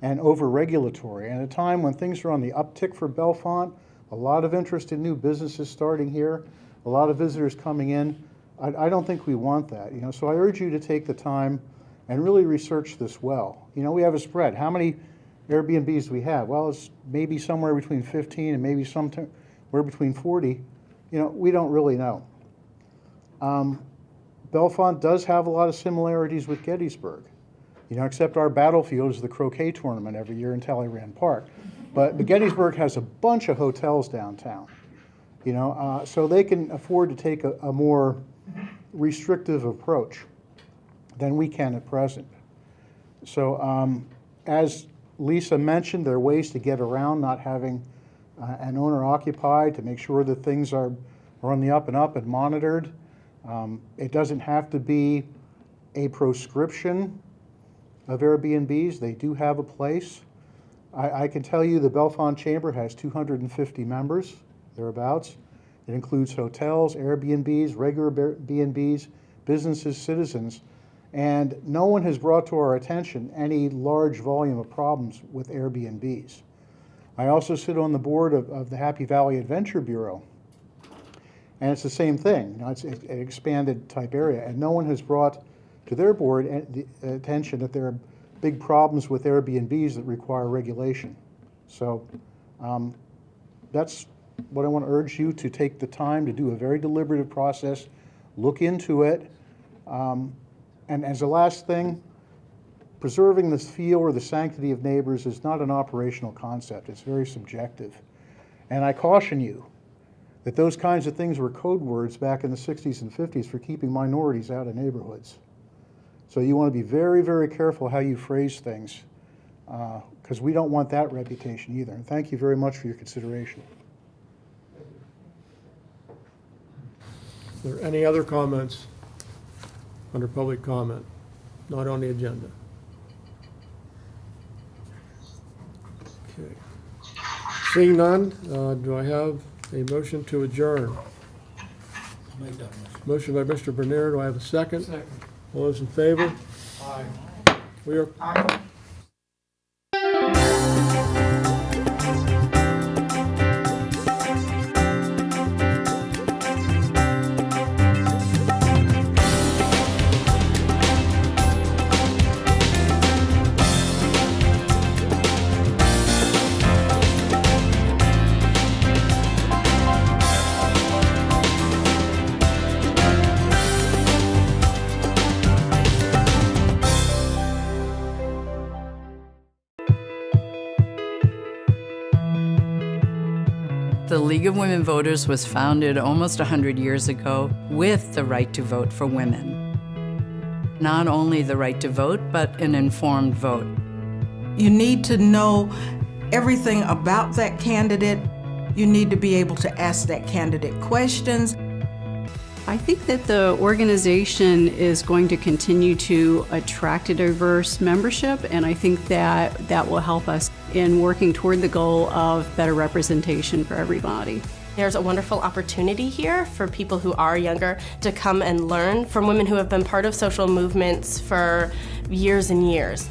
Speaker 8: and over-regulatory. And at a time when things are on the uptick for Bellefonte, a lot of interest in new businesses starting here, a lot of visitors coming in, I don't think we want that. So I urge you to take the time and really research this well. We have a spread. How many Airbnbs do we have? Well, it's maybe somewhere between 15 and maybe somewhere between 40. We don't really know. Bellefonte does have a lot of similarities with Gettysburg, except our battlefield is the croquet tournament every year in Talleyrand Park. But Gettysburg has a bunch of hotels downtown, so they can afford to take a more restrictive approach than we can at present. So as Lisa mentioned, there are ways to get around not having an owner occupied, to make sure that things are on the up and monitored. It doesn't have to be a proscription of Airbnbs. They do have a place. I can tell you the Bellefonte Chamber has 250 members, thereabouts. It includes hotels, Airbnbs, regular B&Bs, businesses, citizens, and no one has brought to our attention any large volume of problems with Airbnbs. I also sit on the board of the Happy Valley Adventure Bureau, and it's the same thing. It's an expanded type area, and no one has brought to their board the attention that there are big problems with Airbnbs that require regulation. So that's what I want to urge you to take the time to do a very deliberative process, look into it, and as a last thing, preserving the feel or the sanctity of neighbors is not an operational concept. It's very subjective. And I caution you that those kinds of things were code words back in the 60s and 50s for keeping minorities out of neighborhoods. So you want to be very, very careful how you phrase things, because we don't want that reputation either. And thank you very much for your consideration.
Speaker 4: Are there any other comments under public comment, not on the agenda? Okay. Seeing none, do I have a motion to adjourn?
Speaker 7: I'll make that
Speaker 4: Motion
Speaker 7: motion.
Speaker 4: by Mr. Bernier. Do I have a second?
Speaker 7: Second.
Speaker 4: All those in favor?
Speaker 7: Aye.
Speaker 4: We are.
Speaker 14: Aye.
Speaker 9: The League of Women Voters was founded almost 100 years ago with the right to vote for women. Not only the right to vote, but an informed vote.
Speaker 22: You need to know everything about that candidate. You need to be able to ask that candidate questions.
Speaker 23: I think that the organization is going to continue to attract a diverse membership, and I think that that will help us in working toward the goal of better representation for everybody.
Speaker 24: There's a wonderful opportunity here for people who are younger to come and learn from women who have been part of social movements for years and years.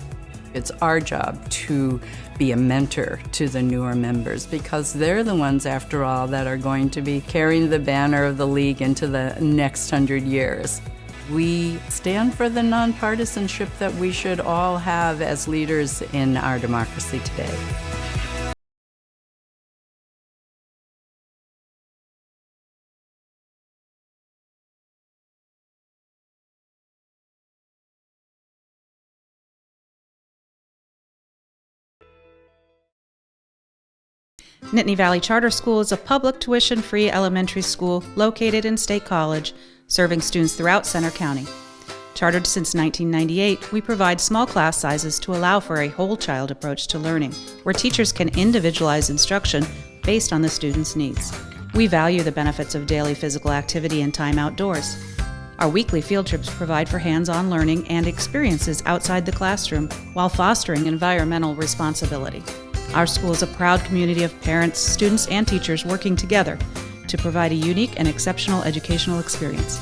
Speaker 9: It's our job to be a mentor to the newer members, because they're the ones, after all, that are going to be carrying the banner of the League into the next 100 years. We stand for the nonpartisanship that we should all have as leaders in our democracy today.
Speaker 2: Nittany Valley Charter School is a public tuition-free elementary school located in State College, serving students throughout Center County. Chartered since 1998, we provide small class sizes to allow for a whole child approach to learning, where teachers can individualize instruction based on the student's needs. We value the benefits of daily physical activity and time outdoors. Our weekly field trips provide for hands-on learning and experiences outside the classroom while fostering environmental responsibility. Our school is a proud community of parents, students, and teachers working together to provide a unique and exceptional educational experience.